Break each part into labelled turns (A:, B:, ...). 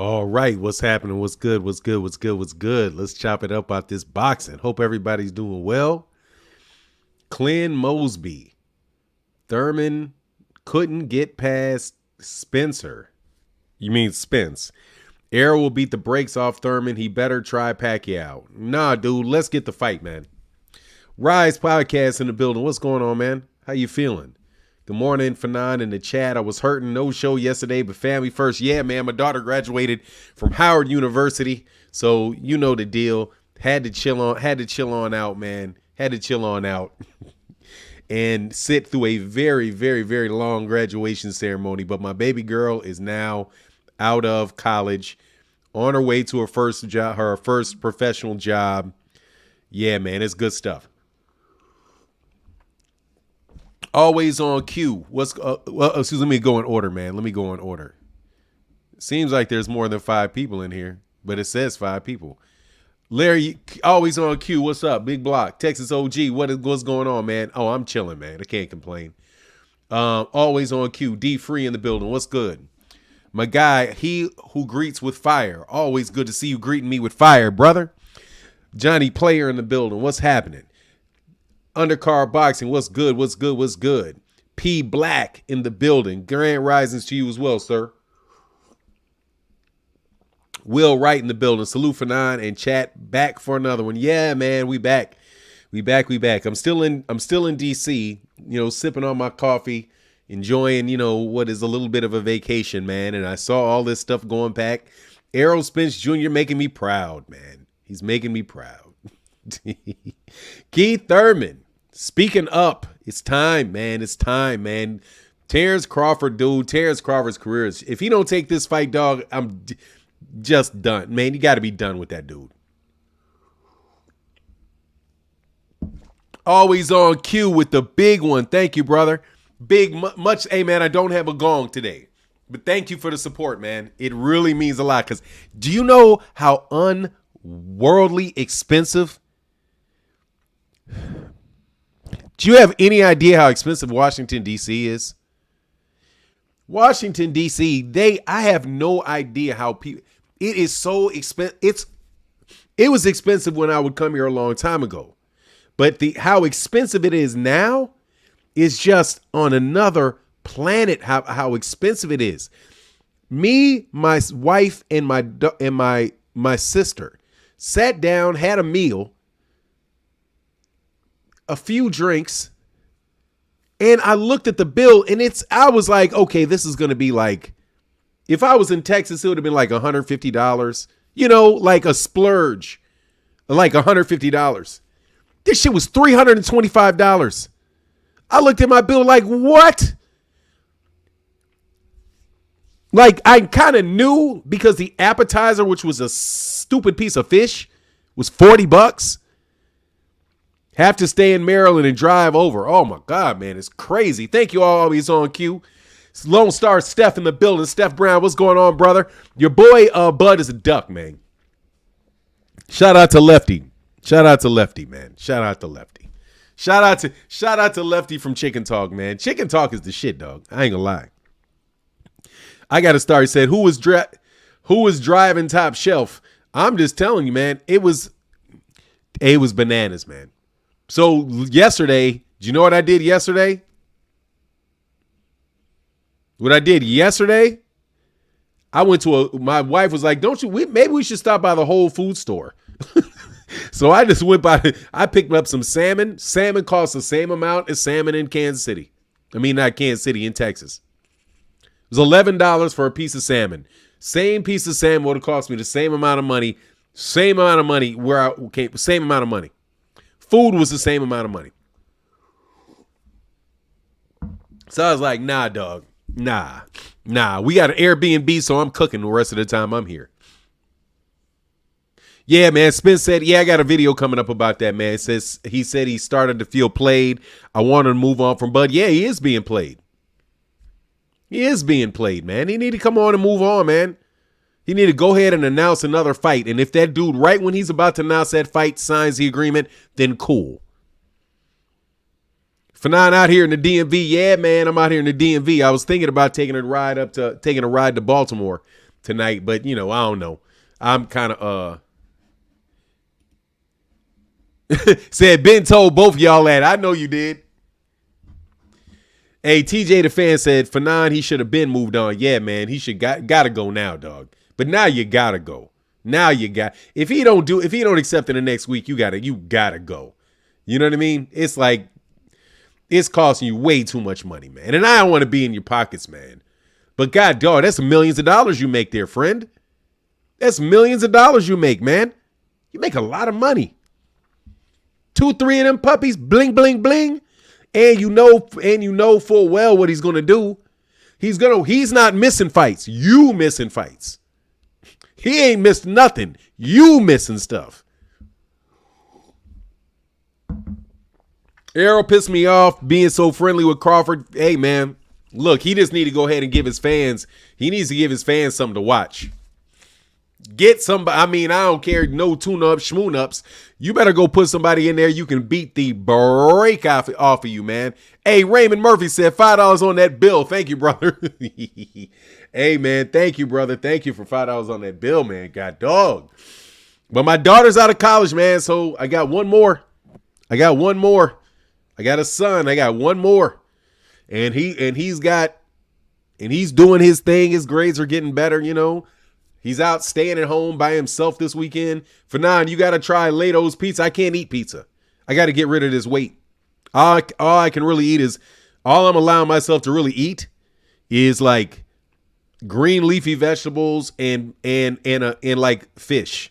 A: All right, what's happening? What's good? What's good? What's good? What's good? Let's chop it up out this boxing. Hope everybody's doing well. Clint Mosby. Thurman couldn't get past Spencer. You mean Spence. Errol will beat the brakes off Thurman. He better try Pacquiao. Nah, dude, let's get the fight, man. Rise Podcast in the building. What's going on, man? How you feeling? Good morning, Fanon in the chat. I was hurting. No show yesterday, but family first. Yeah, man, my daughter graduated from Howard University, so you know the deal. Had to chill on out, man. Had to chill on out and sit through a very, very, very long graduation ceremony. But my baby girl is now out of college, on her way to her first job, her first professional job. Yeah, man, it's good stuff. Always on cue. Let me go in order, man. Let me go in order. Seems like there's more than 5 people in here, but it says 5 people. Larry, always on cue. What's up? Big Block, Texas OG. What's going on, man? Oh, I'm chilling, man. I can't complain. Always on cue. D Free in the building. What's good? My guy, he who greets with fire. Always good to see you greeting me with fire, brother. Johnny Player in the building. What's happening? Undercard Boxing, what's good, what's good, what's good? P Black in the building. Grand risings to you as well, sir. Will Wright in the building. Salute for 9 and chat back for another one. Yeah, man, we back. We back. I'm still in DC, sipping on my coffee, enjoying, what is a little bit of a vacation, man. And I saw all this stuff going back. Errol Spence Jr. making me proud, man. He's making me proud. Keith Thurman, speaking up. It's time, man. It's time, man. Terrence Crawford, dude. Terrence Crawford's career is, if he don't take this fight, dog, I'm just done. Man, you got to be done with that dude. Always on cue with the big one. Thank you, brother. Much. Hey, man, I don't have a gong today, but thank you for the support, man. It really means a lot. Because do you know how unworldly expensive? Do you have any idea how expensive Washington, D.C. is? Washington, D.C., I have no idea how people, it is so expensive. It was expensive when I would come here a long time ago. But how expensive it is now is just on another planet how expensive it is. Me, my wife, and my sister sat down, had a meal, a few drinks, and I looked at the bill, and I was like, okay, this is going to be like, if I was in Texas, it would have been like $150, like a splurge, like $150. This shit was $325. I looked at my bill like, what? Like, I kind of knew because the appetizer, which was a stupid piece of fish, was $40. Have to stay in Maryland and drive over. Oh, my God, man. It's crazy. Thank you all. Always on cue. It's Lone Star Steph in the building. Steph Brown, what's going on, brother? Your boy Bud is a duck, man. Shout out to Lefty. Shout out to Lefty, man. Shout out to Lefty. Shout out to Lefty from Chicken Talk, man. Chicken Talk is the shit, dog. I ain't gonna lie. I got to start. He said, who was driving top shelf? I'm just telling you, man. It was bananas, man. So yesterday, do you know what I did yesterday? What I did yesterday, I went to my wife was like, maybe we should stop by the Whole Food store. So I just went by, I picked up some salmon. Salmon costs the same amount as salmon in Kansas City. I mean, not Kansas City, in Texas. It was $11 for a piece of salmon. Same piece of salmon would have cost me the same amount of money. Same amount of money where I came, same amount of money. Food was the same amount of money. So I was like, nah, dog. Nah. We got an Airbnb, so I'm cooking the rest of the time I'm here. Yeah, man. Spence said, yeah, I got a video coming up about that, man. He said he started to feel played. I wanted to move on from Bud. Yeah, he is being played. He is being played, man. He need to come on and move on, man. He need to go ahead and announce another fight. And if that dude, right when he's about to announce that fight, signs the agreement, then cool. Fanon out here in the DMV. Yeah, man, I'm out here in the DMV. I was thinking about taking a ride to Baltimore. tonight, but I don't know. I'm kind of said Ben told both of y'all that. I know you did. Hey, TJ the fan said Fanon, he should have been moved on. Yeah, man, he should gotta go now, dog. But now you gotta go. Now you got if he don't accept it the next week, you gotta go. You know what I mean? It's like it's costing you way too much money, man. And I don't want to be in your pockets, man. But God dog, that's millions of dollars you make there, friend. That's millions of dollars you make, man. You make a lot of money. 2-3 of them puppies, bling, bling, bling. And you know full well what he's gonna do. He's not missing fights. You missing fights. He ain't missed nothing. You missing stuff. Errol pissed me off being so friendly with Crawford. Hey, man, look, he just need to go ahead and give his fans. He needs to give his fans something to watch. Get somebody. I mean, I don't care. No tune-ups, schmoon-ups. You better go put somebody in there you can beat the break off of you, man. Hey, Raymond Murphy said $5 on that bill. Thank you, brother. Hey, man, thank you, brother. Thank you for $5 on that bill, man. God dog. But my daughter's out of college, man, so I got one more. I got a son. I got one more. And he's doing his thing. His grades are getting better, He's out staying at home by himself this weekend. Fanon, you got to try Lado's pizza. I can't eat pizza. I got to get rid of this weight. All I can really eat is, all I'm allowing myself to really eat is like green leafy vegetables and like fish.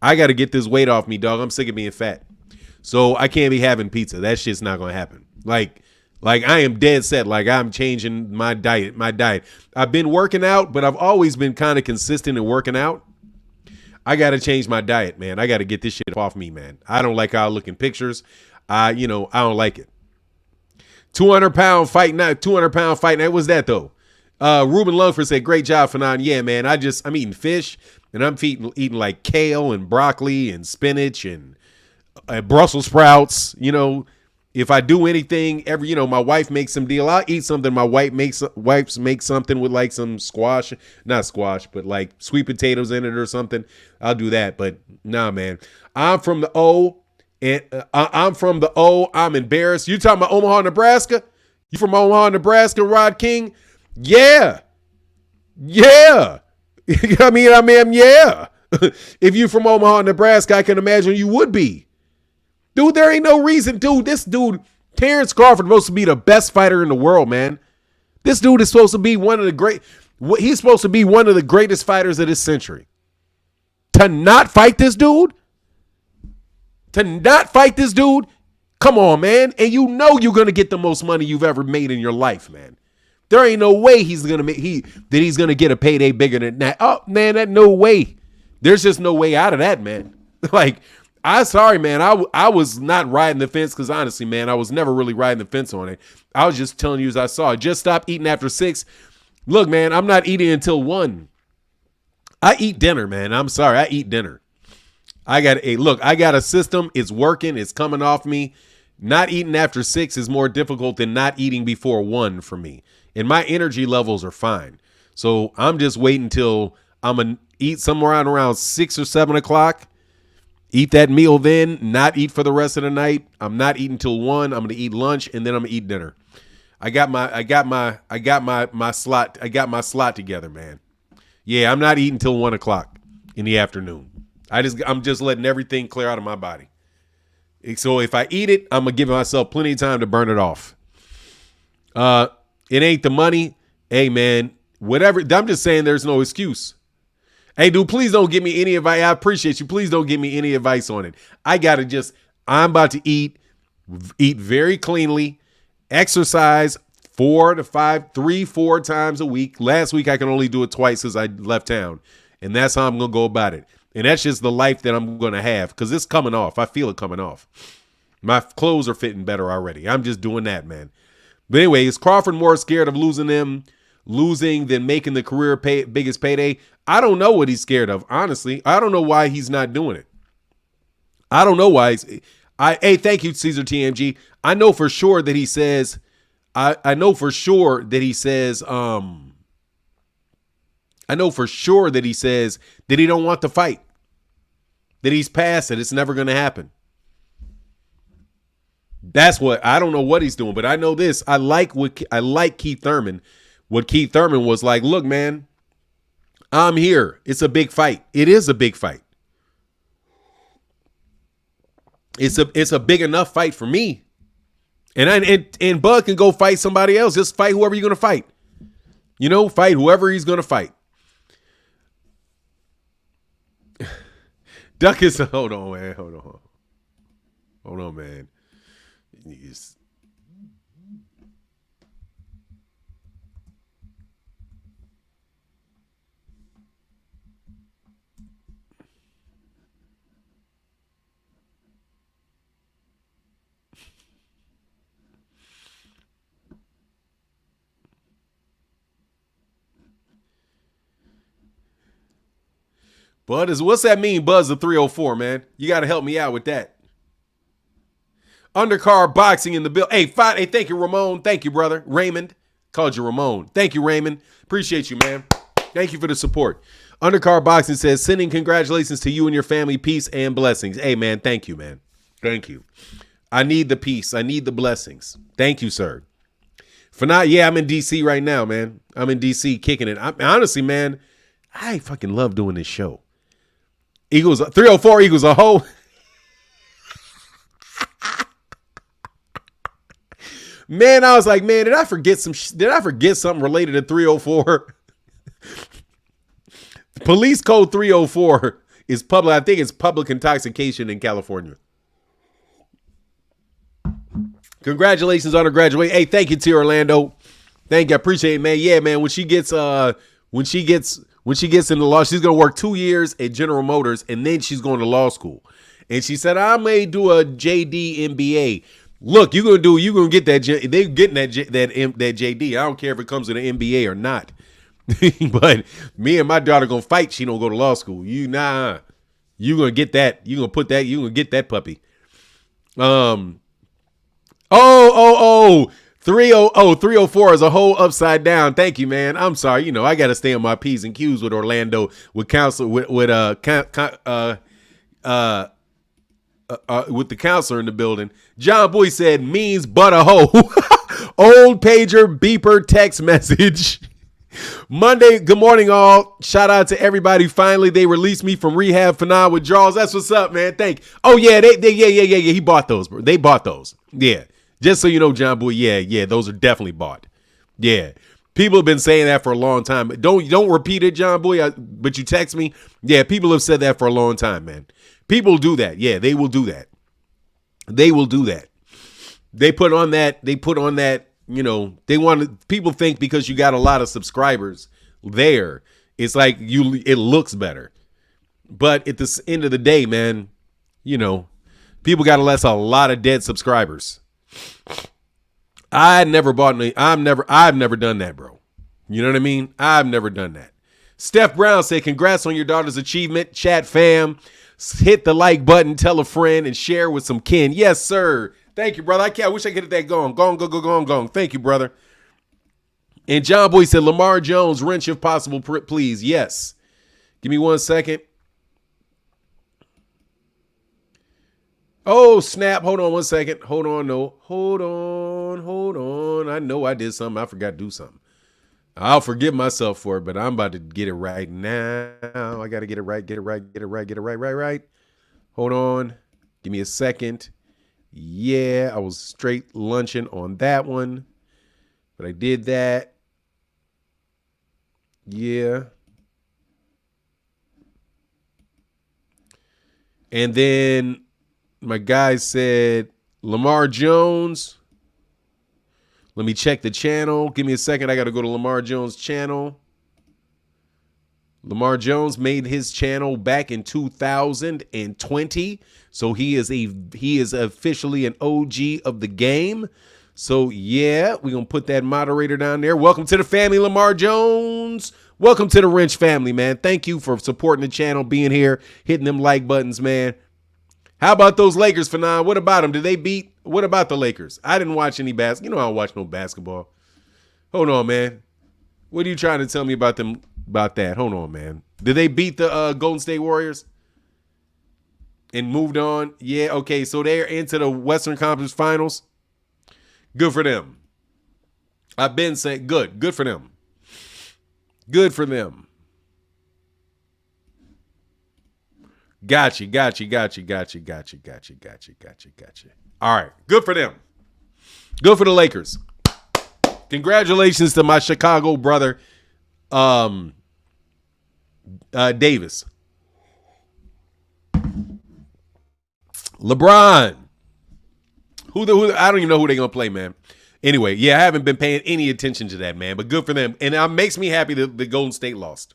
A: I got to get this weight off me, dog. I'm sick of being fat. So I can't be having pizza. That shit's not going to happen. Like I am dead set. Like I'm changing my diet. I've been working out, but I've always been kind of consistent in working out. I got to change my diet, man. I got to get this shit off me, man. I don't like how I look in pictures. I don't like it. 200-pound fight night. 200-pound fight night. What's that though? Ruben Lungford said, "Great job, Fanon." Yeah, man. I'm eating fish and I'm eating like kale and broccoli and spinach and Brussels sprouts. If I do anything, my wife makes some deal, I'll eat something. My wife makes something with like some not squash, but like sweet potatoes in it or something. I'll do that. But nah, man, I'm from the O, and I'm embarrassed. You talking about Omaha, Nebraska? You from Omaha, Nebraska, Rod King? Yeah. Yeah. I mean, yeah. If you from Omaha, Nebraska, I can imagine you would be. Dude, there ain't no reason. Dude, this dude, Terrence Crawford, supposed to be the best fighter in the world, man. This dude is supposed to be he's supposed to be one of the greatest fighters of this century. To not fight this dude? Come on, man. And you're going to get the most money you've ever made in your life, man. There ain't no way he's going to get a payday bigger than that. Oh, man, no way. There's just no way out of that, man. I'm sorry, man. I was not riding the fence because honestly, man, I was never really riding the fence on it. I was just telling you as I saw it. Just stop eating after 6. Look, man, I'm not eating until 1. I eat dinner, man. I'm sorry. I eat dinner. I got a system. It's working. It's coming off me. Not eating after 6 is more difficult than not eating before 1 for me. And my energy levels are fine. So I'm just waiting until I'm going to eat somewhere around 6 or 7 o'clock. Eat that meal then, not eat for the rest of the night. I'm not eating till 1. I'm going to eat lunch and then I'm going to eat dinner. I got my slot together, man. Yeah, I'm not eating till 1 o'clock in the afternoon. I'm just letting everything clear out of my body. So if I eat it, I'm going to give myself plenty of time to burn it off. It ain't the money. Hey, man, whatever. I'm just saying there's no excuse. Hey, dude, please don't give me any advice. I appreciate you. Please don't give me any advice on it. I'm about to eat very cleanly, exercise 4 times a week. Last week, I can only do it twice because I left town. And that's how I'm going to go about it. And that's just the life that I'm going to have because it's coming off. I feel it coming off. My clothes are fitting better already. I'm just doing that, man. But anyway, is Crawford more scared of losing than making the career biggest payday? I don't know what he's scared of, honestly. I don't know why he's not doing it. I don't know why. Hey, thank you, Caesar TMG. I know for sure that he says, I I know for sure that he says that he don't want to fight, that he's past it. It's never going to happen. That's what, I don't know what he's doing, but I know this. I like Keith Thurman. What Keith Thurman was like, look, man, I'm here. It's a big fight. It is a big fight. It's a big enough fight for me. And Bud can go fight somebody else. Just fight whoever you're going to fight. You know, fight whoever he's going to fight. Duck is, hold on, man. Hold on, man. Bud is, what's that mean, Buzz the 304, man? You got to help me out with that. Undercard boxing in the bill. Hey, thank you, Ramon. Thank you, brother. Raymond. Called you Ramon. Thank you, Raymond. Appreciate you, man. Thank you for the support. Undercard boxing says, sending congratulations to you and your family. Peace and blessings. Hey, man, thank you, man. Thank you. I need the peace. I need the blessings. Thank you, sir. For now, yeah, I'm in D.C. right now, man. I'm in D.C. kicking it. Honestly, man, I fucking love doing this show. Eagles 304 equals a hoe. Man, I was like, man, did I forget something related to 304? Police code 304 is public. I think it's public intoxication in California. Congratulations on her graduate. Hey, thank you to Orlando. Thank you. I appreciate it, man. Yeah, man. When she gets into law, she's going to work 2 years at General Motors, and then she's going to law school. And she said, I may do a JD MBA. Look, you're going to get that. They're getting that JD. I don't care if it comes with an MBA or not. But me and my daughter going to fight. She don't go to law school. You're going to get that. You're going to put that. You're going to get that puppy. 304 is a whole upside down. Thank you, man. I'm sorry. You know, I got to stay on my P's and Q's with Orlando, with the counselor in the building. John Boy said means but a hoe. Old pager beeper text message. Monday, good morning, all. Shout out to everybody. Finally, they released me from rehab for now with Charles. That's what's up, man. Thank you. Oh, yeah, yeah. He bought those, bro. They bought those. Yeah. Just so you know, John Boy, yeah, those are definitely bought. Yeah. People have been saying that for a long time. Don't repeat it, John Boy, but you text me. Yeah, people have said that for a long time, man. People do that. Yeah, they will do that. They will do that. They put on that, you know, people think because you got a lot of subscribers there, it's like it looks better. But at the end of the day, man, you know, people got a lot of dead subscribers. I've never done that, bro. You know what I mean? I've never done that. Steph Brown said, congrats on your daughter's achievement. Chat fam, hit the like button, tell a friend, and share with some kin. Yes, sir. Thank you, brother. I wish I could get that going. Go. Thank you, brother. And John Boy said, Lamar Jones, wrench if possible, please. Yes. Give me 1 second. Oh, snap. Hold on 1 second. Hold on. I know I did something. I forgot to do something. I'll forgive myself for it, but I'm about to get it right now. I got to get it right. Right. Hold on. Give me a second. Yeah, I was straight lunching on that one, but I did that. Yeah. And then my guy said, Lamar Jones. Let me check the channel. Give me a second. I got to go to Lamar Jones' channel. Lamar Jones made his channel back in 2020. So he is officially an OG of the game. So yeah, we're going to put that moderator down there. Welcome to the family, Lamar Jones. Welcome to the Wrench family, man. Thank you for supporting the channel, being here, hitting them like buttons, man. How about those Lakers for now? What about them? Did they beat? What about the Lakers? I didn't watch any basketball. You know I don't watch no basketball. Hold on, man. What are you trying to tell me about them about that. Hold on, man. Did they beat the Golden State Warriors and moved on? Yeah, okay. So they're into the Western Conference Finals. Good for them. I've been saying good. Good for them. Good for them. Gotcha. All right. Good for them. Good for the Lakers. Congratulations to my Chicago brother, Davis. LeBron. Who I don't even know who they're going to play, man. Anyway, yeah, I haven't been paying any attention to that, man, but good for them. And it makes me happy that the Golden State lost.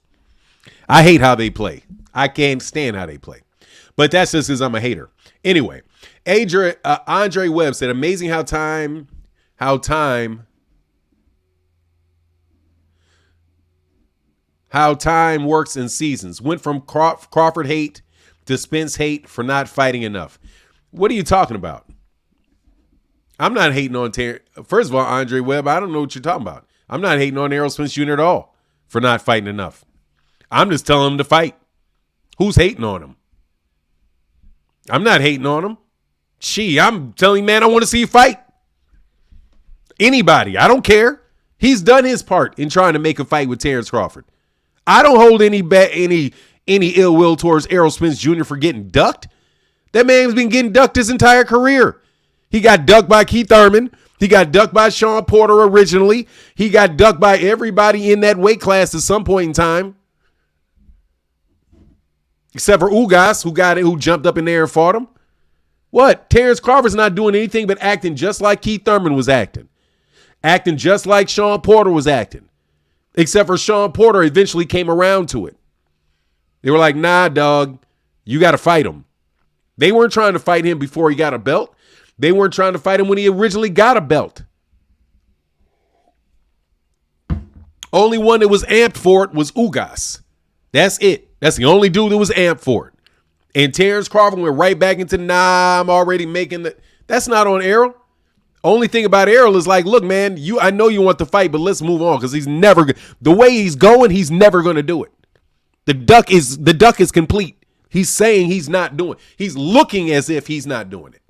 A: I hate how they play. I can't stand how they play. But that's just because I'm a hater. Anyway, Andre Webb said, amazing how time works in seasons. Went from Crawford hate to Spence hate for not fighting enough. What are you talking about? I'm not hating on Terrence. First of all, Andre Webb, I don't know what you're talking about. I'm not hating on Errol Spence Jr. at all for not fighting enough. I'm just telling him to fight. Who's hating on him? I'm not hating on him. I'm telling you, man, I want to see you fight. Anybody. I don't care. He's done his part in trying to make a fight with Terrence Crawford. I don't hold any ill will towards Errol Spence Jr. for getting ducked. That man's been getting ducked his entire career. He got ducked by Keith Thurman. He got ducked by Sean Porter originally. He got ducked by everybody in that weight class at some point in time. Except for Ugas, who jumped up in there and fought him. What? Terrence Crawford's not doing anything but acting just like Keith Thurman was acting. Acting just like Sean Porter was acting. Except for Sean Porter eventually came around to it. They were like, nah, dog, you got to fight him. They weren't trying to fight him before he got a belt. They weren't trying to fight him when he originally got a belt. Only one that was amped for it was Ugas. That's it. That's the only dude that was amped for it. And Terrence Crawford went right back into, I'm already making the. That's not on Errol. Only thing about Errol is like, look, man, I know you want to fight, but let's move on because the way he's going, he's never going to do it. The duck is complete. He's saying he's not doing it. He's looking as if he's not doing it.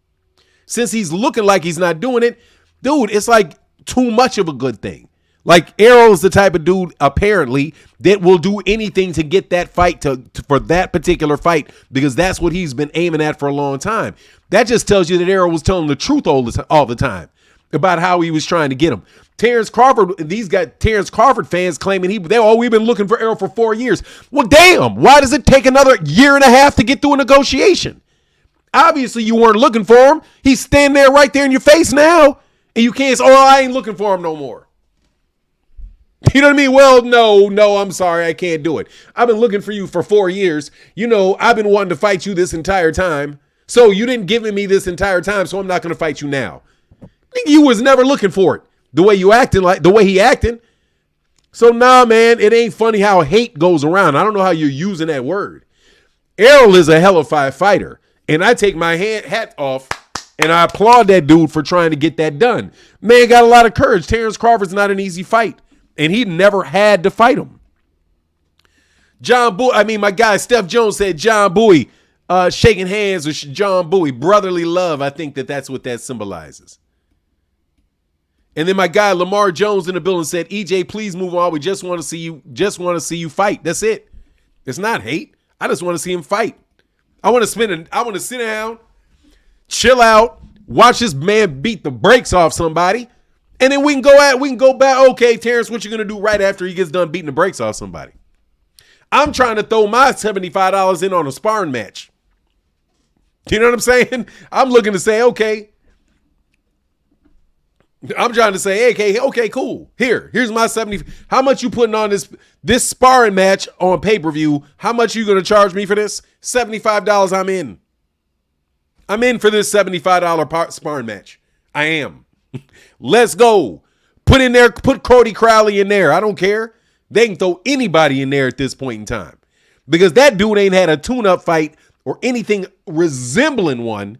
A: Since he's looking like he's not doing it, dude, it's like too much of a good thing. Like Errol is the type of dude, apparently, that will do anything to get that fight for that particular fight because that's what he's been aiming at for a long time. That just tells you that Errol was telling the truth all the time about how he was trying to get him. Terrence Crawford, Terrence Crawford fans claiming we've been looking for Errol for 4 years. Well, damn, why does it take another year and a half to get through a negotiation? Obviously, you weren't looking for him. He's standing there right there in your face now, and you can't say, I ain't looking for him no more. You know what I mean? Well, no, I'm sorry. I can't do it. I've been looking for you for 4 years. I've been wanting to fight you this entire time. So you didn't give me this entire time, so I'm not going to fight you now. You was never looking for it. The way you acting, like the way he acting. So nah, man, it ain't funny how hate goes around. I don't know how you're using that word. Errol is a hellified fighter. And I take my hat off and I applaud that dude for trying to get that done. Man got a lot of courage. Terrence Crawford's not an easy fight. And he never had to fight him. My guy Steph Jones said John Bowie shaking hands with John Bowie. Brotherly love. I think that's what that symbolizes. And then my guy Lamar Jones in the building said, EJ, please move on. We just want to see you fight. That's it. It's not hate. I just want to see him fight. I want to sit down, chill out, watch this man beat the brakes off somebody, and then we can go back. Okay, Terrence, what you gonna do right after he gets done beating the brakes off somebody? I'm trying to throw my $75 in on a sparring match. You know what I'm saying? I'm looking to say, okay. I'm trying to say, hey, okay, cool. Here's my 70. How much you putting on this sparring match on pay-per-view? How much are you going to charge me for this? $75. I'm in. I'm in for this $75 sparring match. I am. Let's go. Put Cody Crowley in there. I don't care. They can throw anybody in there at this point in time because that dude ain't had a tune-up fight or anything resembling one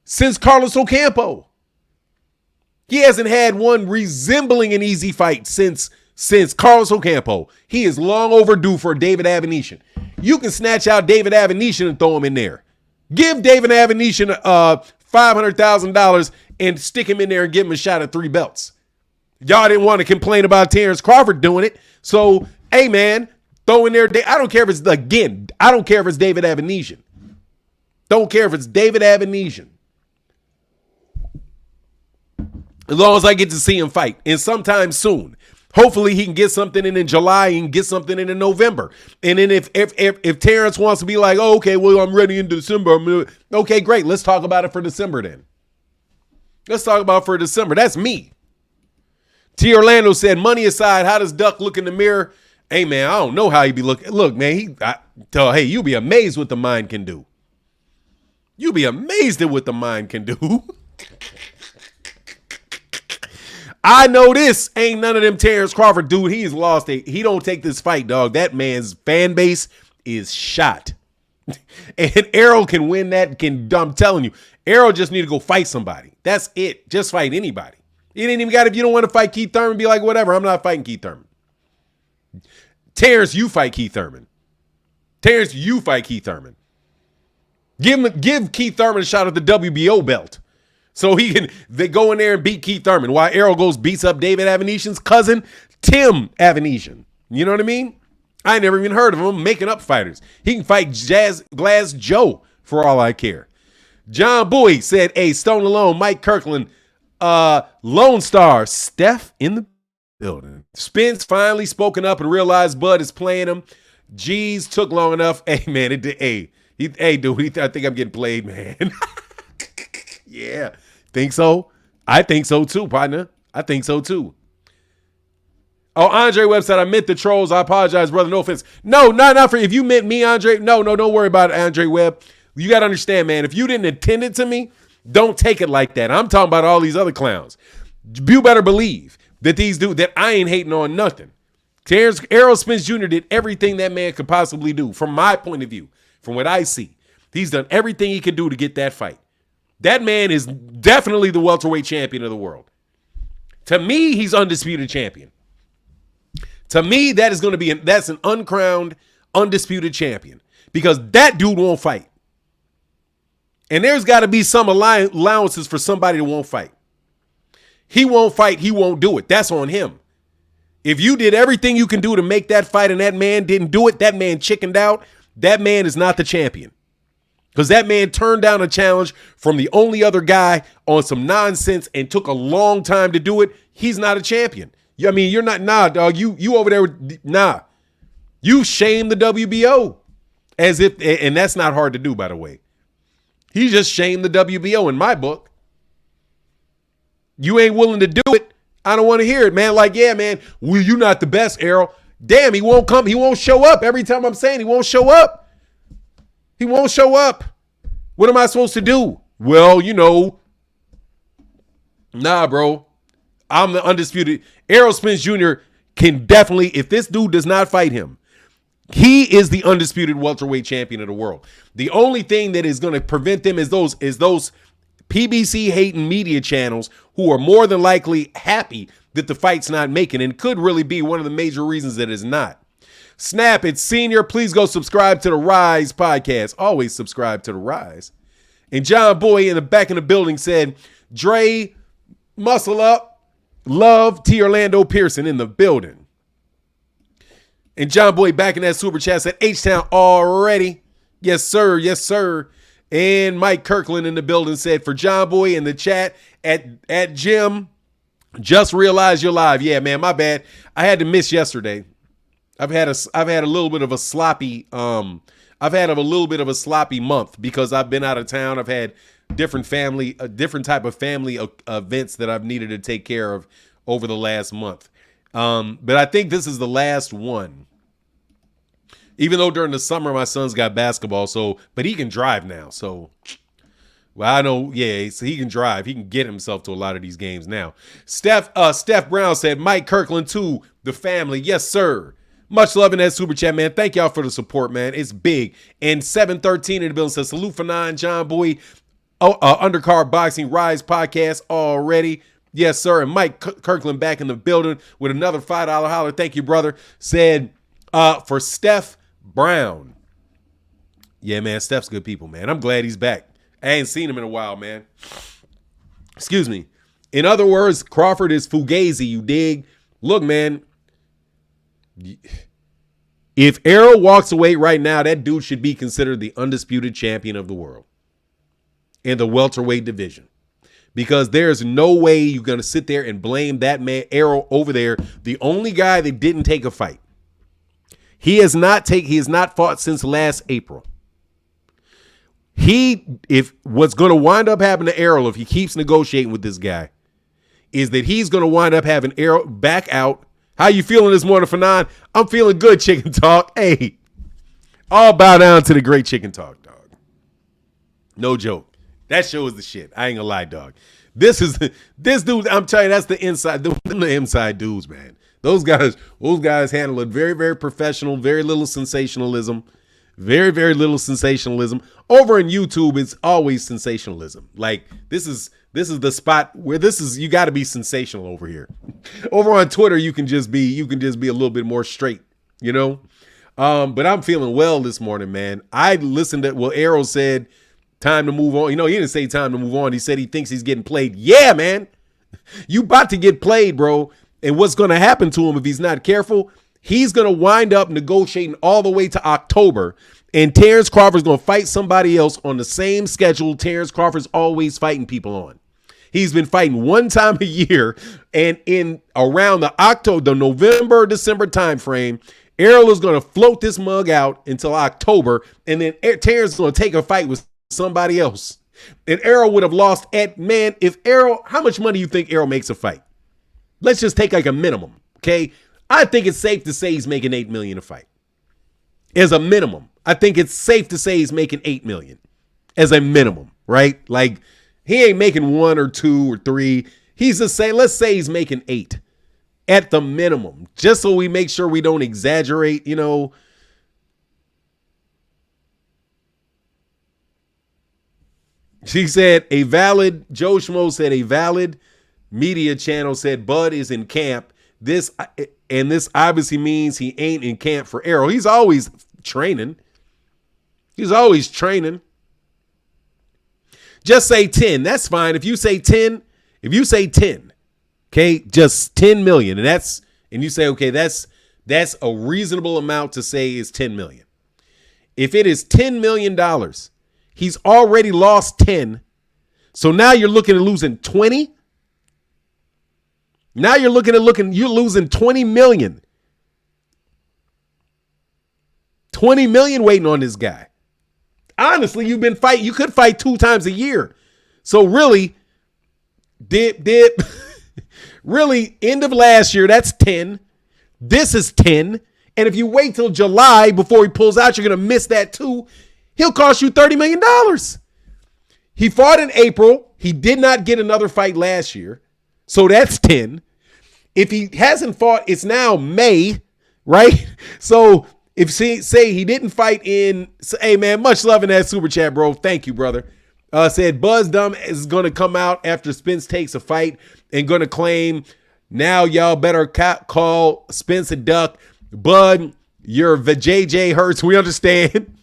A: since Carlos Ocampo. He hasn't had one resembling an easy fight since since Carlos Ocampo. He is long overdue for David Avenetian. You can snatch out David Avenetian and throw him in there. Give David Avenetian $500,000 and stick him in there and give him a shot at 3 belts. Y'all didn't want to complain about Terrence Crawford doing it. So, hey, man, throw in there. I don't care if it's, again, I don't care if it's David Avenetian. Don't care if it's David Avenetian. As long as I get to see him fight, and sometime soon. Hopefully he can get something in July and get something in November. And then if Terrence wants to be like, oh, okay, well, I'm ready in December. Okay, great. Let's talk about it for December then. Let's talk about it for December. That's me. T. Orlando said, money aside, how does Duck look in the mirror? Hey, man, I don't know how he be looking. Look, man, hey, you'll be amazed what the mind can do. You'll be amazed at what the mind can do. I know this ain't none of them Terrence Crawford, dude. He's lost it. He don't take this fight, dog. That man's fan base is shot. And Errol can win that. I'm telling you, Errol just need to go fight somebody. That's it. Just fight anybody. You ain't even got, if you don't want to fight Keith Thurman, be like, whatever, I'm not fighting Keith Thurman. Terrence, you fight Keith Thurman. Terrence, you fight Keith Thurman. Give Keith Thurman a shot at the WBO belt. So they go in there and beat Keith Thurman while Errol goes beats up David Avenetian's cousin, Tim Avenetian. You know what I mean? I never even heard of him making up fighters. He can fight Glass Joe for all I care. John Bowie said, hey, Stone Alone, Mike Kirkland, Lone Star, Steph in the building. Spence finally spoken up and realized Bud is playing him. G's took long enough. Hey, man, dude, I think I'm getting played, man. Yeah. Think so? I think so too, partner. I think so too. Oh, Andre website. I meant the trolls. I apologize, brother. No offense. No, not for if you meant me, Andre. No, don't worry about it, Andre Webb. You got to understand, man. If you didn't intend it to me, don't take it like that. I'm talking about all these other clowns. You better believe that these dudes, that I ain't hating on nothing. Errol Spence Jr. did everything that man could possibly do from my point of view, from what I see. He's done everything he could do to get that fight. That man is definitely the welterweight champion of the world. To me, he's undisputed champion. To me, that's an uncrowned, undisputed champion because that dude won't fight. And there's got to be some allowances for somebody that won't fight. He won't fight. He won't do it. That's on him. If you did everything you can do to make that fight and that man didn't do it, that man chickened out, that man is not the champion. Because that man turned down a challenge from the only other guy on some nonsense and took a long time to do it. He's not a champion. I mean, you're not, nah, dog. You over there, nah. You shame the WBO as if, and that's not hard to do, by the way. He just shamed the WBO in my book. You ain't willing to do it. I don't want to hear it, man. Like, yeah, man, well, you're not the best, Errol. Damn, he won't come. He won't show up. Every time I'm saying he won't show up. He won't show up. What am I supposed to do? Well, nah, bro. I'm the undisputed. Errol Spence Jr. can definitely, if this dude does not fight him, he is the undisputed welterweight champion of the world. The only thing that is going to prevent them is those PBC hating media channels who are more than likely happy that the fight's not making and could really be one of the major reasons that it's not. Snap, it's Senior. Please go subscribe to the Rise podcast. Always subscribe to the Rise. And John Boy in the back of the building said, Dre, muscle up. Love T. Orlando Pearson in the building. And John Boy back in that super chat said, H-Town already. Yes, sir. Yes, sir. And Mike Kirkland in the building said, for John Boy in the chat at Jim, just realized you're live. Yeah, man, my bad. I had to miss yesterday. I've had a little bit of a sloppy month because I've been out of town. I've had different type of family events that I've needed to take care of over the last month. But I think this is the last one. Even though during the summer my son's got basketball, but he can drive now. So, well, I know, yeah, so he can drive. He can get himself to a lot of these games now. Steph Brown said, Mike Kirkland to the family. Yes, sir. Much love in that super chat, man. Thank y'all for the support, man. It's big. And 713 in the building says, salute for 9, John Boy, Undercard Boxing Rise podcast already. Yes, sir. And Mike Kirkland back in the building with another $5 holler. Thank you, brother. Said for Steph Brown. Yeah, man, Steph's good people, man. I'm glad he's back. I ain't seen him in a while, man. Excuse me. In other words, Crawford is Fugazi, you dig? Look, man, if Errol walks away right now, that dude should be considered the undisputed champion of the world in the welterweight division. Because there's no way you're going to sit there and blame that man, Errol, over there, the only guy that didn't take a fight. He has not fought since last April. If what's going to wind up happening to Errol if he keeps negotiating with this guy is that he's going to wind up having Errol back out. How you feeling this morning, Fanon? I'm feeling good, Chicken Talk. Hey, all bow down to the great Chicken Talk, dog. No joke. That show is the shit. I ain't gonna lie, dog. This dude, I'm telling you, that's the inside dudes, man. Those guys handle it very, very professional, very little sensationalism. Very, very little sensationalism. Over in YouTube, it's always sensationalism. Like this is the spot where you got to be sensational over here. Over on Twitter, you can just be a little bit more straight, you know. But I'm feeling well this morning, man. I listened to what Errol said. Time to move on. You know, he didn't say time to move on. He said he thinks he's getting played. Yeah, man. You about to get played, bro. And what's going to happen to him if he's not careful? He's going to wind up negotiating all the way to October, and Terrence Crawford's going to fight somebody else on the same schedule Terrence Crawford's always fighting people on. He's been fighting one time a year, and in around the November, December timeframe, Errol is going to float this mug out until October, and then Terrence is going to take a fight with somebody else. And Errol would have lost how much money do you think Errol makes a fight? Let's just take like a minimum, okay? I think it's safe to say he's making $8 million a fight. As a minimum. I think it's safe to say he's making $8 million as a minimum, right? Like he ain't making 1 or 2 or 3. Let's say he's making 8 at the minimum, just so we make sure we don't exaggerate, you know. Joe Schmo said a valid media channel said Bud is in camp. This obviously means he ain't in camp for Errol. He's always training. Just say 10. That's fine. If you say 10, okay, just 10 million. And you say, okay, that's a reasonable amount to say is 10 million. If it is $10 million, he's already lost 10. So now you're looking at losing 20. Now you're you're losing 20 million. 20 million waiting on this guy. Honestly, you could fight 2 times a year. So really, really, end of last year, that's 10. This is 10. And if you wait till July before he pulls out, you're going to miss that too. He'll cost you $30 million. He fought in April. He did not get another fight last year. So that's 10. If he hasn't fought, it's now May, right? So if say he didn't fight hey man, much love in that super chat, bro. Thank you, brother. Said Buzz Dumb is going to come out after Spence takes a fight and going to claim now y'all better call Spence a duck. Bud, your JJ hurts. We understand.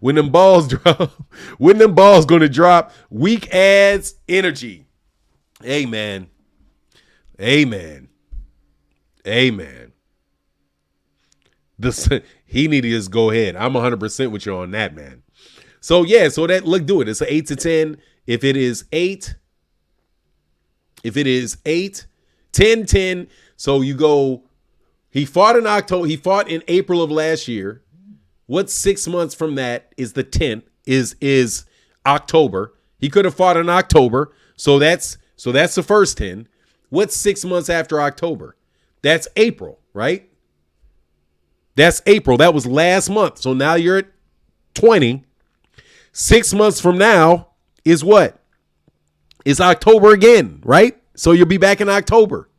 A: When them balls drop, going to drop, weak ass energy. Amen. He need to just go ahead. I'm 100% with you on that, man. So yeah, do it. It's an 8 to 10. If it is 8, 10. So you go, he fought in October, he fought in April of last year. What's 6 months from that is the 10th is October. He could have fought in October. So that's the first 10. What's 6 months after October? That's April, right? That's April. That was last month. So now you're at 20. 6 months from now is what? Is October again, right? So you'll be back in October.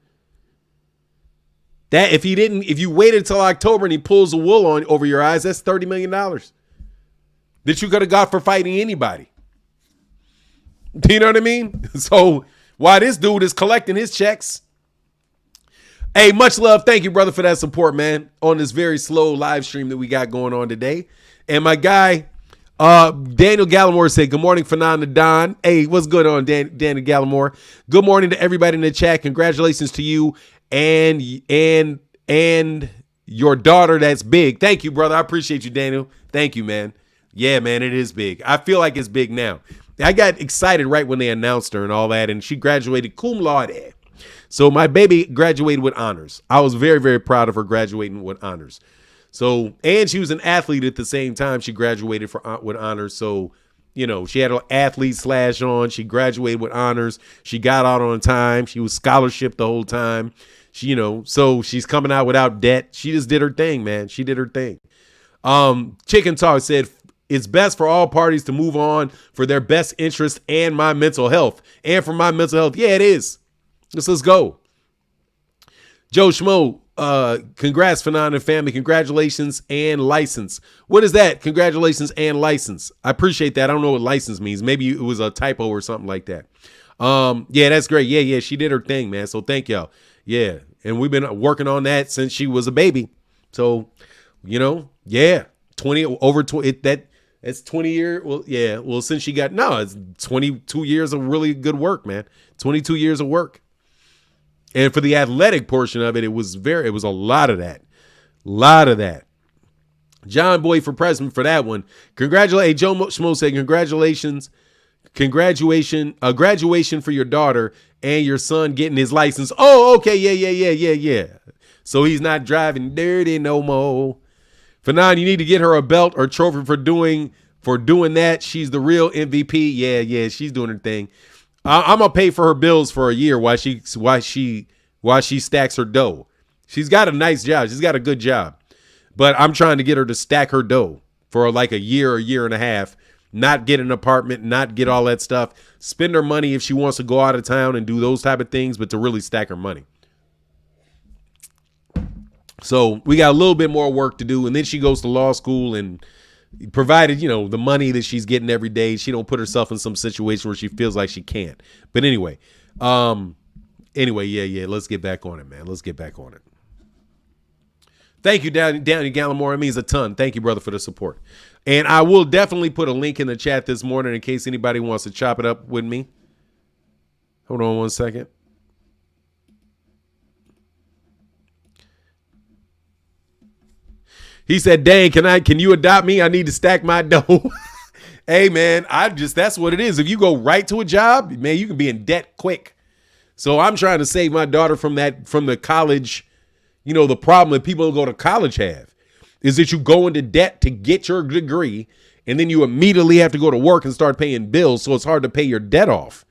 A: That if you waited till October and he pulls the wool over your eyes, that's $30 million that you could have got for fighting anybody. Do you know what I mean? So while this dude is collecting his checks. Hey, much love. Thank you, brother, for that support, man, on this very slow live stream that we got going on today. And my guy, Daniel Gallimore said, good morning, Fernanda Don. Hey, what's good on, Daniel Gallimore? Good morning to everybody in the chat. Congratulations to you and your daughter that's big. Thank you, brother. I appreciate you, Daniel. Thank you, man. Yeah, man, it is big. I feel like it's big now. I got excited right when they announced her and all that, and she graduated cum laude. So my baby graduated with honors. I was very, very proud of her graduating with honors. So, and she was an athlete at the same time. She graduated with honors. So, you know, she had an athlete slash on. She graduated with honors. She got out on time. She was scholarship the whole time. She, you know, so she's coming out without debt. She just did her thing, man. She did her thing. Chicken Talk said, it's best for all parties to move on for their best interest and my mental health. And for my mental health, yeah, it is. Let's go. Joe Schmo, congrats, Fernanda family. Congratulations and license. What is that? Congratulations and license. I appreciate that. I don't know what license means. Maybe it was a typo or something like that. Yeah, that's great. Yeah, she did her thing, man. So thank y'all. Yeah, and we've been working on that since she was a baby. So, you know, yeah, 20 over 20. It's 20 years. Well, yeah. Well, since she got it's 22 years of really good work, man. 22 years of work. And for the athletic portion of it, it was a lot of that. John Boy for president for that one. Congratulations. Joe Schmo said, congratulations. Graduation for your daughter and your son getting his license. Oh, okay. Yeah. So he's not driving dirty no more. Fanon, you need to get her a belt or trophy for doing that. She's the real MVP. Yeah, she's doing her thing. I'm gonna pay for her bills for a year while she stacks her dough. She's got a nice job. She's got a good job, but I'm trying to get her to stack her dough for like a year and a half. Not get an apartment, not get all that stuff. Spend her money if she wants to go out of town and do those type of things, but to really stack her money. So we got a little bit more work to do, and then she goes to law school, and provided, you know, the money that she's getting every day, she don't put herself in some situation where she feels like she can't. But anyway, yeah, let's get back on it, man. Let's get back on it. Thank you, Danny Gallimore. It means a ton. Thank you, brother, for the support. And I will definitely put a link in the chat this morning in case anybody wants to chop it up with me. Hold on one second. He said, dang, can you adopt me? I need to stack my dough. Hey, man, that's what it is. If you go right to a job, man, you can be in debt quick. So I'm trying to save my daughter from the college, you know, the problem that people who go to college have is that you go into debt to get your degree, and then you immediately have to go to work and start paying bills. So it's hard to pay your debt off.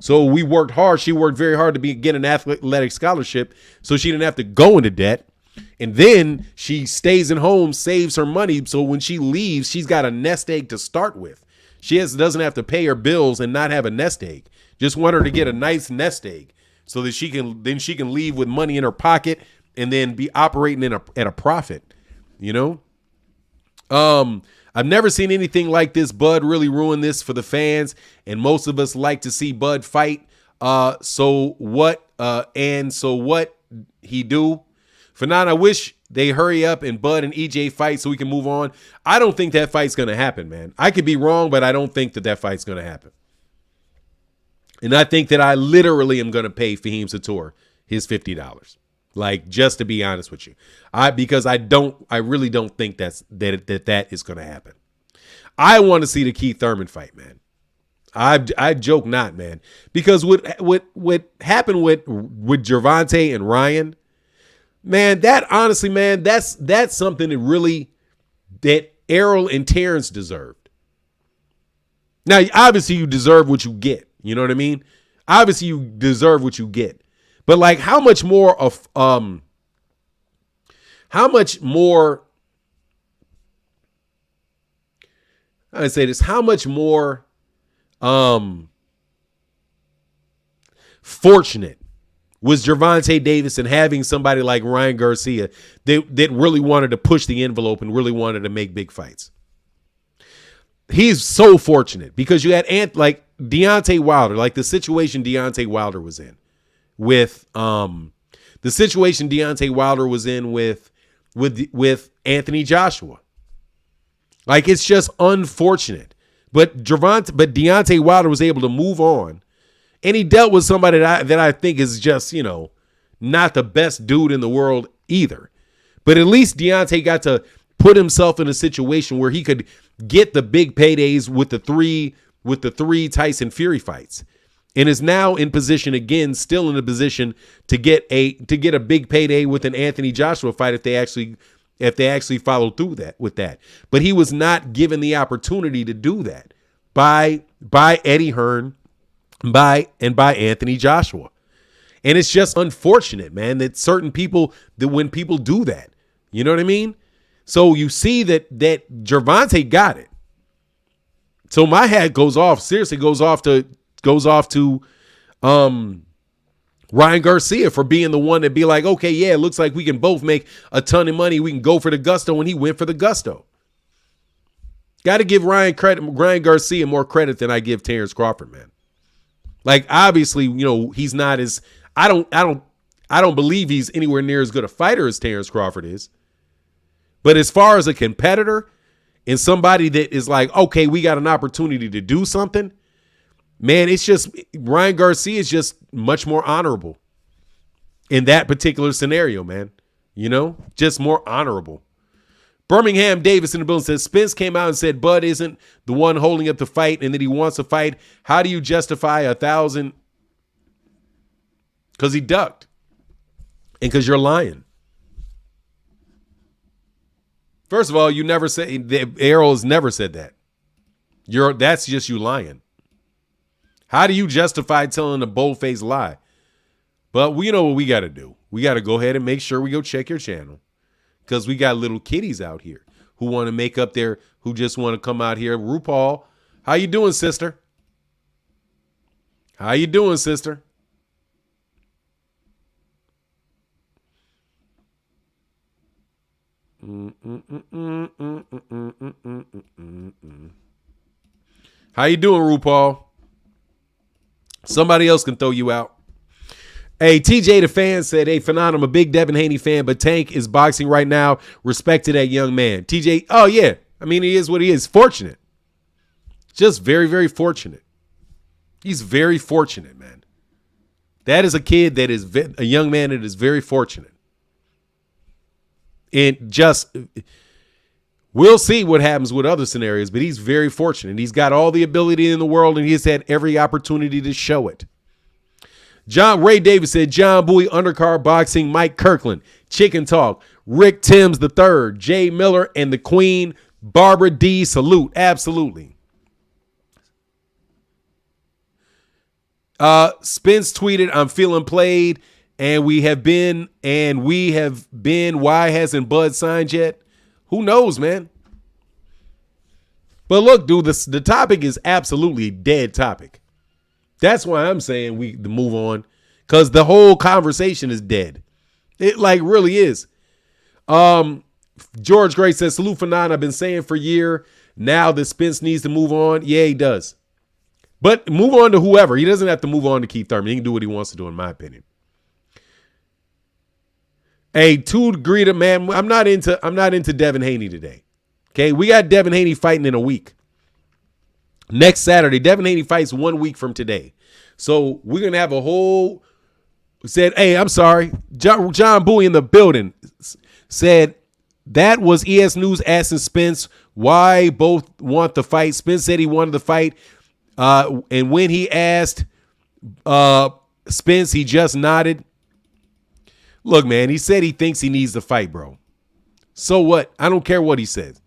A: So we worked hard. She worked very hard to get an athletic scholarship so she didn't have to go into debt. And then she stays at home, saves her money. So when she leaves, she's got a nest egg to start with. She doesn't have to pay her bills and not have a nest egg. Just want her to get a nice nest egg so that she can leave with money in her pocket and then be operating at a profit, you know? I've never seen anything like this. Bud really ruined this for the fans, and most of us like to see Bud fight. So what he do? Fernand, I wish they hurry up and Bud and EJ fight so we can move on. I don't think that fight's going to happen, man. I could be wrong, but I don't think that fight's going to happen. And I think that I literally am going to pay Fahim Sator his $50. Like, just to be honest with you. Because I really don't think that is going to happen. I want to see the Keith Thurman fight, man. I joke not, man. Because what happened with Gervonta and Ryan, man, that honestly, man, that's something that Errol and Terrence deserved. Now, obviously, you deserve what you get. You know what I mean? Obviously, you deserve what you get. But like, how much more fortunate was Gervonta Davis and having somebody like Ryan Garcia that really wanted to push the envelope and really wanted to make big fights. He's so fortunate because you had Deontay Wilder, like the situation Deontay Wilder was in with with Anthony Joshua. Like, it's just unfortunate. But Deontay Wilder was able to move on, and he dealt with somebody that I think is just, not the best dude in the world either. But at least Deontay got to put himself in a situation where he could get the big paydays with the three Tyson Fury fights, and is now in position again, still in a position to get a big payday with an Anthony Joshua fight if they actually follow through with that. But he was not given the opportunity to do that by Eddie Hearn, by Anthony Joshua. And it's just unfortunate, man, that when people do that, you know what I mean? So you see that Gervonta got it. So my hat goes off to Ryan Garcia for being the one to be like, okay, yeah, it looks like we can both make a ton of money. We can go for the gusto, when he went for the gusto. Got to give Ryan Garcia more credit than I give Terrence Crawford, man. Like, obviously, he's not as I don't believe he's anywhere near as good a fighter as Terrence Crawford is. But as far as a competitor and somebody that is like, okay, we got an opportunity to do something, man, it's just Ryan Garcia is just much more honorable in that particular scenario, man. Just more honorable. Birmingham Davis in the building says, Spence came out and said Bud isn't the one holding up the fight and that he wants to fight. How do you justify 1,000? Because he ducked. And because you're lying. First of all, you never said, Errol has never said that. That's just you lying. How do you justify telling a bold-faced lie? But we know what we got to do. We got to go ahead and make sure we go check your channel, because we got little kiddies out here who want to make up who just want to come out here. RuPaul, how you doing, sister? How you doing, sister? How you doing, RuPaul? Somebody else can throw you out. Hey, TJ the fan said, hey, Fanon, I'm a big Devin Haney fan, but Tank is boxing right now. Respect to that young man. TJ, oh, yeah. I mean, he is what he is. Fortunate. Just very, very fortunate. He's very fortunate, man. That is a kid that is a young man that is very fortunate. And just, we'll see what happens with other scenarios, but he's very fortunate. He's got all the ability in the world, and he's had every opportunity to show it. Ray Davis said, John Bowie, undercard boxing, Mike Kirkland, Chicken Talk, Rick Timms III, Jay Miller, and the Queen, Barbara D. Salute. Absolutely. Spence tweeted, I'm feeling played, and we have been. Why hasn't Bud signed yet? Who knows, man? But look, dude, the topic is absolutely a dead topic. That's why I'm saying we move on, because the whole conversation is dead. It like really is. George Gray says, salute for 9. I've been saying for a year now that Spence needs to move on. Yeah, he does. But move on to whoever. He doesn't have to move on to Keith Thurman. He can do what he wants to do, in my opinion. Hey, to agree to, man, I'm not into Devin Haney today. Okay, we got Devin Haney fighting in a week. Next Saturday, Devin Haney fights 1 week from today. So we're going to have a whole said, hey, I'm sorry. John Bowie in the building said that was ES News asking Spence why both want the fight. Spence said he wanted the fight. And when he asked Spence, he just nodded. Look, man, he said he thinks he needs the fight, bro. So what? I don't care what he says.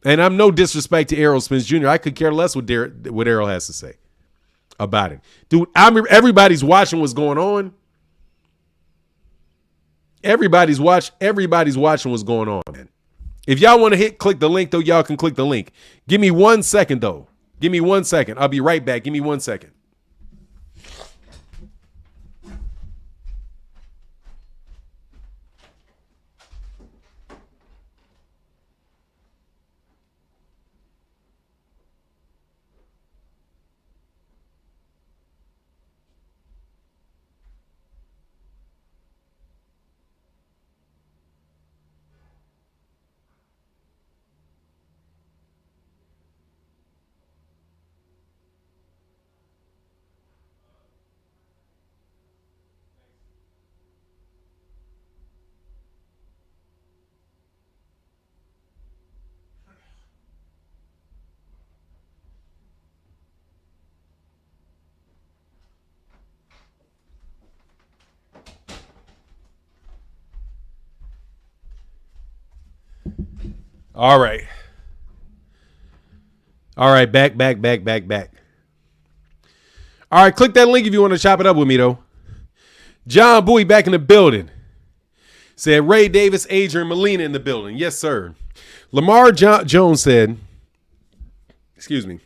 A: And I'm no disrespect to Errol Spence Jr. I could care less what Errol has to say about it. Dude, everybody's watching what's going on. Everybody's watching what's going on, man. If y'all want to click the link, though, y'all can click the link. Give me 1 second, though. Give me 1 second. I'll be right back. Give me 1 second. All right. All right, back. All right, click that link if you want to chop it up with me, though. John Bowie back in the building. Said Ray Davis, Adrian Molina in the building. Yes, sir. Lamar Jones said, excuse me.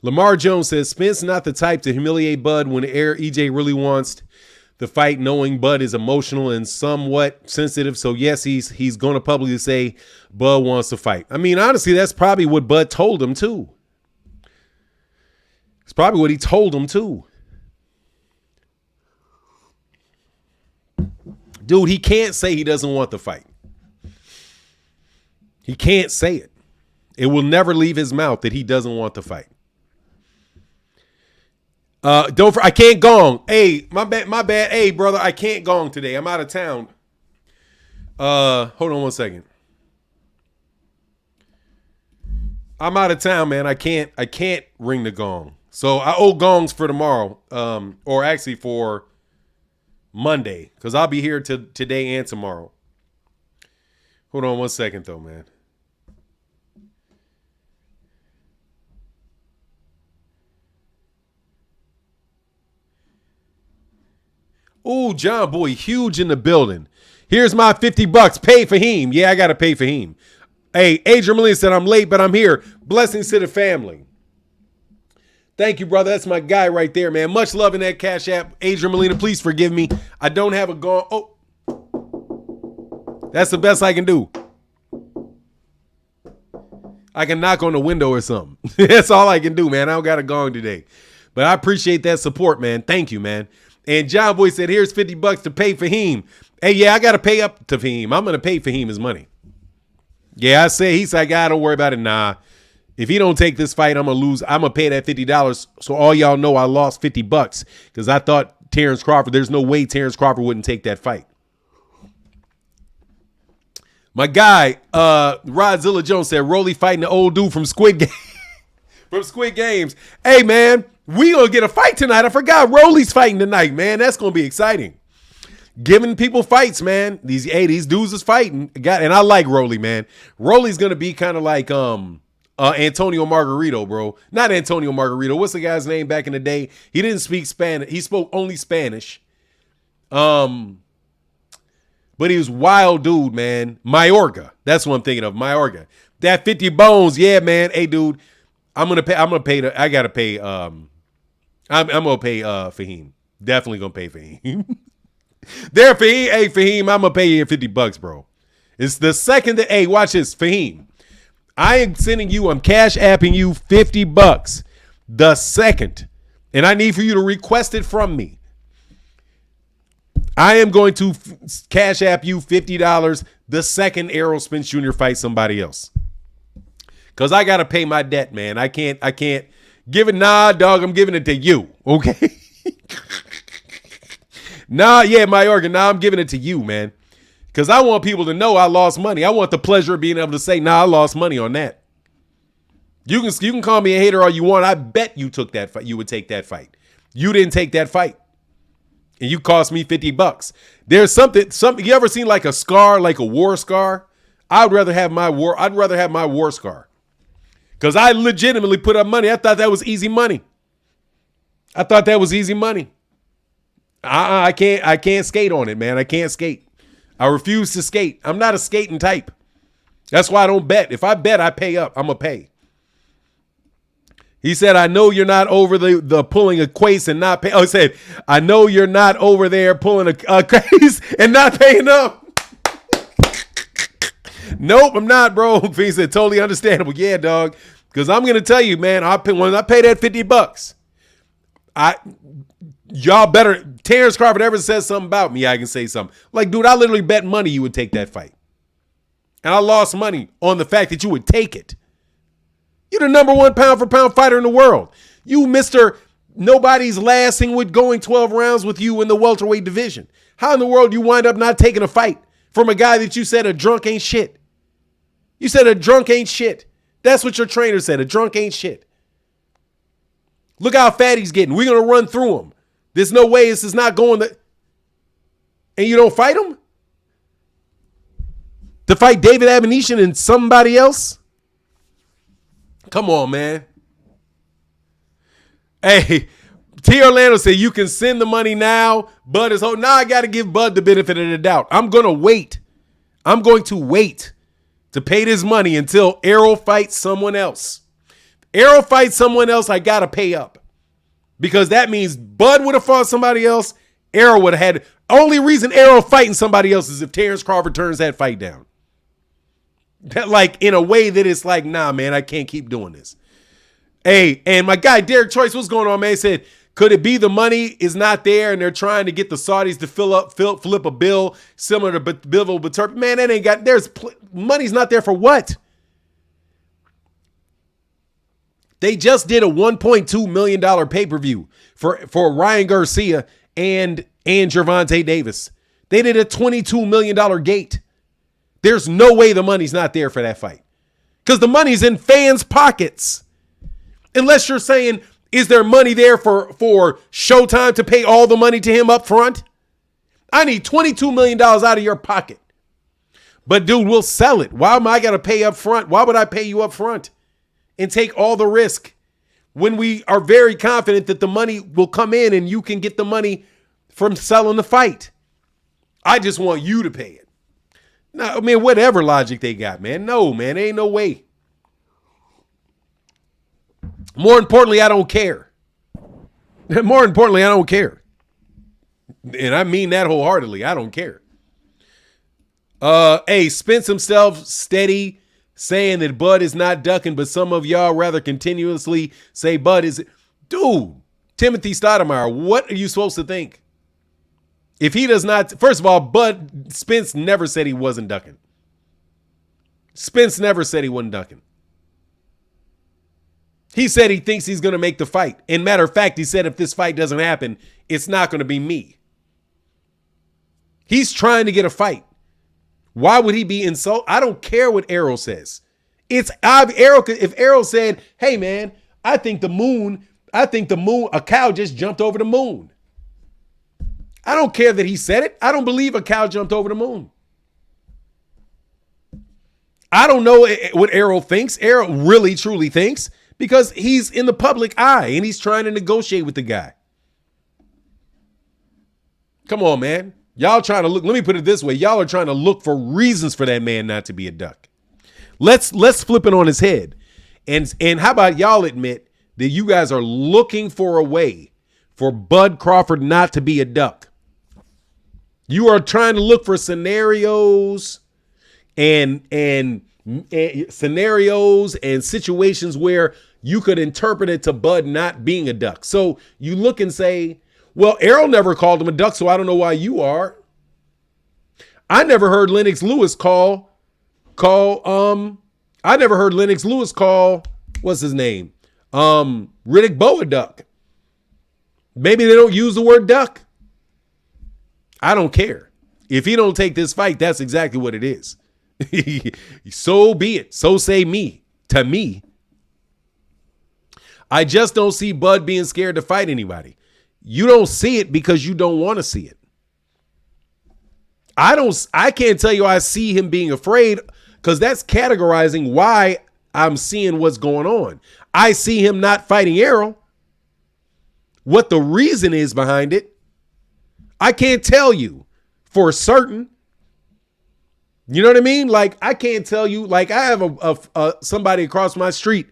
A: Lamar Jones says, Spence not the type to humiliate Bud when EJ really wants the fight, knowing Bud is emotional and somewhat sensitive. So, yes, he's going to publicly say Bud wants to fight. I mean, honestly, that's probably what Bud told him, too. It's probably what he told him, too. Dude, he can't say he doesn't want the fight. He can't say it. It will never leave his mouth that he doesn't want the fight. I can't gong. Hey, my bad. Hey, brother, I can't gong today. I'm out of town. Hold on one second. I'm out of town, man. I can't ring the gong. So I owe gongs for tomorrow. Or actually for Monday, because I'll be here today and tomorrow. Hold on one second though, man. Ooh, John Boy, huge in the building. Here's my $50. Pay Fahim. Yeah, I got to pay Fahim. Hey, Adrian Molina said, I'm late, but I'm here. Blessings to the family. Thank you, brother. That's my guy right there, man. Much love in that Cash App. Adrian Molina, please forgive me. I don't have a gong. Oh, that's the best I can do. I can knock on the window or something. That's all I can do, man. I don't got a gong today. But I appreciate that support, man. Thank you, man. And John Boy said, here's $50 to pay Fahim. Hey, yeah, I got to pay up to Fahim. I'm going to pay Fahim his money. Yeah, he said, God, don't worry about it. Nah, if he don't take this fight, I'm going to lose. I'm going to pay that $50. So all y'all know I lost $50 because I thought Terrence Crawford, there's no way Terrence Crawford wouldn't take that fight. My guy, Rodzilla Jones said, Rolly fighting the old dude from Squid Games. Hey, man. We gonna get a fight tonight. I forgot Rolly's fighting tonight, man. That's gonna be exciting. Giving people fights, man. These dudes is fighting. And I like Rolly, man. Rolly's gonna be kind of like Antonio Margarito, bro. Not Antonio Margarito. What's the guy's name back in the day? He didn't speak Spanish. He spoke only Spanish. But he was wild dude, man. Mayorga. That's what I'm thinking of. Mayorga. That 50 bones, yeah, man. Hey, dude. I'm gonna pay Fahim. Definitely gonna pay Fahim. There, Fahim. Hey, Fahim, I'm gonna pay you $50, bro. It's the second that, hey, watch this, Fahim. I am sending you, I'm cash apping you $50 the second. And I need for you to request it from me. I am going to cash app you $50 the second Errol Spence Jr. fights somebody else. Because I gotta pay my debt, man. I can't give it. Nah, dog, I'm giving it to you. Okay. Nah, yeah, Mayorga. Nah, I'm giving it to you, man. Because I want people to know I lost money. I want the pleasure of being able to say, nah, I lost money on that. You can call me a hater all you want. I bet you took that fight. You would take that fight. You didn't take that fight. And you cost me $50. There's something you ever seen like a scar, like a war scar? I'd rather have my war scar. Because I legitimately put up money. I thought that was easy money. I can't skate on it, man. I can't skate. I refuse to skate. I'm not a skating type. That's why I don't bet. If I bet, I pay up. I'm going to pay. He said, I know you're not over the pulling a quace and not pay. Oh, he said, I know you're not over there pulling a quace and not paying up. Nope, I'm not, bro. He said, totally understandable. Yeah, dog. Because I'm going to tell you, man, when I pay that $50, y'all better, Terrence Crawford ever says something about me, I can say something. Like, dude, I literally bet money you would take that fight. And I lost money on the fact that you would take it. You're the number one pound for pound fighter in the world. You, Mr. Nobody's last thing with going 12 rounds with you in the welterweight division. How in the world you wind up not taking a fight from a guy that you said a drunk ain't shit? You said a drunk ain't shit. That's what your trainer said. A drunk ain't shit. Look how fat he's getting. We're going to run through him. There's no way this is not going to. And you don't fight him? To fight David Abination and somebody else? Come on, man. Hey, T. Orlando said you can send the money now. Bud is now I got to give Bud the benefit of the doubt. I'm going to wait. I'm going to wait to pay this money until Errol fights someone else. Errol fights someone else, I got to pay up. Because that means Bud would have fought somebody else. Errol would have had. Only reason Errol fighting somebody else is if Terrence Crawford turns that fight down. That, like, in a way that it's like, nah, man, I can't keep doing this. Hey, and my guy Derek Choice, what's going on, man? He said, could it be the money is not there and they're trying to get the Saudis to flip a bill similar to Bill Baturp? Man, that ain't got. Money's not there for what? They just did a $1.2 million pay-per-view for Ryan Garcia and Gervonta Davis. They did a $22 million gate. There's no way the money's not there for that fight. Because the money's in fans' pockets. Unless you're saying, is there money there for Showtime to pay all the money to him up front? I need $22 million out of your pocket. But dude, we'll sell it. Why am I going to pay up front? Why would I pay you up front and take all the risk when we are very confident that the money will come in and you can get the money from selling the fight? I just want you to pay it. No, I mean, whatever logic they got, man. No, man, ain't no way. More importantly, I don't care. More importantly, I don't care. And I mean that wholeheartedly. I don't care. Hey, Spence himself steady saying that Bud is not ducking, but some of y'all rather continuously say Bud is. Dude, Timothy Stoudemire, what are you supposed to think? If he does not, first of all, Spence never said he wasn't ducking. Spence never said he wasn't ducking. He said he thinks he's going to make the fight. And matter of fact, he said if this fight doesn't happen, it's not going to be me. He's trying to get a fight. Why would he be insulted? I don't care what Errol says. If Errol said, hey man, I think the moon, a cow just jumped over the moon. I don't care that he said it. I don't believe a cow jumped over the moon. I don't know what Errol thinks. Errol really, truly thinks because he's in the public eye and he's trying to negotiate with the guy. Come on, man. Y'all trying to look. Let me put it this way. Y'all are trying to look for reasons for that man not to be a duck. Let's flip it on his head. And how about y'all admit that you guys are looking for a way for Bud Crawford not to be a duck? You are trying to look for scenarios and scenarios and situations where you could interpret it to Bud not being a duck. So you look and say, well, Errol never called him a duck, so I don't know why you are. I never heard Lennox Lewis call, what's his name? Riddick Bowe a duck. Maybe they don't use the word duck. I don't care. If he don't take this fight, that's exactly what it is. So be it. So say me. To me. I just don't see Bud being scared to fight anybody. You don't see it because you don't want to see it. I can't tell you I see him being afraid because that's categorizing why I'm seeing what's going on. I see him not fighting Errol. What the reason is behind it, I can't tell you for certain. You know what I mean? Like, I can't tell you, like, I have somebody across my street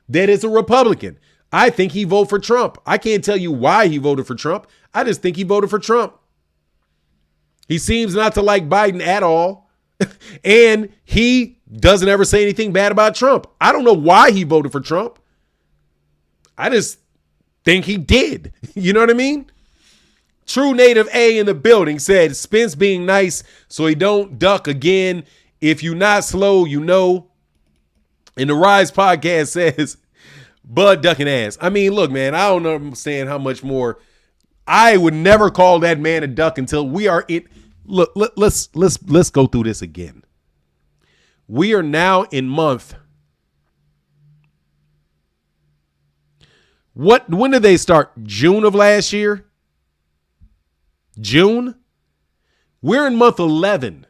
A: that is a Republican. I think he voted for Trump. I can't tell you why he voted for Trump. I just think he voted for Trump. He seems not to like Biden at all. And he doesn't ever say anything bad about Trump. I don't know why he voted for Trump. I just think he did. You know what I mean? True Native A in the building said Spence being nice so he don't duck again. If you not slow, you know. And the Rise podcast says Bud ducking ass. I mean, look, man, I don't understand how much more. I would never call that man a duck until we are in. Look, let's go through this again. We are now in month. When did they start? June of last year? June? We're in month 11.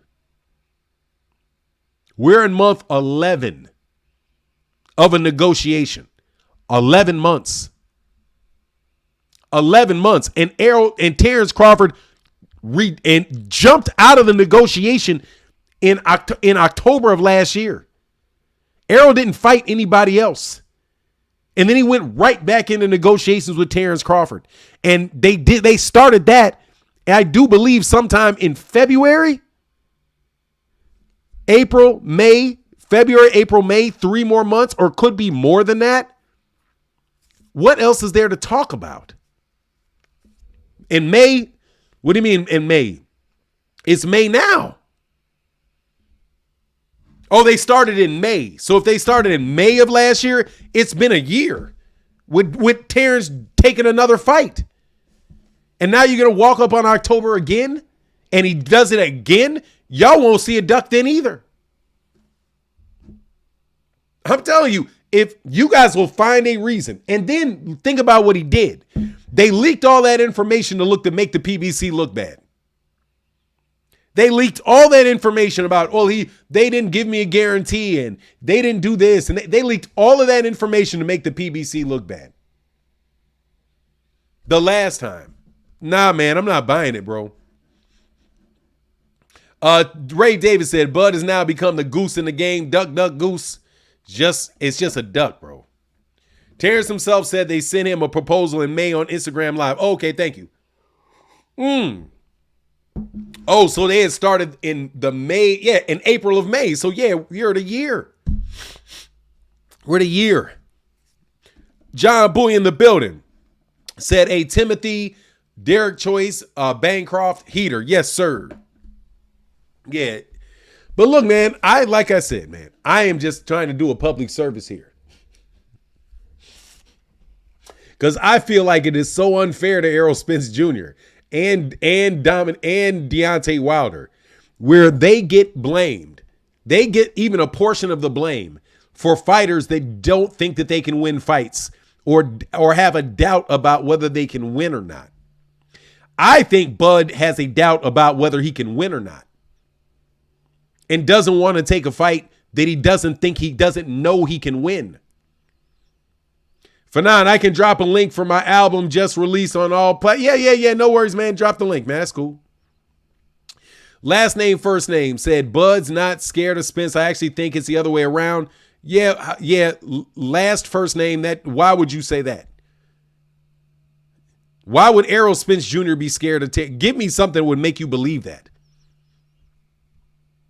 A: We're in month 11 of a negotiation. 11 months. 11 months. And Errol and Terrence Crawford jumped out of the negotiation in October of last year. Errol didn't fight anybody else. And then he went right back into negotiations with Terrence Crawford. And they started that, I do believe, sometime in February. April, May, February, April, May, 3 more months, or could be more than that. What else is there to talk about? In May, what do you mean in May? It's May now. Oh, they started in May. So if they started in May of last year, it's been a year with Terrence taking another fight. And now you're going to walk up on October again and he does it again? Y'all won't see a duck then either. I'm telling you, if you guys will find a reason, and then think about what he did. They leaked all that information to make the PBC look bad. They leaked all that information about, they didn't give me a guarantee and they didn't do this. And they leaked all of that information to make the PBC look bad. The last time. Nah, man, I'm not buying it, bro. Ray Davis said, Bud has now become the goose in the game. Duck, duck, goose. It's just a duck, bro. Terrence himself said they sent him a proposal in May on Instagram Live. Oh, okay, thank you. Oh, so they had started in in April of May. So yeah, we're at a year. We're at a year. John Boy in the building said, "Hey, Timothy, Derek Choice, Bancroft, Heater." Yes, sir. Yeah. But look, man, like I said, man, I am just trying to do a public service here. Because I feel like it is so unfair to Errol Spence Jr. and Deontay Wilder, where they get blamed. They get even a portion of the blame for fighters that don't think that they can win fights or have a doubt about whether they can win or not. I think Bud has a doubt about whether he can win or not, and doesn't want to take a fight that he doesn't know he can win. Fanon, I can drop a link for my album just released on all Yeah. No worries, man. Drop the link, man. That's cool. Last name, first name said, Bud's not scared of Spence. I actually think it's the other way around. Yeah. Last first name. Why would you say that? Why would Errol Spence Jr. be scared of give me something that would make you believe that.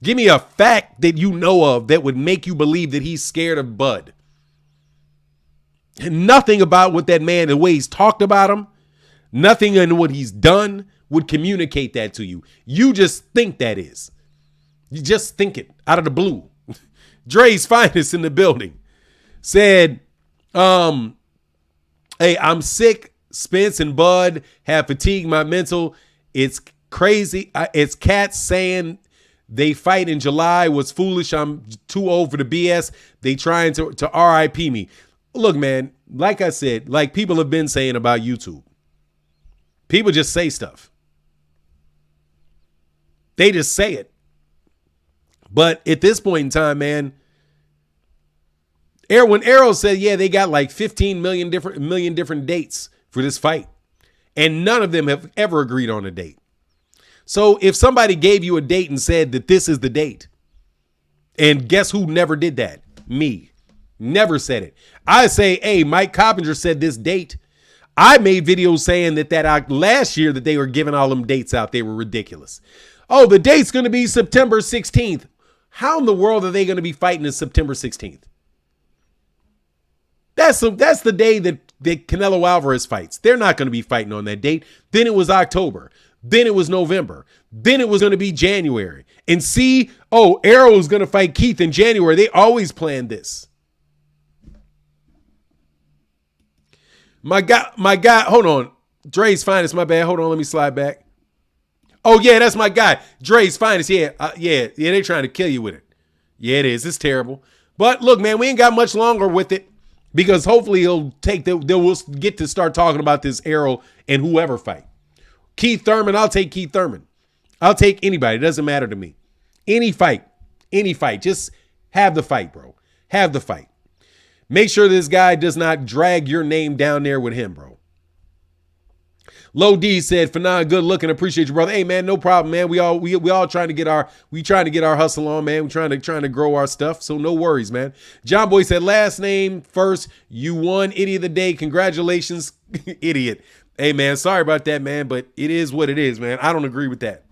A: Give me a fact that you know of that would make you believe that he's scared of Bud. And nothing about what that man, the way he's talked about him, nothing in what he's done would communicate that to you. You just think that is. You just think it out of the blue. Dre's finest in the building said, hey, I'm sick. Spence and Bud have fatigued my mental. It's crazy. It's cats saying they fight in July was foolish. I'm too old for the BS. They trying to RIP me. Look, man, like I said, like people have been saying about YouTube, people just say stuff. They just say it. But at this point in time, man, when Errol said, yeah, they got like 15 million different dates for this fight, and none of them have ever agreed on a date. So if somebody gave you a date and said that this is the date, and guess who never did that? Me. Never said it. I say, hey, Mike Coppinger said this date. I made videos saying that last year that they were giving all them dates out. They were ridiculous. Oh, the date's going to be September 16th. How in the world are they going to be fighting on September 16th? That's the day that Canelo Alvarez fights. They're not going to be fighting on that date. Then it was October. Then it was November. Then it was going to be January. And Errol is going to fight Keith in January. They always planned this. My guy, hold on. Dre's finest, my bad. Hold on, let me slide back. Oh, yeah, that's my guy. Dre's finest, yeah, they're trying to kill you with it. Yeah, it is. It's terrible. But look, man, we ain't got much longer with it because hopefully we'll get to start talking about this Errol and whoever fight. Keith Thurman, I'll take Keith Thurman. I'll take anybody. It doesn't matter to me. Any fight. Any fight. Just have the fight, bro. Have the fight. Make sure this guy does not drag your name down there with him, bro. Low D said, Fanon, good looking. Appreciate you, brother. Hey, man, no problem, man. We all trying to get our hustle on, man. We trying to grow our stuff. So no worries, man. John Boy said, last name first. You won. Idiot of the day. Congratulations, idiot. Hey, man, sorry about that, man, but it is what it is, man. I don't agree with that.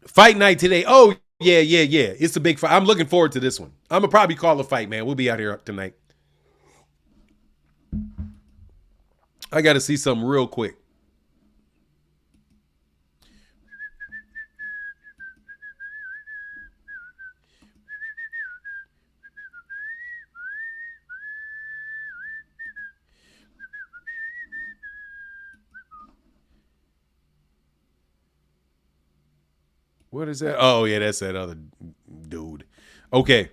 A: Fight night today. Oh, yeah. It's a big fight. I'm looking forward to this one. I'm going to probably call a fight, man. We'll be out here tonight. I got to see something real quick. What is that? Oh, yeah, that's that other dude. Okay.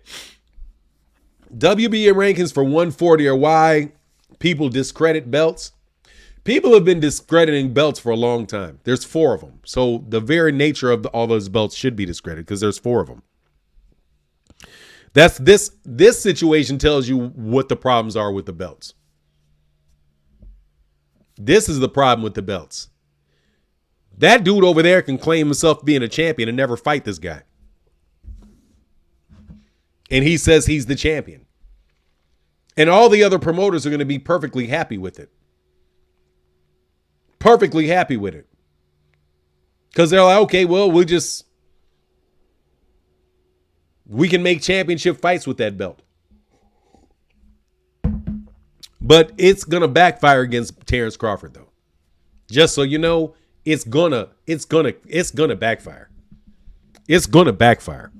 A: WBA rankings for 140 are why people discredit belts. People have been discrediting belts for a long time. There's 4 of them. So the very nature of all those belts should be discredited because there's 4 of them. That's this situation tells you what the problems are with the belts. This is the problem with the belts. That dude over there can claim himself being a champion and never fight this guy. And he says he's the champion. And all the other promoters are going to be perfectly happy with it. Perfectly happy with it. Because they're like, okay, well, we can make championship fights with that belt. But it's going to backfire against Terrence Crawford, though. Just so you know, it's gonna backfire. It's gonna backfire.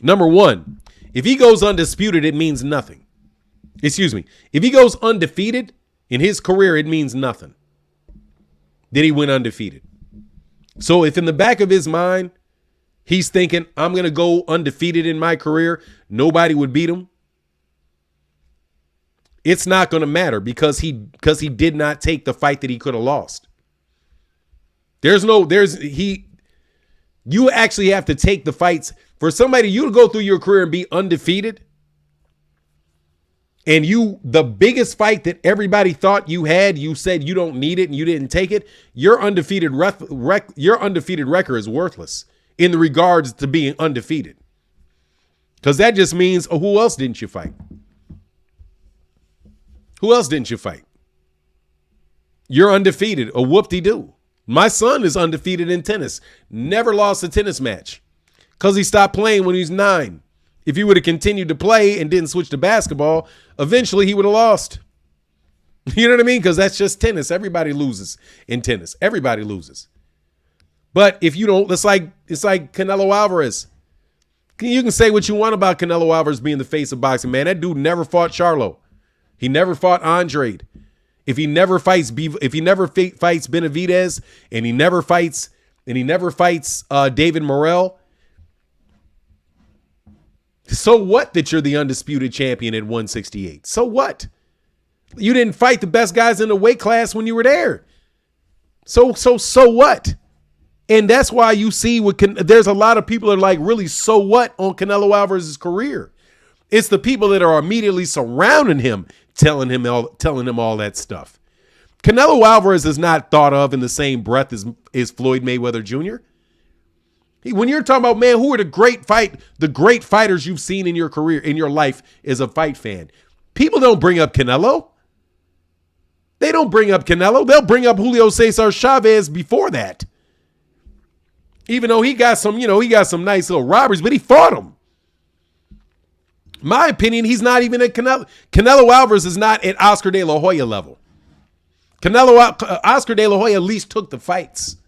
A: Number one, if he goes undisputed, it means nothing. Excuse me. If he goes undefeated in his career, it means nothing. That he went undefeated. So if in the back of his mind, he's thinking, I'm going to go undefeated in my career, nobody would beat him. It's not going to matter because he did not take the fight that he could have lost. You actually have to take the fights for somebody, you to go through your career and be undefeated. And the biggest fight that everybody thought you had, you said you don't need it and you didn't take it. Your undefeated record is worthless in the regards to being undefeated. Because that just means, oh, who else didn't you fight? Who else didn't you fight? You're undefeated, a whoop-de-doo. My son is undefeated in tennis. Never lost a tennis match because he stopped playing when he was 9. If he would have continued to play and didn't switch to basketball, eventually he would have lost. You know what I mean? Because that's just tennis. Everybody loses in tennis. Everybody loses. But if you don't, it's like Canelo Alvarez. You can say what you want about Canelo Alvarez being the face of boxing, man. That dude never fought Charlo. He never fought Andrade. If he never fights Benavidez and he never fights David Morrell, so what that you're the undisputed champion at 168? So what? You didn't fight the best guys in the weight class when you were there. So what? And that's why you see there's a lot of people that are like, really, so what on Canelo Alvarez's career? It's the people that are immediately surrounding him, telling him all that stuff. Canelo Alvarez is not thought of in the same breath as Floyd Mayweather Jr. When you're talking about, man, who are the great fighters you've seen in your career, in your life as a fight fan, people don't bring up Canelo. They don't bring up Canelo. They'll bring up Julio Cesar Chavez before that. Even though he got some nice little robberies, but he fought him. My opinion, he's not even at Canelo. Canelo Alvarez is not at Oscar De La Hoya level. Oscar De La Hoya at least took the fights.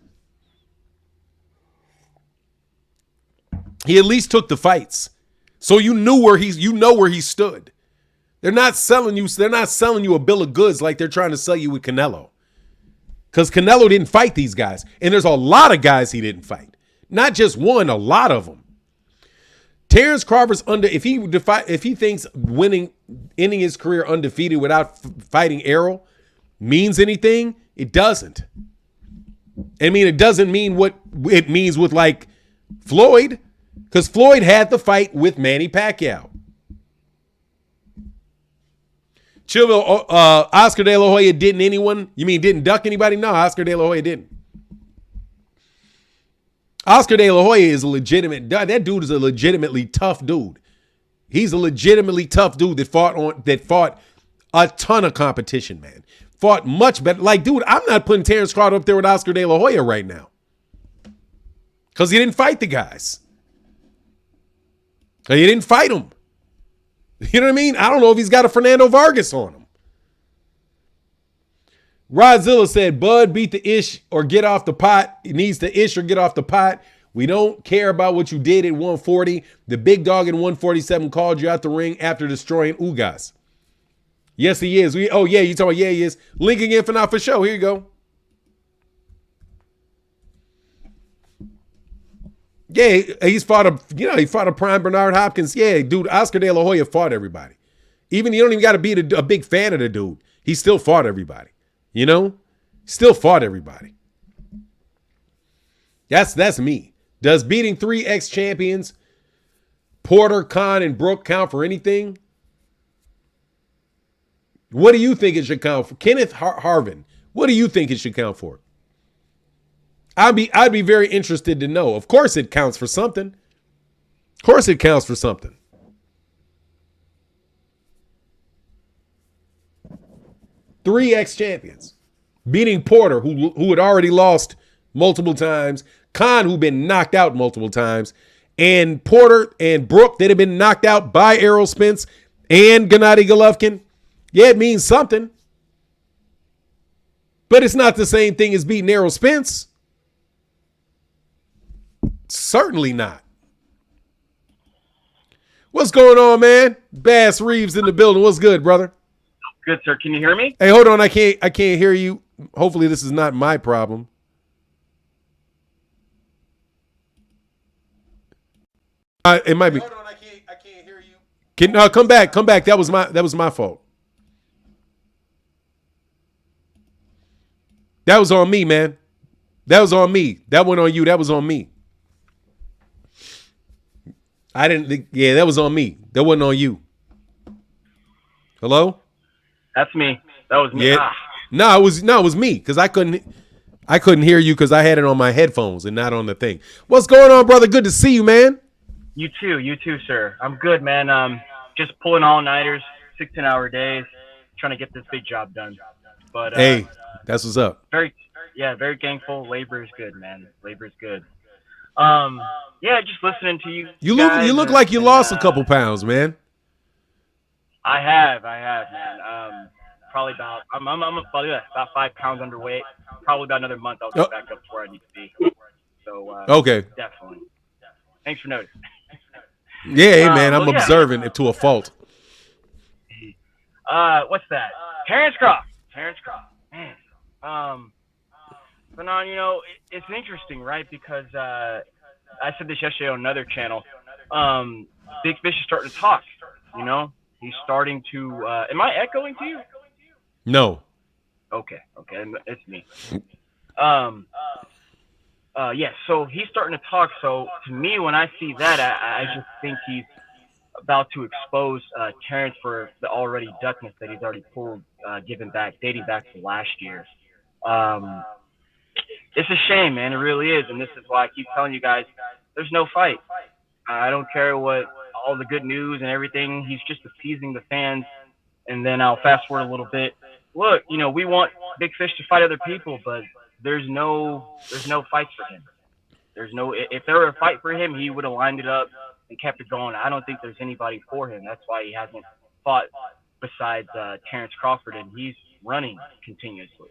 A: He at least took the fights. So you know where he stood. They're not selling you a bill of goods like they're trying to sell you with Canelo. Because Canelo didn't fight these guys. And there's a lot of guys he didn't fight. Not just one, a lot of them. Terrence Crawford's if he thinks ending his career undefeated without fighting Errol means anything, it doesn't. I mean, it doesn't mean what it means with like Floyd, because Floyd had the fight with Manny Pacquiao. Chillville, Oscar De La Hoya didn't duck anybody? No, Oscar De La Hoya didn't. Oscar De La Hoya is a legitimate, that dude is a legitimately tough dude. He's a legitimately tough dude that fought a ton of competition, man. Fought much better. Like, dude, I'm not putting Terrence Crawford up there with Oscar De La Hoya right now. Because he didn't fight the guys. He didn't fight them. You know what I mean? I don't know if he's got a Fernando Vargas on him. Rodzilla said, Bud beat the ish or get off the pot. He needs to ish or get off the pot. We don't care about what you did at 140. The big dog in 147 called you out the ring after destroying Ugas. Yes, he is. You talking about, yeah, he is. Link again for now for show. Here you go. Yeah, he fought a prime Bernard Hopkins. Yeah, dude, Oscar De La Hoya fought everybody. Even you don't even got to be a big fan of the dude. He still fought everybody. You know? Still fought everybody. That's me. Does beating 3 ex-champions, Porter, Khan, and Brooke count for anything? What do you think it should count for? Kenneth Harvin, what do you think it should count for? I'd be very interested to know. Of course it counts for something. Of course it counts for something. Three ex-champions. Beating Porter, who had already lost multiple times. Khan, who'd been knocked out multiple times. And Porter and Brooke that had been knocked out by Errol Spence and Gennady Golovkin. Yeah, it means something. But it's not the same thing as beating Errol Spence. Certainly not. What's going on, man? Bass Reeves in the building. What's good, brother?
B: Good, sir. Can you hear me?
A: Hey, hold on. I can't hear you. Hopefully this is not my problem. It might be. Hold on. I can't hear you. Come back. That was my fault. That was on me, man. That was on me. That went on you. That was on me. That was on me. That wasn't on you. Hello?
B: That's me. That was me.
A: Yeah. No, it was me because I couldn't hear you because I had it on my headphones and not on the thing. What's going on, brother? Good to see you, man.
B: You too, sir. I'm good, man. Just pulling all-nighters, 16-hour days, trying to get this big job done. But
A: hey, that's what's up.
B: Very thankful. Labor is good, man. Labor is good. Just listening to you.
A: You look like you lost a couple pounds, man.
B: I have, man. Probably about I'm about 5 pounds underweight. Probably about another month I'll get back up to where I need to be. So
A: okay,
B: definitely. Thanks for noticing.
A: Yeah, hey man, I'm observing it to a fault.
B: What's that? Terrence Crawford, man. But on, it's interesting, right? Because I said this yesterday on another channel. Big Fish is starting to talk. He's starting to. Am I echoing to you?
A: No.
B: Okay, it's me. So he's starting to talk. So to me, when I see that, I just think he's about to expose Terrence for the already duckness that he's already pulled, dating back to last year. It's a shame, man. It really is, and this is why I keep telling you guys, there's no fight. I don't care what all the good news and everything. He's just appeasing the fans. And then I'll fast forward a little bit. Look, we want Big Fish to fight other people, but there's no fights for him. If there were a fight for him, he would have lined it up and kept it going. I don't think there's anybody for him. That's why he hasn't fought besides Terrence Crawford, and he's running continuously.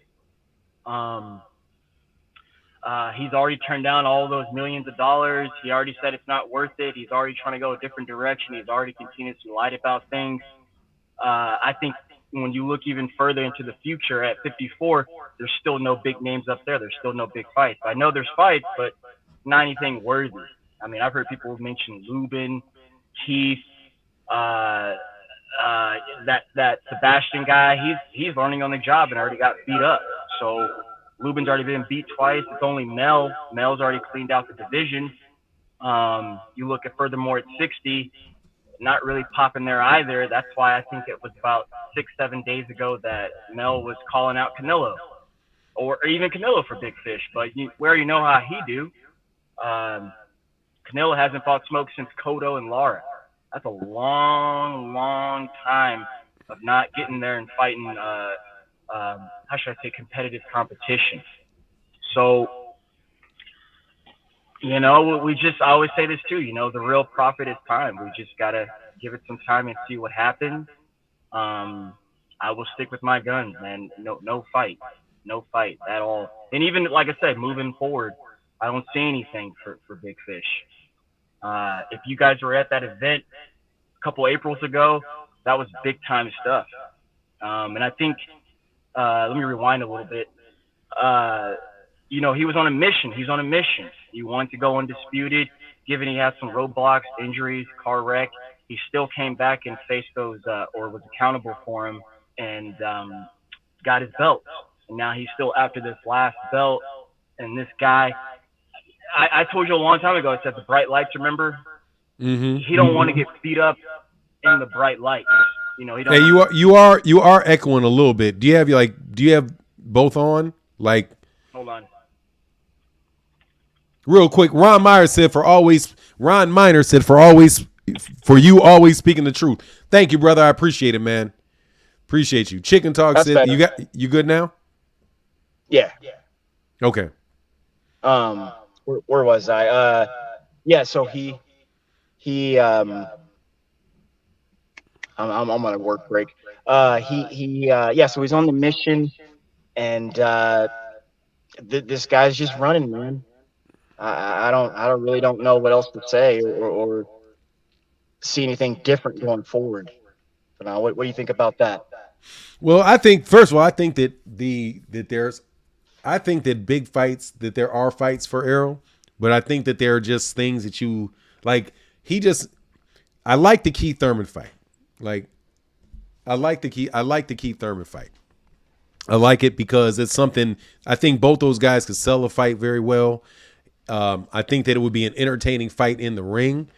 B: He's already turned down all those millions of dollars. He already said it's not worth it. He's already trying to go a different direction. He's already continuously lied about things. I think when you look even further into the future at 54, there's still no big names up there. There's still no big fights. I know there's fights, but not anything worthy. I mean, I've heard people mention Lubin, Keith, that Sebastian guy. He's learning on the job and already got beat up. So Lubin's already been beat twice. It's only Mel. Mel's already cleaned out the division. You look at furthermore at 60, not really popping there either. That's why I think it was about 6, 7 days ago that Mel was calling out Canelo, or even Canelo for Big Fish. But we already know how he do. Um, Canelo hasn't fought Smoke since Cotto and Lara. That's a long, long time of not getting there and fighting. How should I say, competitive competition. So, I always say this too. The real profit is time. We just gotta give it some time and see what happens. I will stick with my guns, man. No fight, no fight at all. And even like I said, moving forward, I don't see anything for Big Fish. If you guys were at that event a couple Aprils ago, that was big time stuff. And I think, let me rewind a little bit. He was on a mission. He's on a mission. He wanted to go undisputed, given he had some roadblocks, injuries, car wreck. He still came back and faced those, or was accountable for him, and got his belt. And now he's still after this last belt. And this guy, I told you a long time ago, I said the bright lights, remember?
A: Mm-hmm.
B: He don't want to get beat up in the bright lights. He don't.
A: Hey, you are echoing a little bit. Do you have both on? Like,
B: hold on.
A: Real quick, Ron Miner said for you always speaking the truth. Thank you, brother. I appreciate it, man. Appreciate you. Chicken Talk
C: That's
A: said
C: better.
A: you good now?
C: Yeah.
A: Okay.
C: Where was I? Yeah. So he. I'm on a work break. Yeah. So he's on the mission, and this guy's just running, man. I really don't know what else to say or see anything different going forward. Now, what do you think about that?
A: Well, I think first of all, I think that big fights, that there are fights for Errol, but I think that there are just things that you like. I like the Keith Thurman fight. Like, I like the Keith Thurman fight. I like it because it's something I think both those guys could sell a fight very well. I think that it would be an entertaining fight in the ring.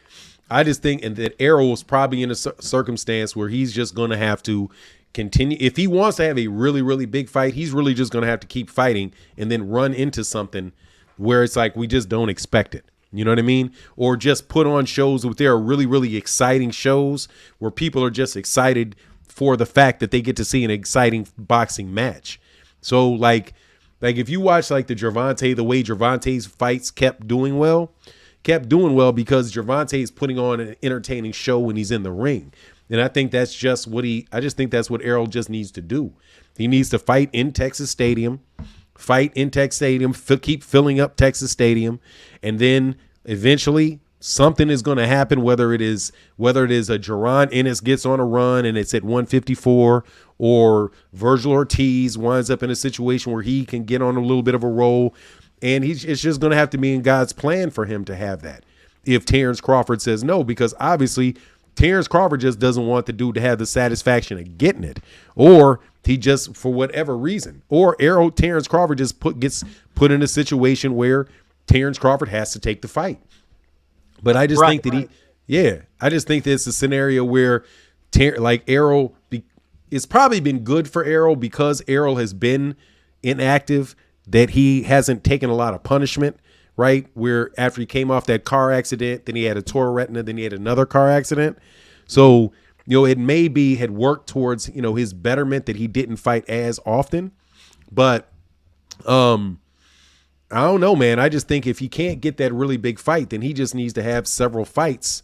A: I just think, and that Errol was probably in a circumstance where he's just going to have to continue. If he wants to have a really, really big fight, he's really just going to have to keep fighting and then run into something where it's like we just don't expect it. You know what I mean? Or just put on shows if there are really, really exciting shows where people are just excited for the fact that they get to see an exciting boxing match. So like if you watch like the way Gervonta's fights kept doing well because Gervonta is putting on an entertaining show when he's in the ring. And I think that's just I just think that's what Errol just needs to do. He needs to fight in Texas Stadium, keep filling up Texas Stadium, and then eventually something is going to happen, whether it is a Jaron Ennis gets on a run and it's at 154, or Virgil Ortiz winds up in a situation where he can get on a little bit of a roll, and it's just going to have to be in God's plan for him to have that. If Terrence Crawford says no, because obviously Terrence Crawford just doesn't want the dude to have the satisfaction of getting it, or he just, for whatever reason, or Terrence Crawford just gets put in a situation where Terrence Crawford has to take the fight. But I just think that I just think that it's a scenario where Errol, it's probably been good for Errol because Errol has been inactive, that he hasn't taken a lot of punishment, right? Where after he came off that car accident, then he had a torn retina, then he had another car accident. So, it maybe had worked towards, his betterment that he didn't fight as often. But I don't know, man. I just think if he can't get that really big fight, then he just needs to have several fights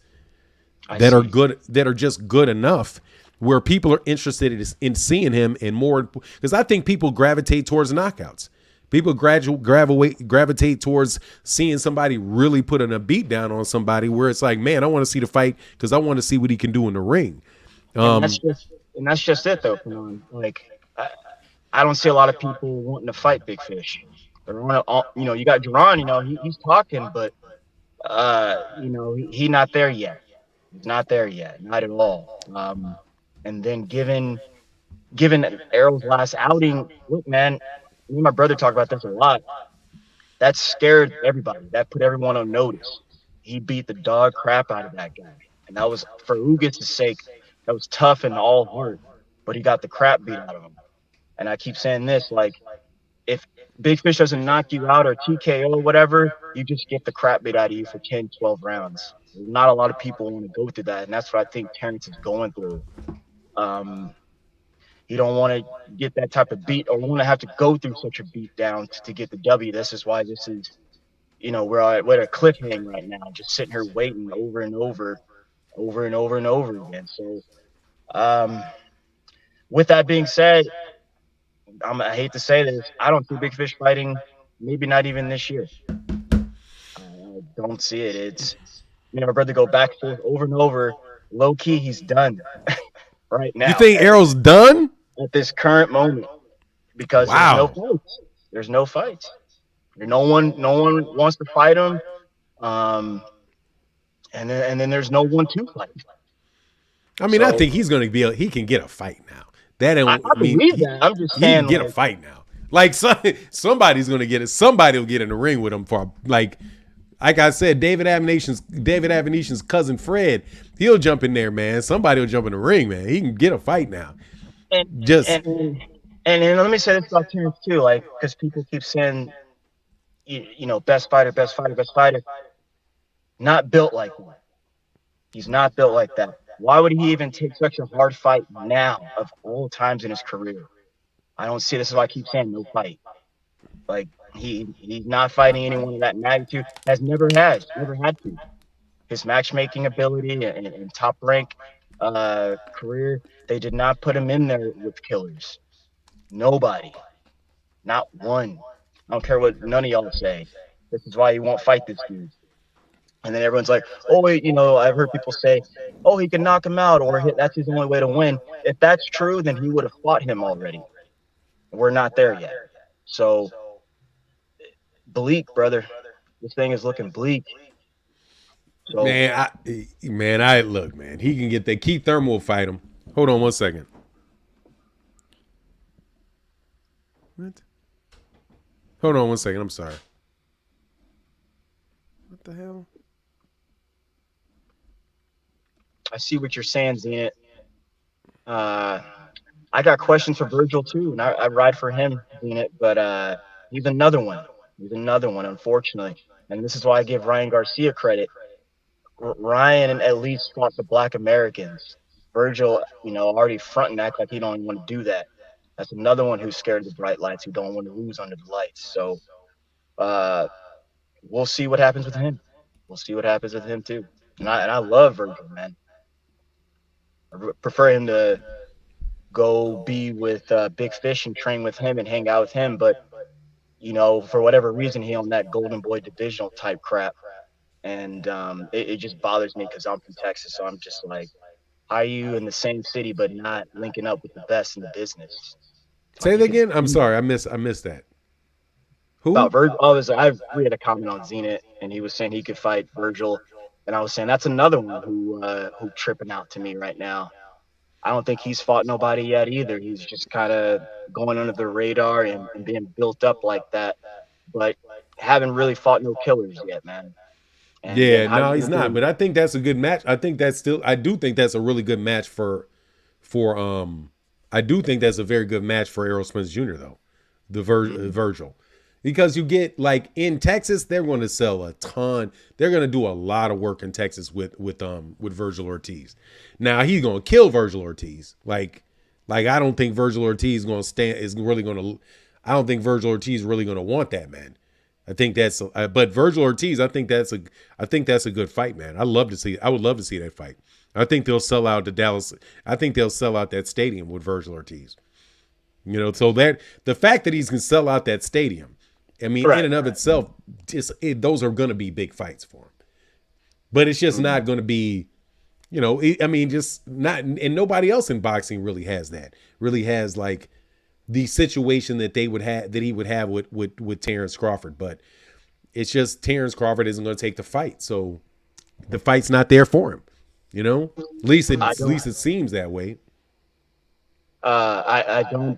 A: that are good, that are just good enough where people are interested in seeing him, and more, because I think people gravitate towards knockouts. People gravitate towards seeing somebody really putting a beat down on somebody, where it's like, man, I want to see the fight because I want to see what he can do in the ring.
C: And that's just it, though. Like, I don't see a lot of people wanting to fight Big Fish. You got Jaron. He's talking, but he's not there yet. He's not there yet, not at all. And then given Errol's last outing, look, man, Me and my brother talk about this a lot. That scared everybody. That put everyone on notice. He beat the dog crap out of that guy. And that was, for Ugis' sake, that was tough and all heart. But he got the crap beat out of him. And I keep saying this, like, if Big Fish doesn't knock you out or TKO or whatever, you just get the crap beat out of you for 10, 12 rounds. Not a lot of people want to go through that. And that's what I think Terrence is going through. You don't want to get that type of beat or want to have to go through such a beat down to get the W. This is why this is, we're at a cliffhanger right now, just sitting here waiting over and over again. So, with that being said, I hate to say this, I don't see Big Fish fighting, maybe not even this year. I don't see it. It's, my brother go back and forth over and over. Low key, he's done right now.
A: You think Errol's done?
C: At this current moment, because there's no fights. No one wants to fight him, and then there's no one to fight.
A: I mean, I think he's gonna he can get a fight now. That ain't,
C: I believe that. I'm just saying,
A: he can get a fight now. Like somebody's gonna get it. Somebody will get in the ring with him for like I said, David Avination's cousin Fred. He'll jump in there, man. Somebody will jump in the ring, man. He can get a fight now.
C: And let me say this about Terrence too, like, because people keep saying, best fighter. Not built like that. He's not built like that. Why would he even take such a hard fight now of all times in his career? I don't see. This is why I keep saying no fight. Like, he's not fighting anyone of that magnitude. Never had to. His matchmaking ability and top rank career, they did not put him in there with killers. Nobody. Not one. I don't care what none of y'all say. This is why he won't fight this dude. And then everyone's like, oh, wait, I've heard people say, oh, he can knock him out or that's his only way to win. If that's true, then he would have fought him already. We're not there yet. So, bleak, brother. This thing is looking bleak. So,
A: man, look, man. He can get that. Keith Thurman will fight him. Hold on 1 second. What? Hold on 1 second. I'm sorry. What the hell?
C: I see what you're saying, Zenit. I got questions for Virgil too, and I ride for him, Zenit, but he's another one. Unfortunately. And this is why I give Ryan Garcia credit. Ryan at least fought the Black Americans. Virgil, already front and act like he don't even want to do that. That's another one who's scared of the bright lights, who don't want to lose under the lights. So we'll see what happens with him. We'll see what happens with him too. And I love Virgil, man. I prefer him to go be with Big Fish and train with him and hang out with him. But, for whatever reason, he on that Golden Boy divisional type crap. And it just bothers me because I'm from Texas. So I'm just like, how are you in the same city but not linking up with the best in the business?
A: Say that again. I'm sorry. I missed that. Who?
C: About Virgil. I read a comment on Zenit, and he was saying he could fight Virgil. And I was saying that's another one who tripping out to me right now. I don't think he's fought nobody yet either. He's just kind of going under the radar and being built up like that, but haven't really fought no killers yet, man. And
A: no, he's not. But I think that's a good match. I do think that's a really good match for I do think that's a very good match for Errol Spence Jr. though, the Virgil. Because you get, like, in Texas, they're going to sell a ton. They're going to do a lot of work in Texas with Virgil Ortiz. Now he's going to kill Virgil Ortiz. Like I don't think Virgil Ortiz I don't think Virgil Ortiz is really going to want that, man. I think that's but Virgil Ortiz, I think that's a good fight, man. I would love to see that fight. I think they'll sell out the Dallas. I think they'll sell out that stadium with Virgil Ortiz. So that the fact that he's going to sell out that stadium, I mean, in and of itself, those are going to be big fights for him. But it's just not going to be, just not. And nobody else in boxing really has that. Really has like the situation that he would have with Terrence Crawford. But it's just Terrence Crawford isn't going to take the fight, so the fight's not there for him. At least it seems that way.
C: I don't.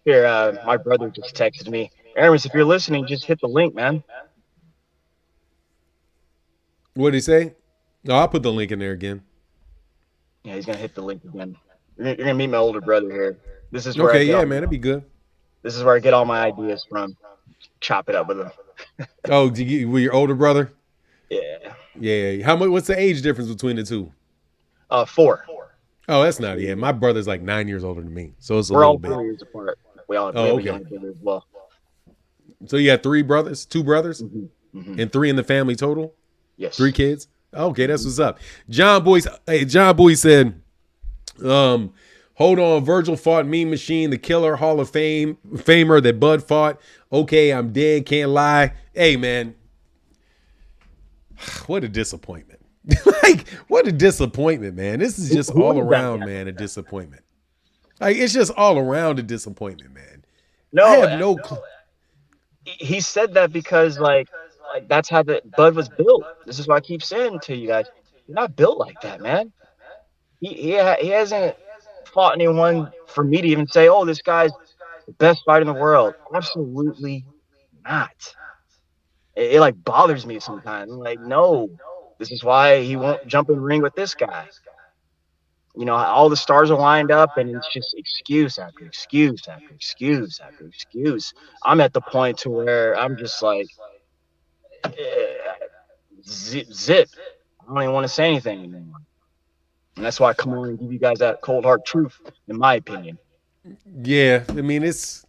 C: Here, my brother just texted me. Aramis, if you're listening, just hit the link, man.
A: What did he say? No, I'll put the link in there again.
C: Yeah, he's gonna hit the link again. You're gonna meet my older brother here. This is where
A: Okay, yeah, man, that'd be good.
C: This is where I get all my ideas from. Chop it up with him.
A: Oh, with your older brother?
C: Yeah.
A: Yeah. How much? What's the age difference between the two?
C: 4.
A: Oh, that's not. Yeah, my brother's like 9 years older than me, so it's a
C: We're
A: little
C: all
A: bit.
C: 4 years apart. We have
A: Oh,
C: a younger brother as well.
A: So you got 3 brothers, 2 brothers, and 3 in the family total.
C: Yes.
A: 3 kids. Okay, that's what's up. John Boy said, hold on, Virgil fought Mean Machine, the killer Hall of Famer that Bud fought. Okay, I'm dead, can't lie. Hey, man, what a disappointment. Like, what a disappointment, man. This is just all around, man, a disappointment. Like, it's just all around a disappointment, man.
C: No,
A: I have no clue.
C: He said that because like that's how the Bud was built. This is why I keep saying to you guys, you're not built like that, man. He hasn't fought anyone for me to even say, oh, this guy's the best fighter in the world. Absolutely not. It like bothers me sometimes. I'm like, no, this is why he won't jump in the ring with this guy. You know, all the stars are lined up, and it's just excuse after excuse after excuse after excuse. I'm at the point to where I'm just like, zip. I don't even want to say anything anymore. And that's why I come on and give you guys that cold hard truth, in my opinion.
A: Yeah, I mean, it's.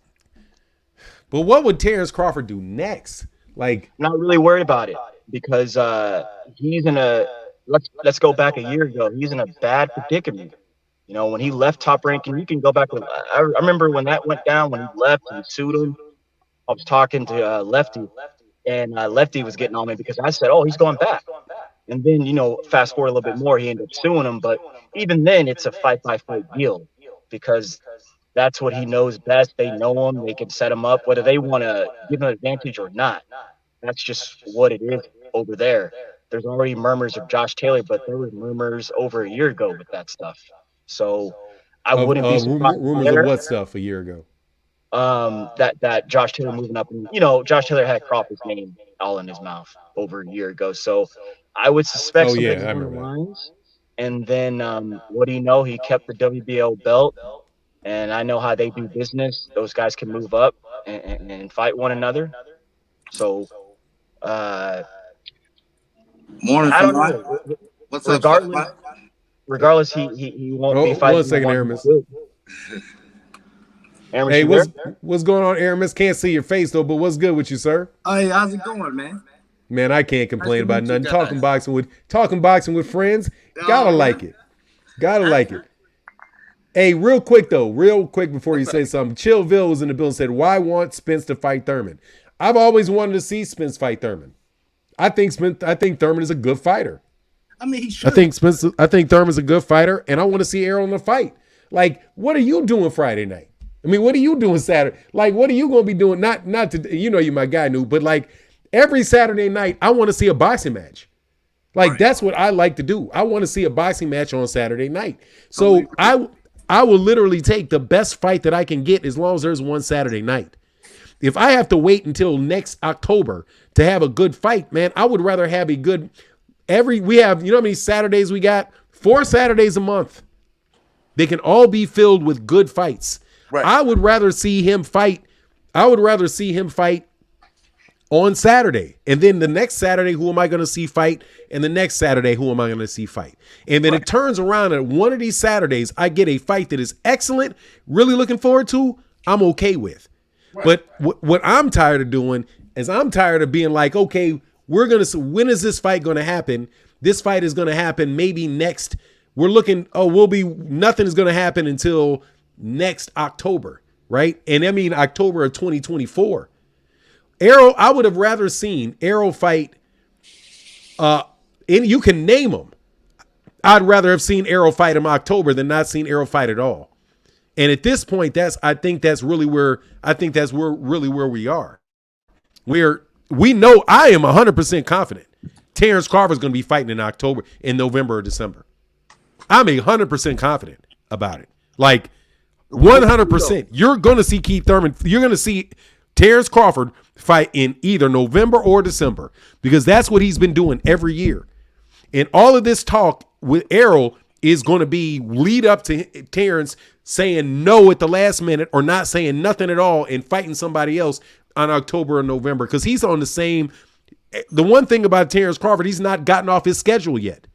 A: But what would Terrence Crawford do next? Like,
C: I'm not really worried about it because he's in a. Let's go back a year ago. He's in a bad predicament. You know, when he left Top Rank, and you can go back. I remember when that went down, when he left and sued him. I was talking to Lefty, and Lefty was getting on me because I said, oh, he's going back. And then, you know, fast forward a little bit more, he ended up suing him. But even then, it's a fight-by-fight deal because that's what he knows best. They know him. They can set him up, whether they want to give him an advantage or not. That's just what it is over there. There's already murmurs of Josh Taylor, but there were murmurs over a year ago with that stuff. So I wouldn't be surprised.
A: Rumors of what stuff a year ago?
C: That Josh Taylor moving up, and you know, Josh Taylor had Crawford's name all in his mouth over a year ago. So I would suspect something along the lines. And then what do you know? He kept the WBO belt, and I know how they do business. Those guys can move up and fight one another. So
D: morning,
C: I don't know.
D: What's
C: regardless, he won't be fighting.
A: 1 second, Aramis.
C: Aramis,
A: hey, what's going on, Aramis? Can't see your face though, but what's good with you, sir?
D: Hey, how's it going, man?
A: Man, I can't complain about nothing. Talking boxing with friends, gotta like it. Hey, real quick before you say something, Chillville was in the building and said, "Why want Spence to fight Thurman?" I've always wanted to see Spence fight Thurman. I think Thurman is a good fighter.
D: I mean, he should.
A: I think Thurman's a good fighter, and I want to see Errol in the fight. Like, what are you doing Friday night? I mean, what are you doing Saturday? Like, what are you going to be doing? Not to, you know, you my guy, New, but like every Saturday night, I want to see a boxing match. Like, that's what I like to do. I want to see a boxing match on Saturday night. So I will literally take the best fight that I can get as long as there's one Saturday night. If I have to wait until next October to have a good fight, man, I would rather have a good we have, you know how many Saturdays we got? 4 Saturdays a month. They can all be filled with good fights. Right. I would rather see him fight on Saturday. And then the next Saturday, who am I going to see fight? And the next Saturday, who am I going to see fight? And then it turns around at one of these Saturdays, I get a fight that is excellent, really looking forward to, I'm okay with. Right. But what I'm tired of doing is I'm tired of being like, okay, when is this fight going to happen? This fight is going to happen maybe next. We're looking, nothing is going to happen until next October, right? And I mean, October of 2024. Errol, I would have rather seen Errol fight, and you can name them. I'd rather have seen Errol fight in October than not seen Errol fight at all. And at this point, I think that's really where we are. We know I am 100% confident Terrence Crawford is going to be fighting in November or December. I'm 100% confident about it. Like 100%. You're going to see Keith Thurman. You're going to see Terrence Crawford fight in either November or December because that's what he's been doing every year. And all of this talk with Errol is going to be lead up to Terrence saying no at the last minute or not saying nothing at all and fighting somebody else on October or November because he's on the same. The one thing about Terrence Crawford, he's not gotten off his schedule yet.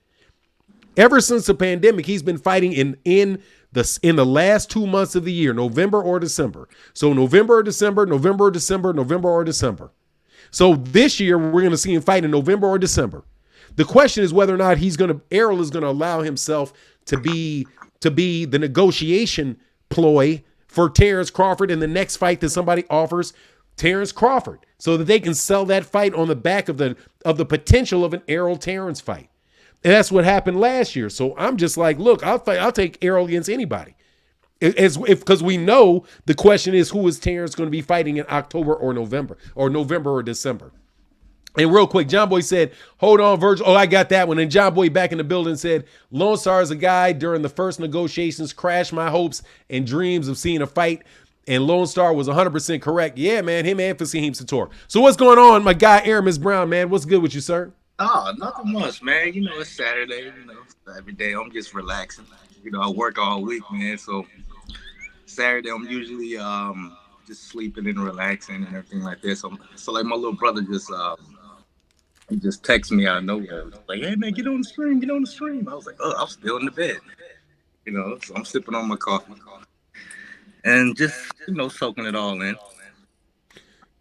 A: Ever since the pandemic, he's been fighting in the last 2 months of the year, November or December. So November or December, November or December, November or December. So this year we're going to see him fight in November or December. The question is whether or not Errol is going to allow himself to be the negotiation ploy for Terrence Crawford in the next fight that somebody offers Terrence Crawford, so that they can sell that fight on the back of the potential of an Errol Terrence fight. And that's what happened last year. So I'm just like, look, I'll take Errol against anybody. Because we know the question is who is Terrence going to be fighting in October or November or December. And real quick, John Boy said, hold on, Virgil. Oh, I got that one. And John Boy back in the building said, Lone Star is a guy during the first negotiations crashed my hopes and dreams of seeing a fight. And Lone Star was 100% correct. Yeah, man, him and Faheem Sator. So what's going on, my guy, Aramis Brown, man? What's good with you, sir?
E: Oh, nothing much, man. You know, it's Saturday. You know, every day I'm just relaxing. You know, I work all week, man. So Saturday I'm usually just sleeping and relaxing and everything like that. So like my little brother he just texted me out of nowhere. Like, hey man, get on the stream, get on the stream. I was like, oh, I'm still in the bed. You know, so I'm sipping on my coffee and just, you know, soaking it all in.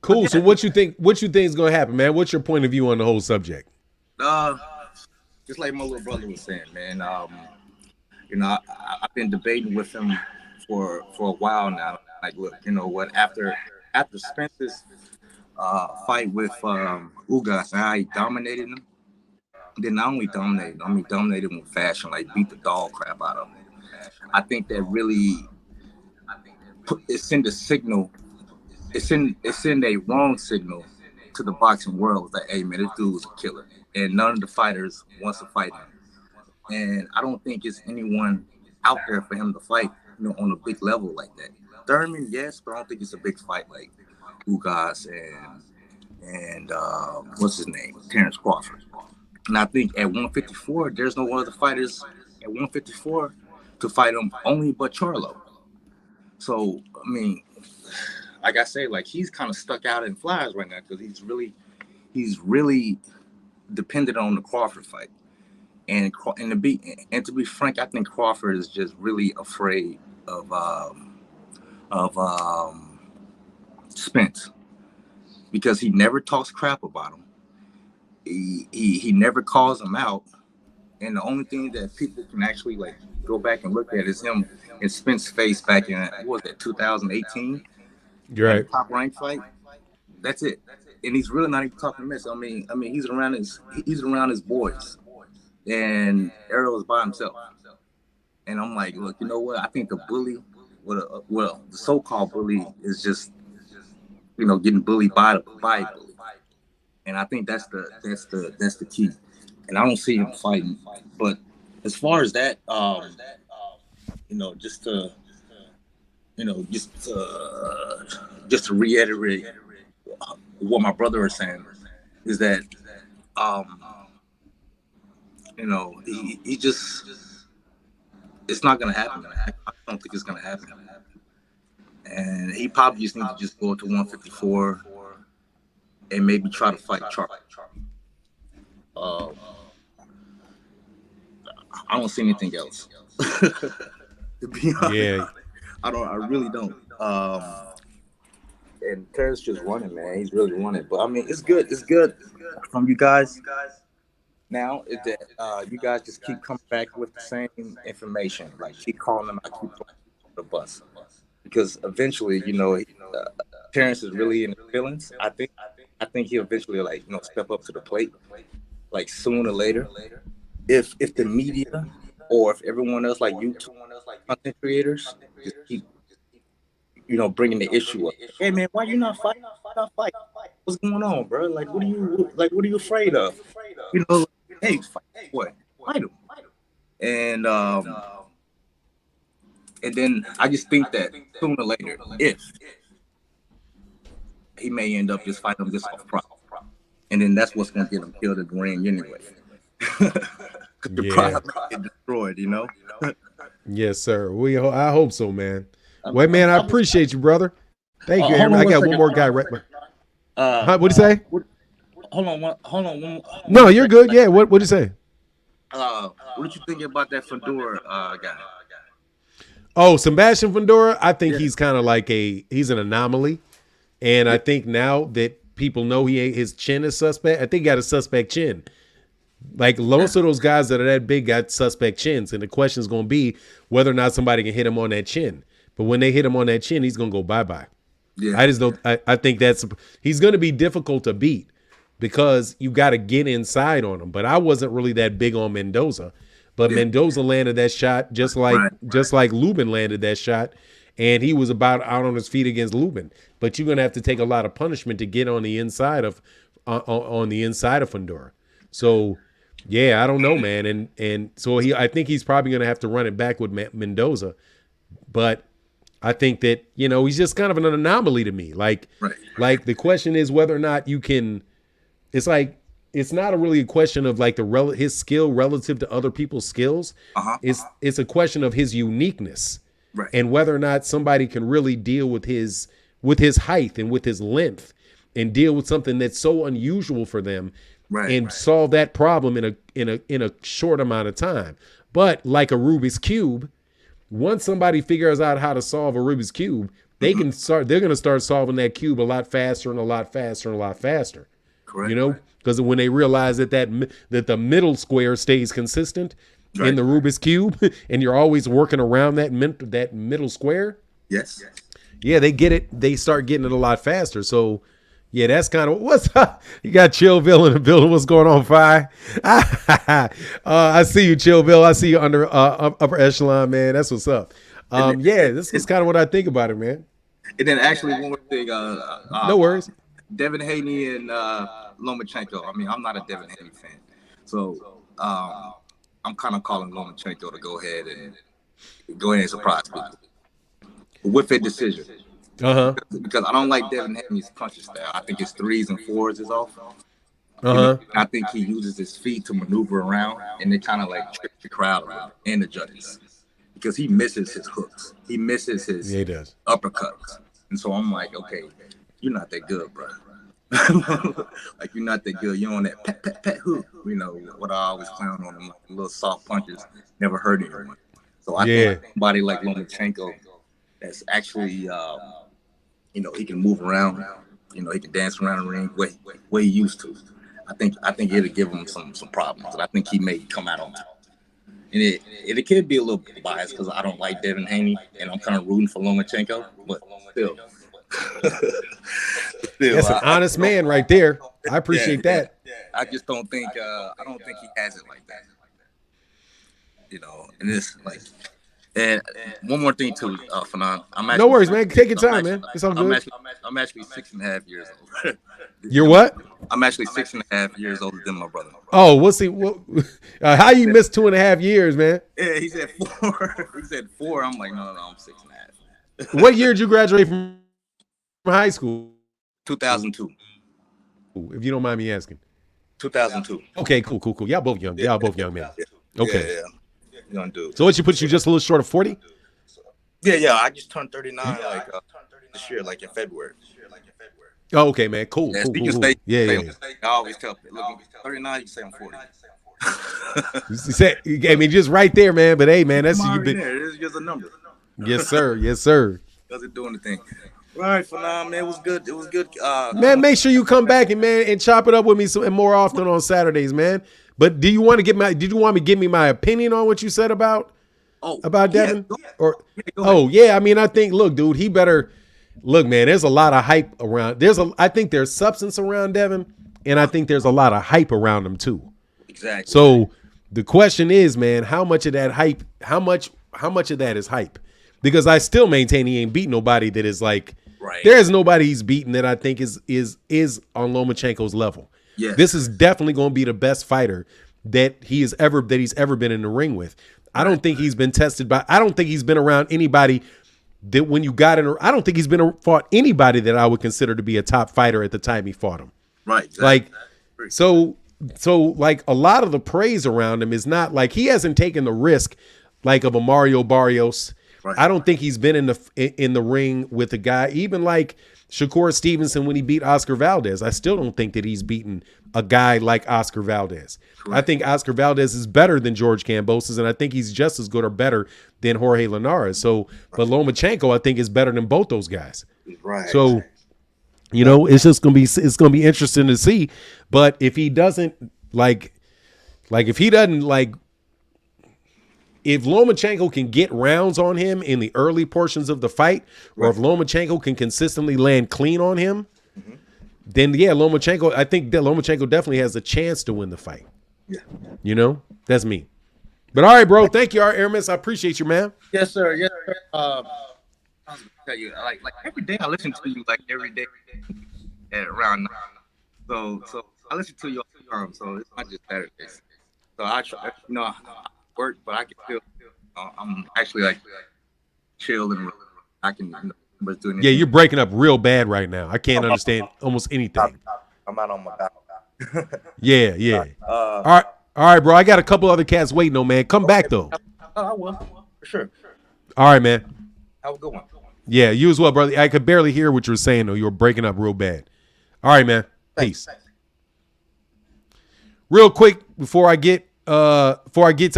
A: Cool. So what you think is gonna happen, man? What's your point of view on the whole subject?
E: Just like my little brother was saying, man. You know, I've been debating with him for a while now. Like, look, you know what? After Spence's fight with Ugas, and how he dominated him. Then not only dominated, I mean dominated him with fashion, like beat the dog crap out of him. I think that really it sent a signal. It sent a wrong signal to the boxing world that, hey man, this dude was a killer, and none of the fighters wants to fight him. And I don't think it's anyone out there for him to fight, you know, on a big level like that. Thurman, yes, but I don't think it's a big fight like Ugas and what's his name, Terrence Crawford. And I think at 154, there's no other fighters at 154 to fight him, only but Charlo. So I mean, like I say, like he's kind of stuck out in flies right now because he's really dependent on the Crawford fight. And to be frank, I think Crawford is just really afraid of Spence because he never talks crap about him. He never calls him out, and the only thing that people can actually like go back and look at is him and Spence's face back in what was that 2018?
A: You're right.
E: Top rank fight. That's it. And he's really not even talking mess. I mean he's around his boys. And Errol is by himself. And I'm like, look, you know what? I think the bully, the so-called bully is just, you know, getting bullied by a bully. And I think that's the key. And I don't see him fighting. But as far as that, you know, just to reiterate what my brother is saying is that, you know, he just, it's not going to happen. I don't think it's going to happen. And he probably just needs to just go to 154 and maybe try to fight Charlie. I don't see anything else. To be honest,
A: Yeah.
E: I really don't. And Terrence just running, man. He's really running. But I mean, it's good. It's good from you guys. Now is that you guys just keep coming back with the same information, like keep calling them out, keep the bus, because eventually, you know, Terrence is really in the feelings. I think he'll eventually, like, you know, step up to the plate, like sooner or later. If the media or if everyone else, like YouTube content creators, just keep, you know, bringing the issue up. Hey man, why you not fighting? What's going on, bro? Like, what are you afraid of? You know. Hey, fight him. And And then I just think that sooner or later, if he may end up just fighting him just off prop, and then that's what's going to get him killed in the ring anyway. Because you're probably get destroyed, you know.
A: Yes, sir. I hope so, man. Well, man, I appreciate you, brother. Thank you, Aaron. I got one more guy right. What'd you say?
E: Hold on.
A: No, you're good. Yeah. What'd you say?
E: What did you think about that Fedora guy?
A: Oh, Sebastian Fundora. I think he's kind of like he's an anomaly, and I think now that people know his chin is suspect. I think he got a suspect chin. Like most of those guys that are that big got suspect chins, and the question is going to be whether or not somebody can hit him on that chin. But when they hit him on that chin, he's going to go bye-bye. Yeah. I just don't. I think he's going to be difficult to beat because you got to get inside on him. But I wasn't really that big on Mendoza, but Mendoza landed that shot just like Lubin landed that shot, and he was about out on his feet against Lubin. But you're going to have to take a lot of punishment to get on the inside of Fundora. So. Yeah, I don't know, man, and so I think he's probably going to have to run it back with Mendoza, but I think that he's just kind of an anomaly to me. Like the question is whether or not you can. It's like it's not really a question of like his skill relative to other people's skills. It's a question of his uniqueness, and whether or not somebody can really deal with his height and with his length, and deal with something that's so unusual for them. And solve that problem in a short amount of time. But like a Rubik's Cube, once somebody figures out how to solve a Rubik's Cube, they're going to start solving that cube a lot faster and a lot faster and a lot faster. Correct. Because when they realize that the middle square stays consistent in the Rubik's Cube, and you're always working around that middle square.
E: Yes.
A: Yeah, they get it. They start getting it a lot faster. So. Yeah, that's kind of what's up. You got Chillville in the building. What's going on, Fi? I see you, Chillville. I see you under upper echelon, man. That's what's up. This is kind of what I think about it, man.
E: And then actually one more thing.
A: No worries.
E: Devin Haney and Lomachenko. I mean, I'm not a Devin Haney fan, so I'm kind of calling Lomachenko to go ahead and surprise people with a decision. Because I don't like Devin Haney's punching style. I think his 3s and 4s is off. I think he uses his feet to maneuver around, and it kind of like tricks the crowd around and the judges because he misses his hooks. He misses his uppercuts. And so I'm like, okay, you're not that good, bro. Like, you're not that good. You're on that pet hook. What I always clown on him, like little soft punches never hurt anyone. So I think somebody like Lomachenko that's actually he can move around. He can dance around the ring way he used to. I think it'll give him some problems. And I think he may come out on top. And it could be a little biased because I don't like Devin Haney and I'm kind of rooting for Lomachenko, but still.
A: That's an honest man right there. I appreciate that.
E: I just don't think he has it like that. And it's like. And one more thing too, Fanon.
A: No worries, man. Take your time, man. It's all good.
E: I'm actually 6.5 years old.
A: You're what?
E: I'm actually 6.5 years older than my brother.
A: Oh, we'll see. How you missed 2.5 years, man?
E: Yeah, he said 4. He said 4. I'm like, no, I'm 6.5.
A: What year did you graduate from high school?
E: 2002.
A: If you don't mind me asking.
E: 2002.
A: Okay, cool. Y'all both young. Y'all both young men. Okay.
E: Yeah. Young dude.
A: So what you put you just a little short of 40?
E: Yeah. I just turned 39 this year, like in February.
A: Oh, okay, man. Cool.
E: Yeah,
A: cool.
E: I always tell people, look, 39, you say I'm 40.
A: You say, just right there, man. But hey, man, that's you.
E: It's just a number.
A: Yes, sir.
E: Doesn't do anything. All right, for now, man. It was good.
A: Man, make sure you come back and chop it up with me and more often on Saturdays, man. But did you want me to give me my opinion on what you said about Devin? I mean, I think, look, dude, he better look, man. There's a lot of hype around. I think there's substance around Devin, and I think there's a lot of hype around him too.
E: Exactly.
A: So the question is, man, how much of that hype? How much of that is hype? Because I still maintain he ain't beat nobody that is like.
E: Right.
A: There is nobody he's beaten that I think is on Lomachenko's level.
E: Yes.
A: This is definitely going to be the best fighter that he's ever been in the ring with. I don't think he's been tested by. I don't think he's been around anybody that when you got in. I don't think he's been fought anybody that I would consider to be a top fighter at the time he fought him.
E: Right. Exactly.
A: Like, so like a lot of the praise around him is not like he hasn't taken the risk like of a Mario Barrios. Right. I don't think he's been in the ring with a guy even like Shakur Stevenson when he beat Oscar Valdez. I still don't think that he's beaten a guy like Oscar Valdez. Correct. I think Oscar Valdez is better than George Kambosos, and I think he's just as good or better than Jorge Linares. So, but Lomachenko, I think, is better than both those guys.
E: Right.
A: So, you know, it's gonna be interesting to see. But if he doesn't if Lomachenko can get rounds on him in the early portions of the fight, or if Lomachenko can consistently land clean on him, then yeah, I think that Lomachenko definitely has a chance to win the fight.
E: Yeah.
A: You know, that's me. But all right, bro. Thank you, Aramis. I appreciate you, man.
E: Yes, sir. Yes, sir. I was gonna tell you, like every day I listen to you, like every day at around 9. So I listen to you all the time. So it's not just Saturdays. So I try, I work, but I can feel I'm actually like chill and I can was doing.
A: Yeah, you're breaking up real bad right now. I can't understand almost anything.
E: I'm out on my back.
A: Yeah. All right, bro. I got a couple other cats waiting on, man. Come back though.
E: I will for sure.
A: All right, man.
E: Have a good one.
A: Yeah, you as well, brother. I could barely hear what you were saying though. You were breaking up real bad. All right, man. Peace. Thanks. Real quick before I get to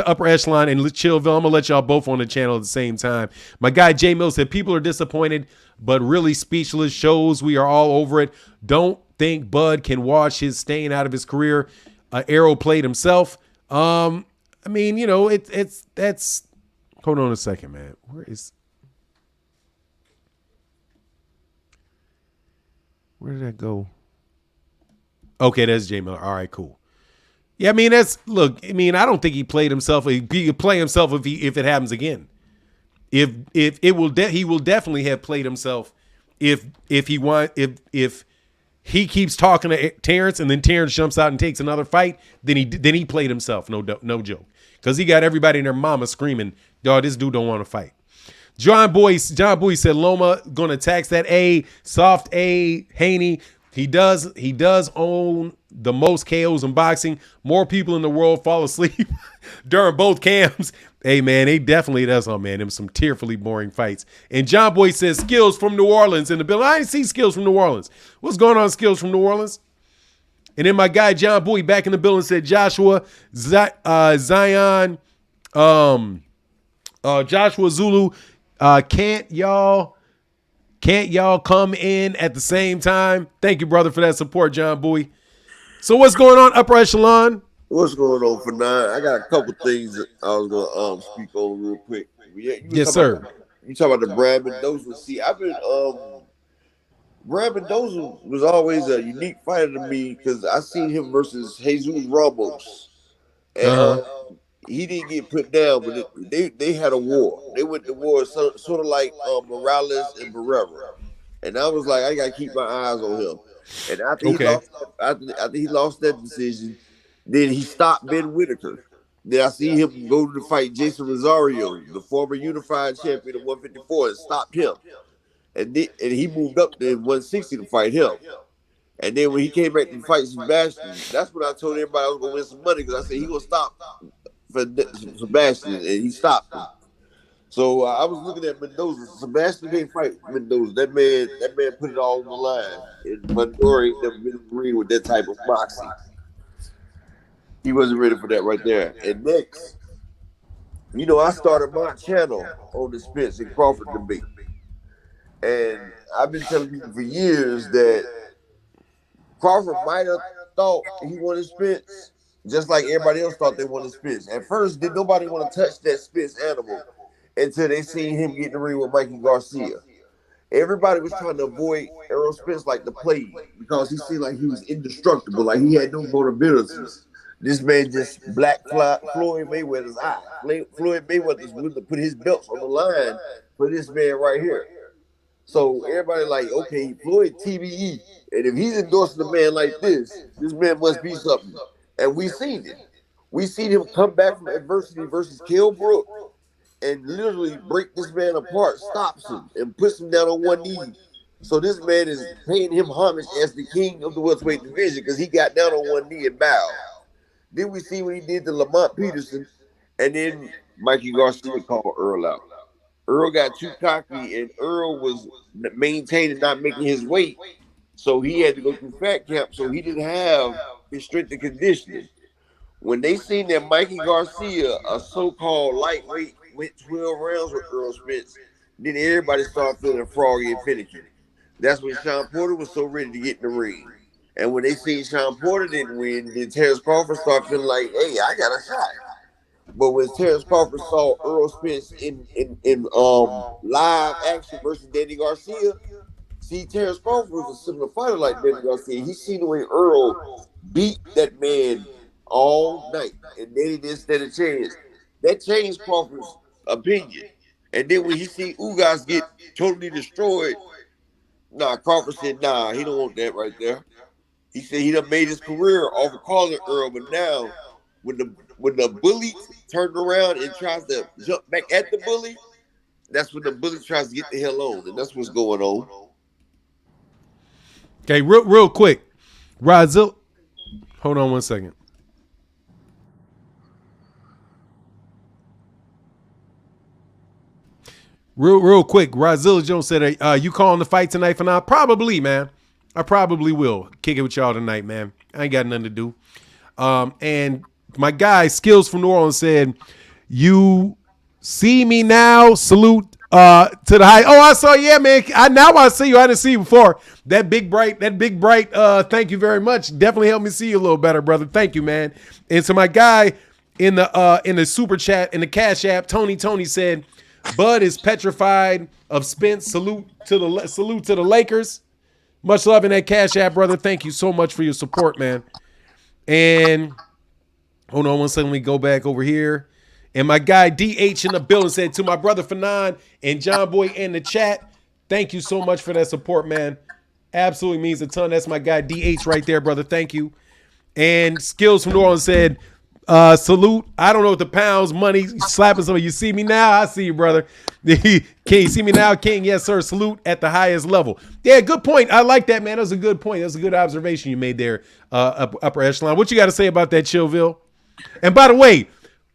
A: upper echelon and Chillville, I'm gonna let y'all both on the channel at the same time. My guy Jay Mills said people are disappointed, but really speechless. Shows we are all over it. Don't think Bud can wash his stain out of his career. Errol played himself. I mean, you know, that's. Hold on a second, man. Where did that go? Okay, that's Jay Miller. All right, cool. Yeah, I mean, I don't think he played himself. He could play himself if it happens again. He will definitely have played himself if he keeps talking to Terrence and then Terrence jumps out and takes another fight, then he played himself. No joke, because he got everybody and their mama screaming, "Dog, this dude don't want to fight." John Boy said Loma gonna tax that soft Haney. He does own the most KOs in boxing. More people in the world fall asleep during both cams. Hey, man, they definitely does something, man. Them some tearfully boring fights. And John Boy says Skills from New Orleans in the bill. I didn't see Skills from New Orleans. What's going on, Skills from New Orleans? And then my guy John Boy back in the building said Joshua Zion, Joshua Zulu. Can't y'all come in at the same time? Thank you, brother, for that support, John Bowie. So what's going on, upper echelon?
F: What's going on for 9? I got a couple things that I was gonna speak on real quick.
A: Yes, sir.
F: You talk about the Brad Mendoza. See, I've been Brad Mendoza was always a unique fighter to me because I seen him versus Jesus Ramos, and he didn't get put down, but they had a war. They went to war, sort of like Morales and Barrera. And I was like, I gotta keep my eyes on him. And after he lost that decision, then he stopped Ben Whitaker. Then I see him go to fight Jason Rosario, the former unified champion of 154, and stopped him. And he moved up to 160 to fight him. And then when he came back to fight Sebastian, that's when I told everybody I was gonna win some money because I said he gonna stop for Sebastian, and he stopped him. So I was looking at Mendoza. Sebastian didn't fight Mendoza. That man put it all on the line. And Mendoza ain't never been agreeing with that type of boxing. He wasn't ready for that right there. And next, I started my channel on the Spence and Crawford debate. And I've been telling people for years that Crawford might have thought he wanted Spence, just like everybody else thought they wanted Spence. At first, did nobody want to touch that Spence animal until they seen him get in the ring with Mikey Garcia. Everybody was trying to avoid Errol Spence like the plague because he seemed like he was indestructible, like he had no vulnerabilities. This man just black Floyd Mayweather's eye. Floyd Mayweather's willing to put his belts on the line for this man right here. So everybody like, okay, Floyd TBE. And if he's endorsing a man like this man must be something. And we seen it. We seen him come back from adversity versus Kilbrook and literally break this man apart, stops him, and puts him down on one knee. So this man is paying him homage as the king of the welterweight division because he got down on one knee and bowed. Then we see what he did to Lamont Peterson, and then Mikey Garcia called Earl out. Earl got too cocky, and Earl was maintaining not making his weight, so he had to go through fat camp. So he didn't have his strength and conditioning. When they seen that Mikey Garcia, a so-called lightweight, went 12 rounds with Earl Spence, then everybody started feeling froggy and finicky. That's when Sean Porter was so ready to get in the ring. And when they seen Sean Porter didn't win, then Terrence Crawford started feeling like, hey, I got a shot. But when Terrence Crawford saw Earl Spence in live action versus Danny Garcia, see, Terrence Crawford was a similar fighter like Danny Garcia. He seen the way Earl beat that man all night, and then he didn't stand a chance. That changed Crawford's opinion. And then when he see Ugas get totally destroyed, Crawford said, he don't want that right there. He said he done made his career off of calling Earl, but now when the bully turned around and tries to jump back at the bully, that's when the bully tries to get the hell on, and that's what's going on.
A: Okay, real quick, Razil, hold on one second. Real quick, Razil Jones said, you calling the fight tonight for now? Probably, man. I probably will kick it with y'all tonight, man. I ain't got nothing to do. And my guy, Skills from New Orleans, said, you see me now, salute to the high. Oh, I saw, yeah, man. Now I see you. I didn't see you before. That big bright, thank you very much. Definitely helped me see you a little better, brother. Thank you, man. And so my guy in the super chat, in the Cash App, Tony said, Bud is petrified of Spence. Salute to the Lakers. Much love in that Cash App, brother. Thank you so much for your support, man. And hold on one second. Let me go back over here. And my guy DH in the building said, to my brother Fanon and John Boy in the chat, thank you so much for that support, man. Absolutely means a ton. That's my guy DH right there, brother. Thank you. And Skills from New Orleans said, salute. I don't know what the pounds, money, slapping somebody. You see me now? I see you, brother. Can you see me now, King? Yes, sir. Salute at the highest level. Yeah, good point. I like that, man. That was a good point. That was a good observation you made there, upper echelon. What you got to say about that, Chillville? And by the way,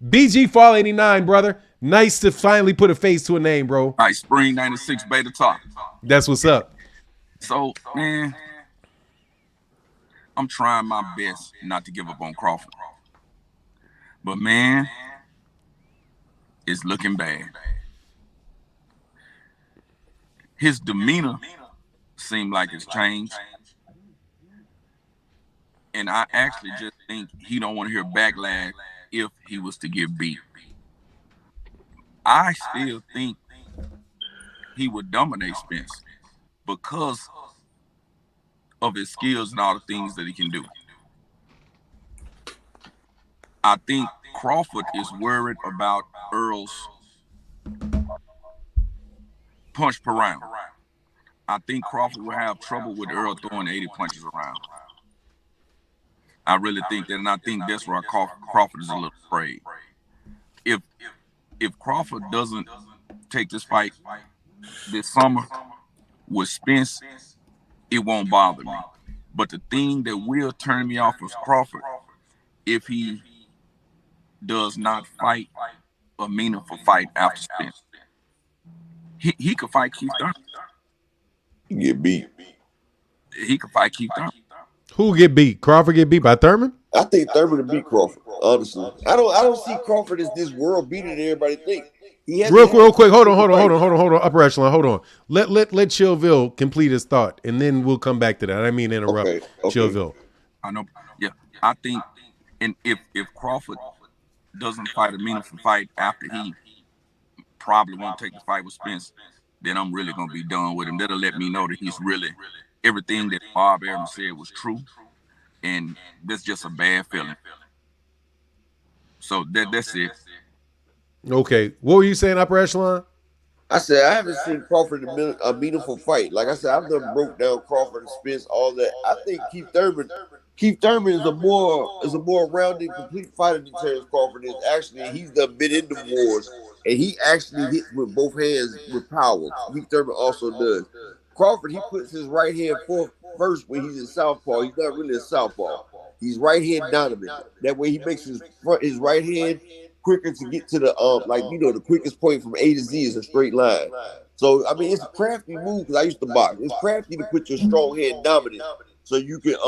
A: BG Fall 89, brother. Nice to finally put a face to a name, bro.
G: All right, Spring 96 Beta Talk.
A: That's what's up.
G: So, man, I'm trying my best not to give up on Crawford. But, man, it's looking bad. His demeanor seemed like it's changed. And I actually just think he don't want to hear backlash if he was to get beat. I still think he would dominate Spence because of his skills and all the things that he can do. I think Crawford is worried about Earl's punch per round. I think Crawford will have trouble with Earl throwing 80 punches around. I really think that, and I think that's where Crawford is a little afraid. If Crawford doesn't take this fight this summer with Spence, it won't bother me. But the thing that will turn me off is Crawford if he does not fight a meaningful fight after Spence. He could fight Keith Thurman.
F: He get beat.
G: He could fight Keith Thurman.
A: Who get beat? Crawford get beat by Thurman?
F: I think Thurman would beat Crawford. Honestly, I don't see Crawford as this world beater that everybody think.
A: Real quick. Hold on. Upper echelon. Hold on. Let Chillville complete his thought, and then we'll come back to that. I didn't mean to interrupt. Okay. Chillville.
G: I know. Yeah, I think, and if Crawford doesn't fight a meaningful fight after he probably won't take the fight with Spence, then I'm really gonna be done with him. That'll let me know that he's really everything that Bob Arum said was true, and that's just a bad feeling. So that's it.
A: Okay, what were you saying, upper echelon?
F: I said I haven't seen Crawford in a meaningful fight. Like I said, I've done broke down Crawford and Spence, all that. I think Keith Thurman is a more rounded, complete fighter than Terrence Crawford is. Actually, he's done been in the wars, and he actually hits with both hands with power. Keith Thurman also does. Crawford, he puts his right hand first when he's in southpaw. He's not really a southpaw. He's right hand dominant. That way, he makes his right hand quicker to get to the the quickest point from A to Z is a straight line. So I mean, it's a crafty move because I used to box. It's crafty to put your strong hand dominant so you can get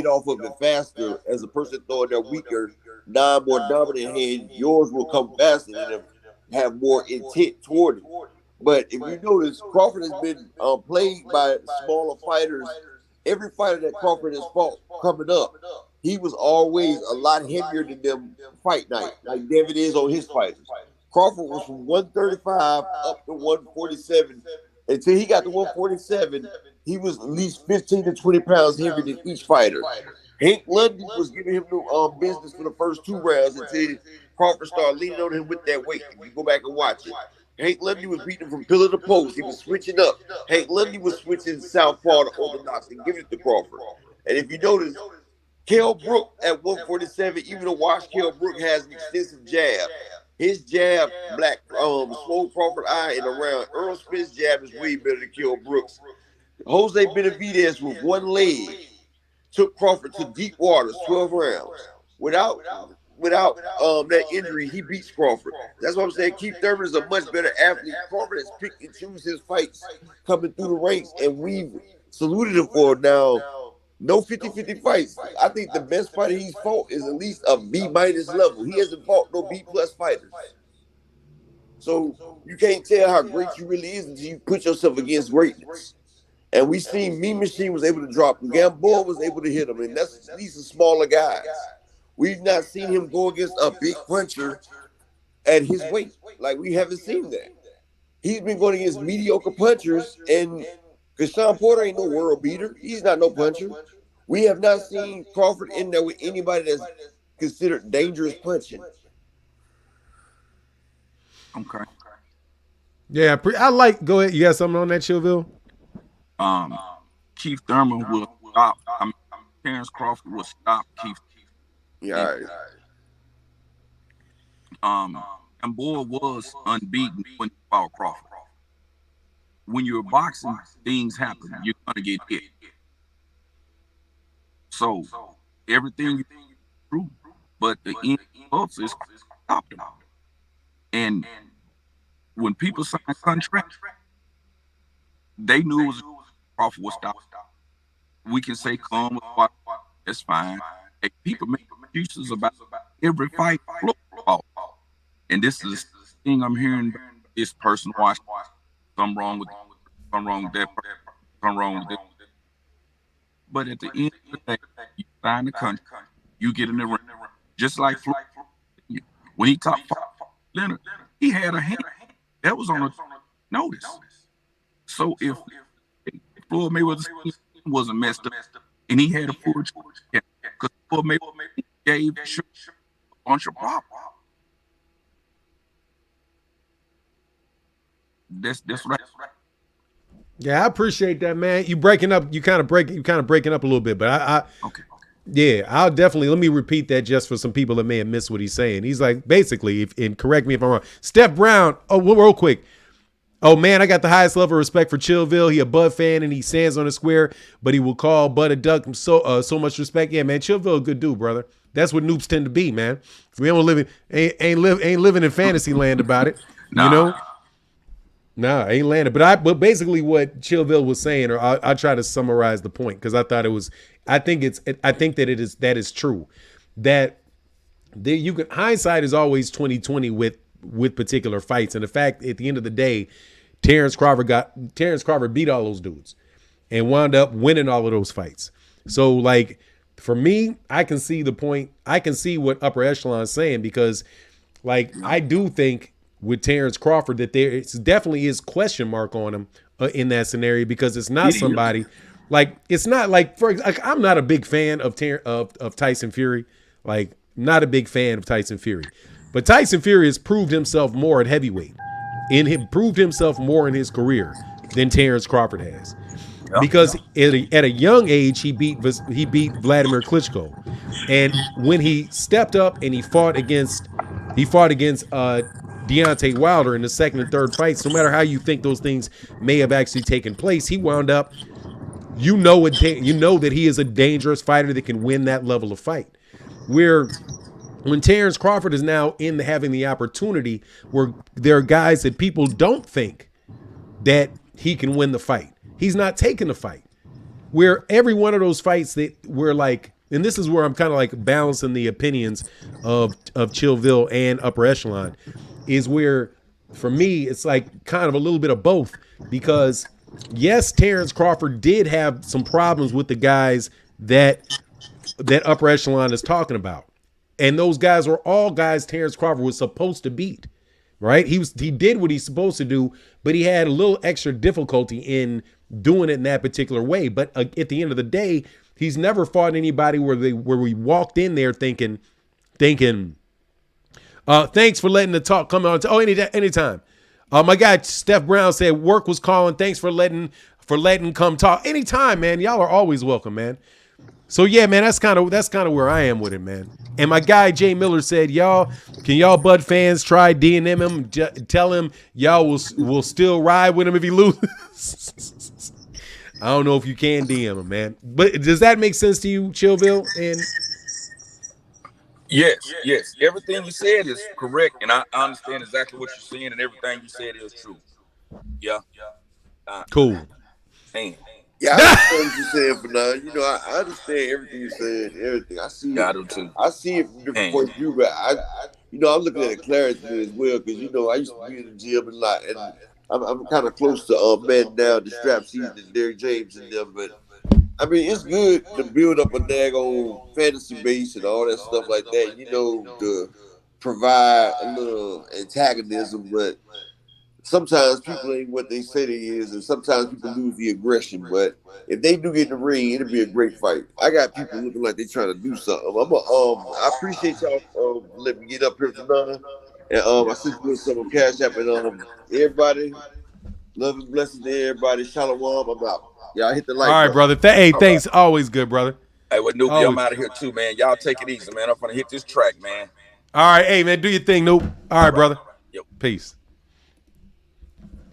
F: off of it faster. As a person throwing their weaker, more dominant hand, yours will come faster and have more intent toward it. But if you notice, Crawford has been played by smaller fighters. Every fighter that Crawford has fought coming up, he was always a lot heavier than them fight night, like David is on his fighters. Crawford was from 135 up to 147. Until he got to 147, he was at least 15 to 20 pounds heavier than each fighter. Hank Lundy was giving him the business for the first 2 rounds until Crawford started leaning on him with that weight. If you go back and watch it, Hank Lundy was beating him from pillar to post. He was switching up. Hank Lundy was switching southpaw to orthodox and giving it to Crawford. And if you notice, Kell Brook at 147, even though Wash Kell Brook has an extensive jab, his jab, slow Crawford eye and around. Errol Spence jab is way better than Kell Brook's. Jose Benavidez with one leg took Crawford to deep waters, 12 rounds. Without that injury, he beats Crawford. That's what I'm saying. Keith Thurman is a much better athlete. Crawford has picked and choose his fights coming through the ranks, and we've saluted him for now. No 50-50 fights. I think the best fighter he's fought is at least a B- level. He hasn't fought no B+ fighters. So you can't tell how great you really is until you put yourself against greatness. And we seen Mean Machine was able to drop him. Gamboa was able to hit him, and these are smaller guys. We've not seen him go against a big puncher at his weight. Like, we haven't seen that. He's been going against mediocre punchers, and because Sean Porter ain't no world beater. He's not no puncher. We have not seen Crawford in there with anybody that's considered dangerous punching.
G: Okay.
A: Yeah, go ahead. You got something on that, Chillville?
G: Keith Thurman will stop. Terrence Crawford will stop Keith.
F: Yeah.
G: And Boy was unbeaten when he fought Crawford. When you're boxing, things happen. You're gonna get hit. So everything you through, but the end result is stopped him. And when people sign contracts, they knew it was Crawford was stopped. We can say come with what, that's fine. Hey, people make excuses about every fight. And this is the thing I'm hearing. This person watched. Something wrong with that. Something wrong with that. But at the end of the day, you sign the contract, you get in the ring. Just like Floyd, when he talked Leonard, he had a hand that was on a notice. So if Floyd Mayweather wasn't messed up and he had a full charge, because Floyd Mayweather gave a bunch of problems. That's right.
A: Yeah, I appreciate that, man. You breaking up, you kind of breaking up a little bit, but I
G: okay.
A: Yeah, I'll definitely, let me repeat that just for some people that may have missed what he's saying. He's like, basically, and correct me if I'm wrong, Steph Brown, real quick. Oh man, I got the highest level of respect for Chillville. He a Bud fan and he stands on the square, but he will call Bud a duck. So much respect. Yeah, man, Chillville a good dude, brother. That's what noobs tend to be, man. We don't live in, ain't living in fantasy land about it.
G: Nah.
A: You know? Nah, ain't landed. But basically what Chillville was saying, or I'll try to summarize the point, because I thought it was, I think that is true. That hindsight is always 20/20 with particular fights. And the fact at the end of the day, Terrence Crawford beat all those dudes and wound up winning all of those fights. So like for me, I can see the point. I can see what Upper Echelon is saying, because like I do think with Terrence Crawford that there definitely is question mark on him in that scenario, because it's not somebody like, it's not like, I'm not a big fan of Tyson Fury. Like, not a big fan of Tyson Fury, but Tyson Fury has proved himself more at heavyweight. proved himself more in his career than Terrence Crawford has.
G: Yeah.
A: Because at a young age, he beat Vladimir Klitschko, and when he stepped up and he fought against Deontay Wilder in the second and third fights, no matter how you think those things may have actually taken place, he wound up. You know that he is a dangerous fighter that can win that level of fight. Where when Terrence Crawford is now having the opportunity where there are guys that people don't think that he can win the fight. He's not taking the fight. Where every one of those fights that we're like, and this is where I'm kind of like balancing the opinions of Chillville and Upper Echelon, is where for me it's like kind of a little bit of both, because yes, Terrence Crawford did have some problems with the guys that Upper Echelon is talking about. And those guys were all guys Terrence Crawford was supposed to beat, right? He did what he's supposed to do, but he had a little extra difficulty in doing it in that particular way. But at the end of the day, he's never fought anybody where we walked in there thinking, thanks for letting the talk come on. Anytime. My guy Steph Brown said work was calling. Thanks for letting come talk. Anytime, man. Y'all are always welcome, man. So yeah, man, that's kind of where I am with it, man. And my guy Jay Miller said, can y'all Bud fans try DMing him, tell him y'all will still ride with him if he loses. I don't know if you can DM him, man. But does that make sense to you, Chillville? And
G: yes. Everything you said is correct, and I understand exactly what you're saying, and everything you said is true. Yeah.
A: Cool.
G: Man.
F: Yeah, I understand what you're saying, but now, I understand everything you're saying, everything. I see.
G: Yeah, I do too.
F: I see it from different points of view, but I'm looking at it clarity as well, because I used to be in the gym a lot, and I'm kind of close to man down the strap season and Derrick James and them, but I mean it's good to build up a daggone fantasy base and all that stuff like that, to provide a little antagonism, but sometimes people ain't what they say they is, and sometimes people lose the aggression. But if they do get in the ring, it'll be a great fight. I got people looking like they trying to do something. I appreciate y'all letting me get up here tonight. And I sent you some cash app, and everybody, love and blessings to everybody. Shalom, I'm out. Y'all hit the like.
A: All right, brother. Thanks. Always good, brother.
G: Hey, what Noop? I'm out of here too, man. Y'all take it easy, man. I'm gonna hit this track, man.
A: All right, hey man, do your thing, Noop. All right, brother.
G: Yep.
A: Peace.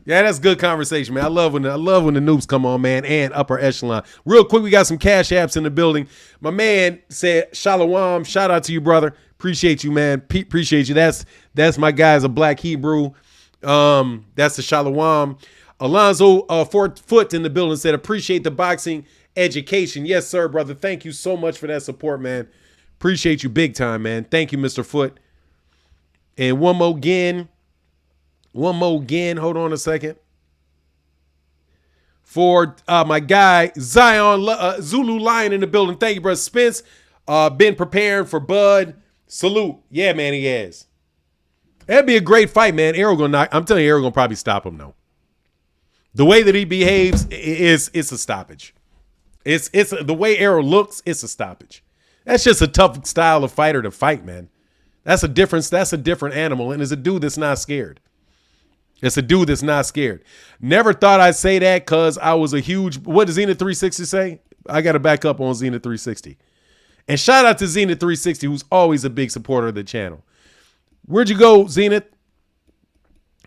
A: Yeah, that's good conversation, man. I love when the noobs come on, man, and Upper Echelon. Real quick, we got some cash apps in the building. My man said, Shalom. Shout out to you, brother. Appreciate you, man. Appreciate you. That's my guy's a Black Hebrew. That's the Shalom. Alonzo 4 Foot in the building said, appreciate the boxing education. Yes, sir, brother. Thank you so much for that support, man. Appreciate you big time, man. Thank you, Mr. Foot. And one more again. Hold on a second. For my guy, Zion Zulu Lion in the building. Thank you, brother. Spence, been preparing for Bud. Salute. Yeah, man, he has. That'd be a great fight, man. Errol I'm telling you, Errol gonna probably stop him, though. The way that he behaves it's a stoppage. It's the way Errol looks, it's a stoppage. That's just a tough style of fighter to fight, man. That's a different animal, and it's a dude that's not scared. Never thought I'd say that because I was a huge, what does Zenith 360 say? I got to back up on Zenith 360. And shout out to Zenith 360, who's always a big supporter of the channel. Where'd you go, Zenith?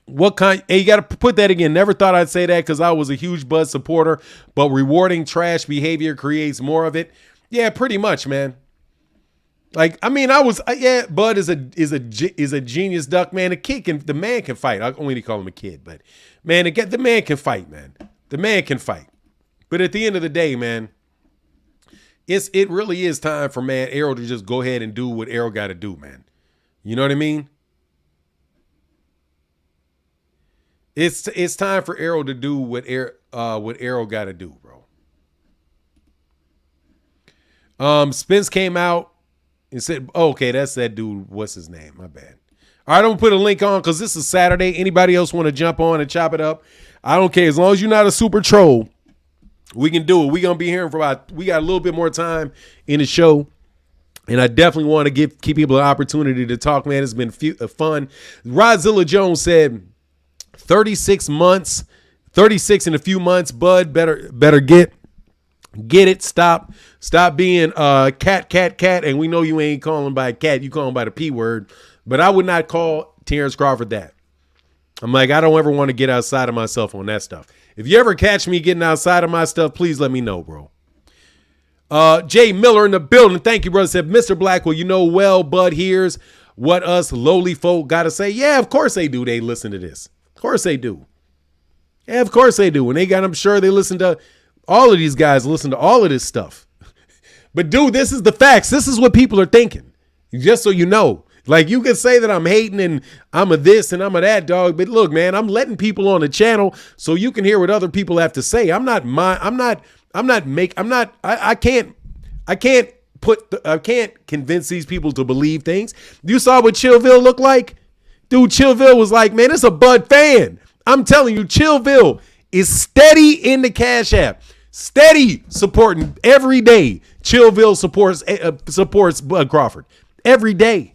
A: What kind? Hey, you got to put that again. Never thought I'd say that because I was a huge Bud supporter, but rewarding trash behavior creates more of it. Yeah, pretty much, man. Like, I mean, Bud is a genius duck, man. The man can fight. I only call him a kid, but man, the man can fight, man. The man can fight. But at the end of the day, man, it really is time for Errol to just go ahead and do what Errol got to do, man. You know what I mean? It's time for Errol to do what Errol got to do, bro. Spence came out and said, okay, that's that dude. What's his name? My bad. All right, I'm going to put a link on because this is Saturday. Anybody else want to jump on and chop it up? I don't care. As long as you're not a super troll, we can do it. We're going to be here we got a little bit more time in the show. And I definitely want to keep people an opportunity to talk, man. It's been fun. Rodzilla Jones said, 36 months, 36 in a few months. Bud, better get it. Stop being cat. And we know you ain't calling by a cat. You calling by the P word. But I would not call Terrence Crawford that. I'm like, I don't ever want to get outside of myself on that stuff. If you ever catch me getting outside of my stuff, please let me know, bro. Jay Miller in the building. Thank you, brother. Said, Mr. Blackwell, you know well, Bud here's what us lowly folk got to say. Yeah, of course they do. They listen to this. Of course they do. Yeah, of course they do. And I'm sure they listen to all of these guys, listen to all of this stuff. But dude, this is the facts. This is what people are thinking. Just so you know. Like, you can say that I'm hating and I'm a this and I'm a that, dog. But look, man, I'm letting people on the channel so you can hear what other people have to say. I can't convince these people to believe things. You saw what Chillville looked like? Dude, Chillville was like, man, it's a Bud fan. I'm telling you, Chillville is steady in the Cash App. Steady supporting every day. Chillville supports Bud Crawford. Every day.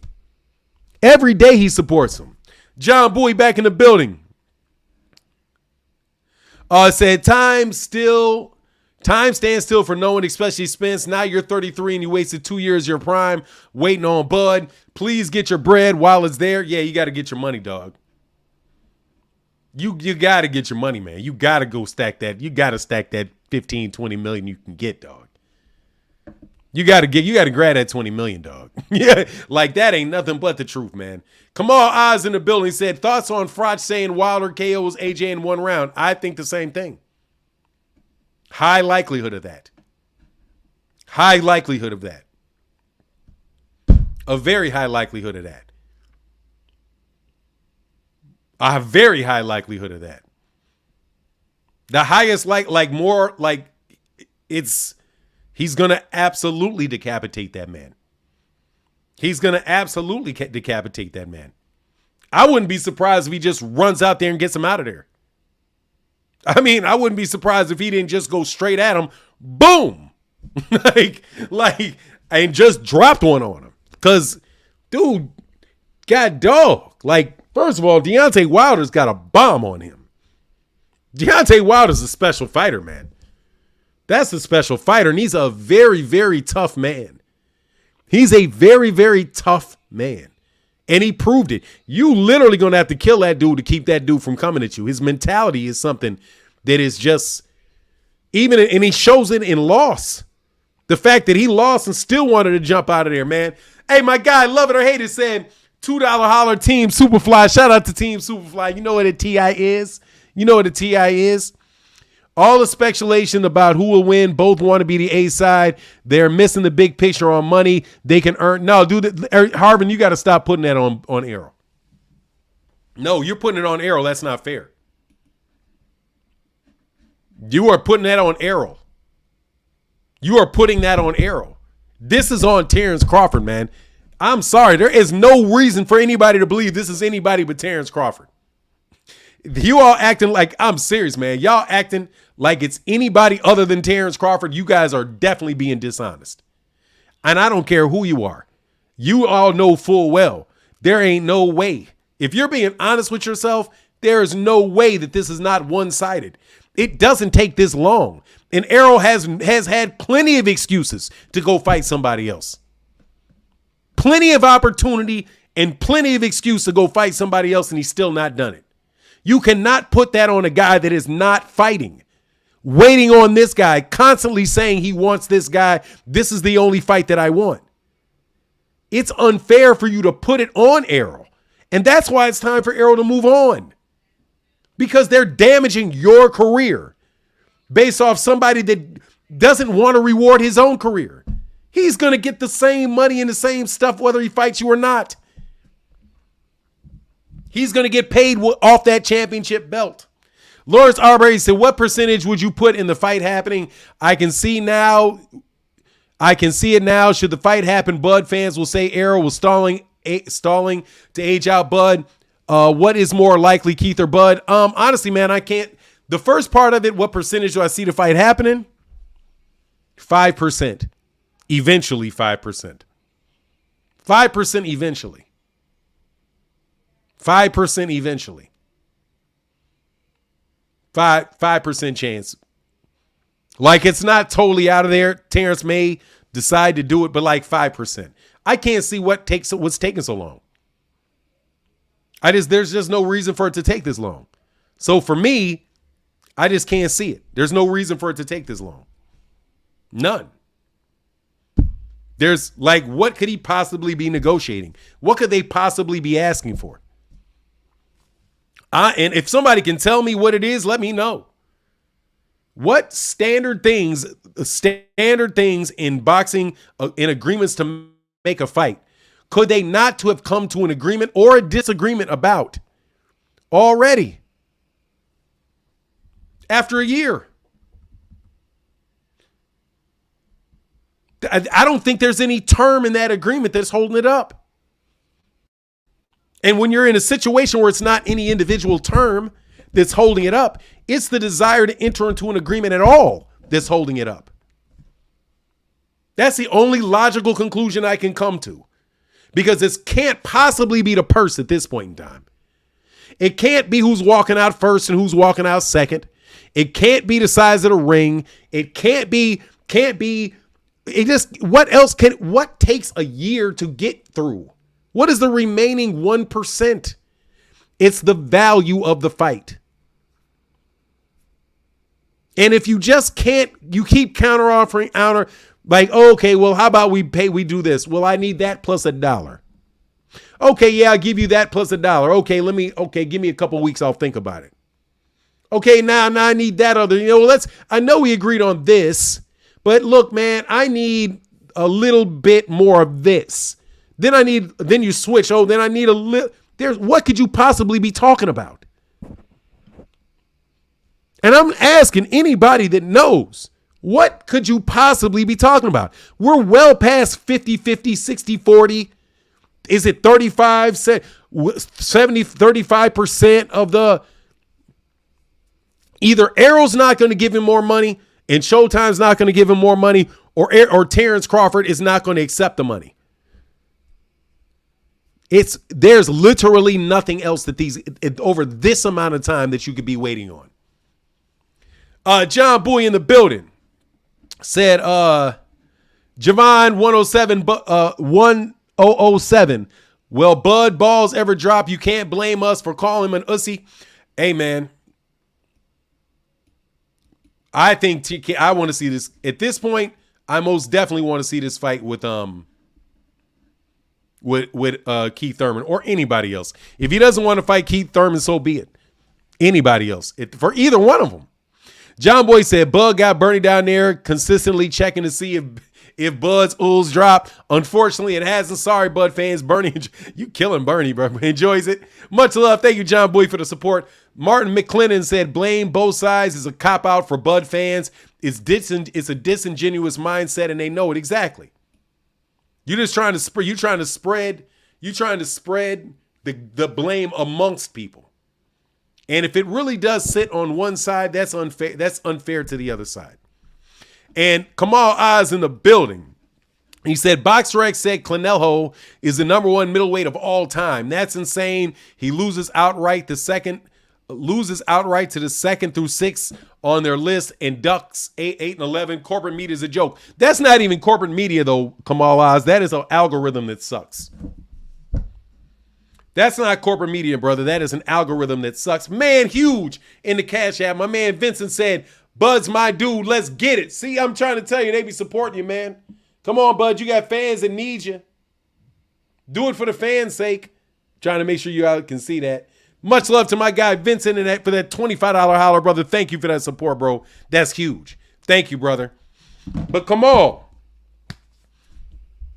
A: Every day he supports him. John Bowie back in the building. Said time stands still for no one, especially Spence. Now you're 33 and you wasted 2 years of your prime waiting on Bud. Please get your bread while it's there. Yeah, you got to get your money, dog. You got to get your money, man. You got to go stack that. You got to stack that 15, 20 million you can get, dog. You got to grab that 20 million, dog. Yeah, like that ain't nothing but the truth, man. Kamal Oz in the building said, thoughts on Froch saying Wilder KOs AJ in 1 round? I think the same thing. High likelihood of that. High likelihood of that. A very high likelihood of that. A very high likelihood of that. The highest he's going to absolutely decapitate that man. He's going to absolutely decapitate that man. I wouldn't be surprised if he just runs out there and gets him out of there. I mean, I wouldn't be surprised if he didn't just go straight at him. Boom. and just dropped one on him. Because, dude, god dog. Like, first of all, Deontay Wilder's got a bomb on him. Deontay Wilder's a special fighter, man. That's a special fighter, and he's a very, very tough man. He's a very, very tough man. And he proved it. You literally going to have to kill that dude to keep that dude from coming at you. His mentality is something that is just, and he shows it in loss. The fact that he lost and still wanted to jump out of there, man. Hey, my guy, love it or hate it, said, $2 holler Team Superfly. Shout out to Team Superfly. You know what a TI is? You know what a TI is? All the speculation about who will win, both want to be the A side. They're missing the big picture on money. They can earn. No, dude, Harbin, you got to stop putting that on Errol. No, you're putting it on Errol. That's not fair. You are putting that on Errol. You are putting that on Errol. This is on Terrence Crawford, man. I'm sorry. There is no reason for anybody to believe this is anybody but Terrence Crawford. You all acting like, I'm serious, man. Y'all acting like it's anybody other than Terrence Crawford. You guys are definitely being dishonest. And I don't care who you are. You all know full well there ain't no way. If you're being honest with yourself, there is no way that this is not one-sided. It doesn't take this long. And Errol has had plenty of excuses to go fight somebody else. Plenty of opportunity and plenty of excuse to go fight somebody else, and he's still not done it. You cannot put that on a guy that is not fighting, waiting on this guy, constantly saying he wants this guy. This is the only fight that I want. It's unfair for you to put it on Errol. And that's why it's time for Errol to move on. Because they're damaging your career based off somebody that doesn't want to reward his own career. He's going to get the same money and the same stuff whether he fights you or not. He's going to get paid off that championship belt. Lawrence Arbery said, what percentage would you put in the fight happening? I can see it now. Should the fight happen, Bud fans will say Errol was stalling to age out Bud. What is more likely, Keith or Bud? Honestly, man, I can't. The first part of it, what percentage do I see the fight happening? 5%. Eventually 5%. 5% eventually. 5% eventually. 5% chance. Like, it's not totally out of there. Terrence may decide to do it, but like 5%. I can't see what's taking so long. There's just no reason for it to take this long. So for me, I just can't see it. There's no reason for it to take this long. None. There's like, what could he possibly be negotiating? What could they possibly be asking for? And if somebody can tell me what it is, let me know. What standard things in boxing, in agreements to make a fight, could they not to have come to an agreement or a disagreement about already after a year? I don't think there's any term in that agreement that's holding it up. And when you're in a situation where it's not any individual term that's holding it up, it's the desire to enter into an agreement at all that's holding it up. That's the only logical conclusion I can come to, because this can't possibly be the purse at this point in time. It can't be who's walking out first and who's walking out second. It can't be the size of the ring. It can't be, what takes a year to get through? What is the remaining 1%? It's the value of the fight. And if you just can't, you keep counter offering, like, okay, well, how about we do this? Well, I need that plus $1. Okay, yeah, I'll give you that plus $1. Okay, give me a couple weeks, I'll think about it. Okay, now I need that other, I know we agreed on this, but look, man, I need a little bit more of this. Then you switch. Oh, then I need a little, what could you possibly be talking about? And I'm asking anybody that knows, what could you possibly be talking about? We're well past 50-50, 60-40. Is it 35, 70, 35% of the, either Errol's not going to give him more money and Showtime's not going to give him more money, or Terrence Crawford is not going to accept the money. There's literally nothing else that over this amount of time that you could be waiting on. John Boy in the building said, Javon 1007, well, Bud balls ever drop, you can't blame us for calling him an ussy. Hey, man, I think I want to see this at this point. I most definitely want to see this fight with Keith Thurman or anybody else. If he doesn't want to fight Keith Thurman, so be it. Anybody else, for either one of them. John Boy said, Bud got Bernie down there consistently checking to see if Bud's ools drop. Unfortunately, it hasn't. Sorry, Bud fans. Bernie, you killing Bernie, bro. Enjoys it. Much love. Thank you, John Boy, for the support. Martin McClendon said, blame both sides is a cop-out for Bud fans. It's a disingenuous mindset, and they know it exactly. You're trying to spread the blame amongst people. And if it really does sit on one side, that's unfair. That's unfair to the other side. And Kamal Oz in the building. He said, BoxRec said Clanejo is the #1 middleweight of all time. That's insane. He loses outright to the second through 6th on their list and ducks 8 and 11. Corporate media is a joke. That's not even corporate media, though, Kamal Oz. That is an algorithm that sucks. That's not corporate media, brother. That is an algorithm that sucks. Man, huge in the Cash App. My man Vincent said, Bud's my dude. Let's get it. See, I'm trying to tell you, they be supporting you, man. Come on, Bud. You got fans that need you. Do it for the fans' sake. Trying to make sure you all can see that. Much love to my guy Vincent and for that $25 holler, brother. Thank you for that support, bro. That's huge. Thank you, brother. But come on.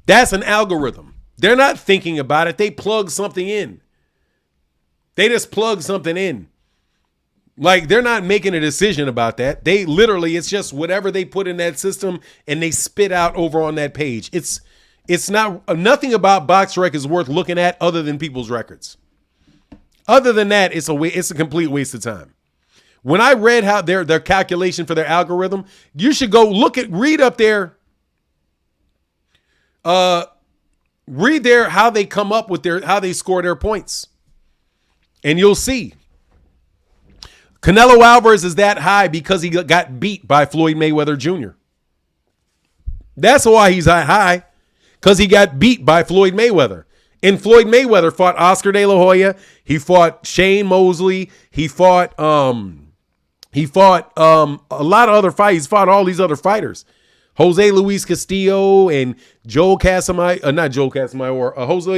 A: That's an algorithm. They're not thinking about it. They plug something in. They just plug something in. Like, they're not making a decision about that. They literally, it's just whatever they put in that system and they spit out over on that page. It's not, nothing about BoxRec is worth looking at other than people's records. Other than that, it's a complete waste of time. When I read how their calculation for their algorithm, you should go read up there. Read there how they come up with how they score their points. And you'll see. Canelo Alvarez is that high because he got beat by Floyd Mayweather Jr. That's why he's that high, because he got beat by Floyd Mayweather. And Floyd Mayweather fought Oscar De La Hoya. He fought Shane Mosley. He fought a lot of other fights. He's fought all these other fighters. Jose Luis Castillo and Jose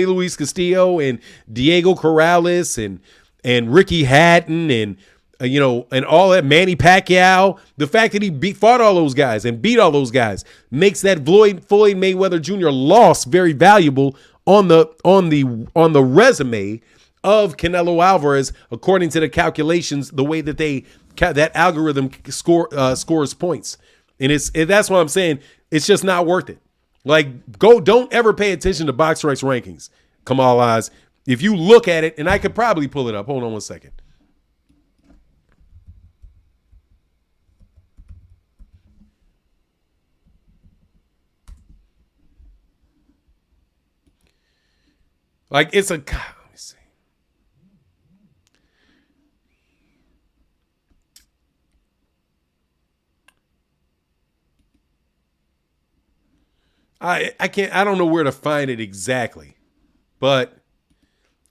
A: Luis Castillo and Diego Corrales and Ricky Hatton and and all that, Manny Pacquiao. The fact that he fought all those guys and beat all those guys makes that Floyd Mayweather Jr. loss very valuable on the resume of Canelo Alvarez, according to the calculations, the way that that algorithm scores points. And that's what I'm saying. It's just not worth it. Like, don't ever pay attention to BoxRec rankings. Kamal Oz. If you look at it, and I could probably pull it up. Hold on one second. Like, it's a, let me see. I don't know where to find it exactly, but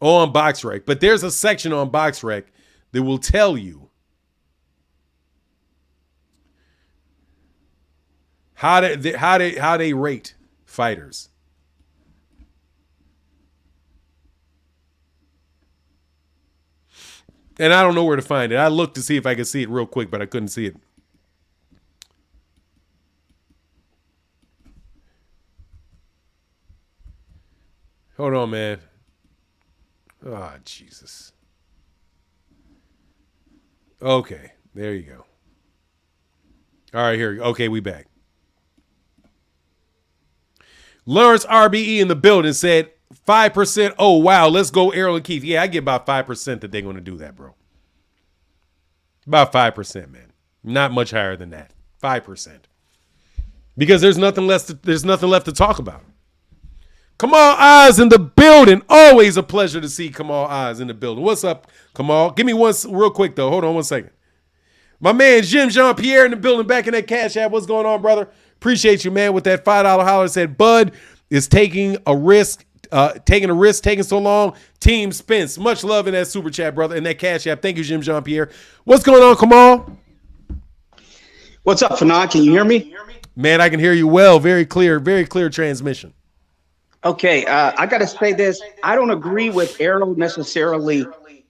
A: on BoxRec. But there's a section on BoxRec that will tell you how they rate fighters. And I don't know where to find it. I looked to see if I could see it real quick, but I couldn't see it. Hold on, man. Oh, Jesus. Okay, there you go. All right, here. Okay, we back. Lawrence RBE in the building said 5%. Oh, wow. Let's go, Errol and Keith. Yeah, I get about 5% that they're going to do that, bro. About 5%, man. Not much higher than that. 5%. Because there's nothing left to talk about. Kamal Oz in the building. Always a pleasure to see Kamal Oz in the building. What's up, Kamal? Give me one real quick, though. Hold on one second. My man, Jim Jean-Pierre in the building, back in that Cash App. What's going on, brother? Appreciate you, man, with that $5 holler. Said Bud is taking a risk, taking so long. Team Spence. Much love in that super chat, brother, in that Cash App. Thank you, Jim Jean-Pierre. What's going on, Kamal?
H: What's up, Fanon? Can you hear me?
A: Man, I can hear you well. Very clear transmission.
H: Okay, I got to say this. I don't agree with Errol necessarily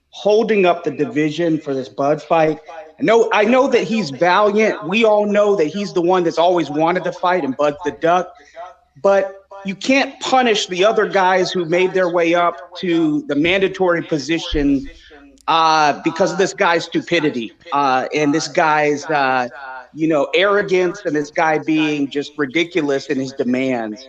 H: holding up the division for this Bud fight. I know that he's valiant. We all know that he's the one that's always wanted to fight, and Bud's the duck. But you can't punish the other guys who made their way up to the mandatory position because of this guy's stupidity and this guy's arrogance, and this guy being just ridiculous in his demands.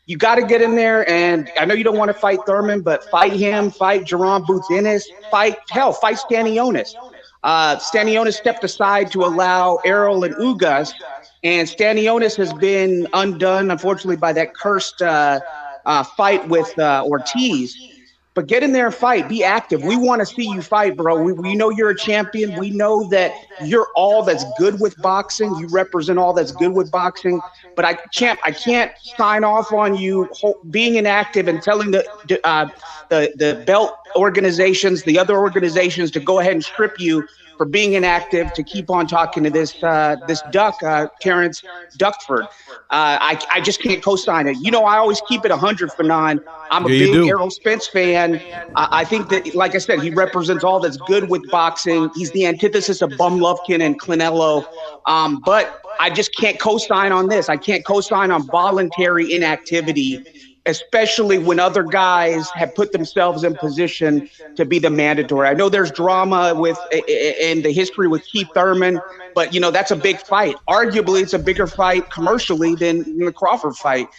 H: You got to get in there, and I know you don't want to fight Thurman, but fight him, fight Jerome Boots Ennis, fight Stanionis. Stanionis stepped aside to allow Errol and Ugas, and Stanionis has been undone, unfortunately, by that cursed fight with Ortiz. But get in there and fight. Be active. We want to see you fight, bro. We know you're a champion. We know that you're all that's good with boxing. You represent all that's good with boxing. But I can't sign off on you being inactive and telling the belt organizations, the other organizations, to go ahead and strip you for being inactive, to keep on talking to this duck, Terrence Duckford. I just can't co-sign it. I always keep it 100 for non. I'm a big Errol Spence fan. I think that, like I said, he represents all that's good with boxing. He's the antithesis of Bum Lufkin and Canelo. But I just can't co-sign on this. I can't co-sign on voluntary inactivity, especially when other guys have put themselves in position to be the mandatory. I know there's drama in the history with Keith Thurman, but that's a big fight. Arguably, it's a bigger fight commercially than the Crawford fight.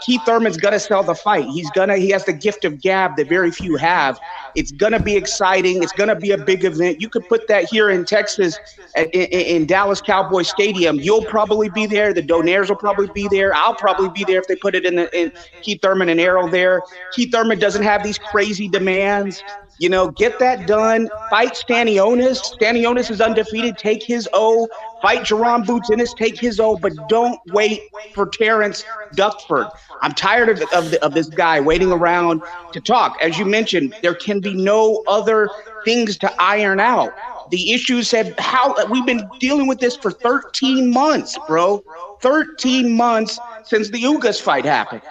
H: Keith Thurman's gonna sell the fight. He has the gift of gab that very few have. It's going to be exciting. It's going to be a big event. You could put that here in Texas in Dallas Cowboy Stadium. You'll probably be there. The Donaires will probably be there. I'll probably be there if they put it in Keith Thurman and Errol there. Keith Thurman doesn't have these crazy demands. You know, get that done. Fight Stanionis. Stanionis is undefeated. Take his O. Fight Jerron Boots Ennis. Take his O. But don't wait for Terrence Duckford. I'm tired of this guy waiting around to talk. As you mentioned, there can be no other things to iron out. The issues we've been dealing with this for 13 months, bro. 13 months since the Ugas fight happened.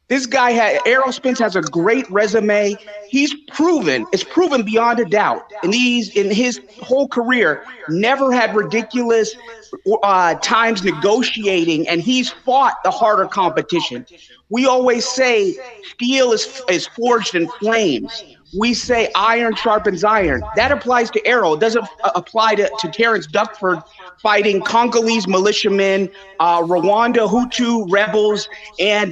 H: This guy Errol Spence has a great resume. It's proven beyond a doubt. In his whole career, never had ridiculous times negotiating, and he's fought the harder competition. We always say steel is forged in flames. We say iron sharpens iron. That applies to Errol. It doesn't apply to Terrence Duckford fighting Congolese militiamen, Rwanda Hutu rebels, and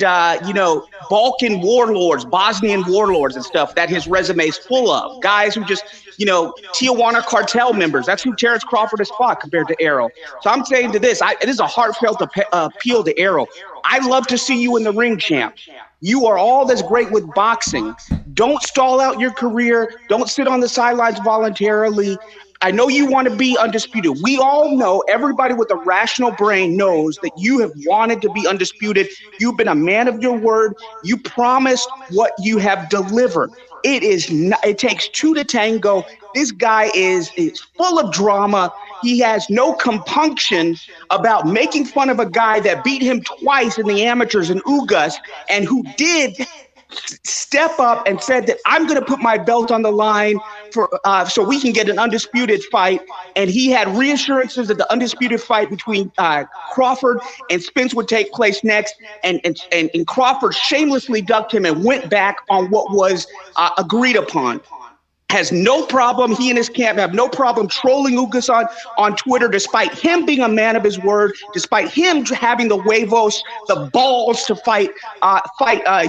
H: Balkan warlords, Bosnian warlords and stuff that his resume is full of. Guys who just, Tijuana cartel members. That's who Terrence Crawford has fought compared to Errol. So I'm saying it is a heartfelt appeal to Errol. I love to see you in the ring, champ. You are all that's great with boxing. Don't stall out your career. Don't sit on the sidelines voluntarily. I know you want to be undisputed. We all know, everybody with a rational brain knows that you have wanted to be undisputed. You've been a man of your word. You promised what you have delivered. It takes two to tango. This guy is full of drama. He has no compunction about making fun of a guy that beat him twice in the amateurs in Ugas, and who did step up and said that I'm going to put my belt on the line so we can get an undisputed fight. And he had reassurances that the undisputed fight between Crawford and Spence would take place next. And Crawford shamelessly ducked him and went back on what was agreed upon. Has no problem. He and his camp have no problem trolling Ugas on Twitter, despite him being a man of his word, despite him having the huevos, the balls to fight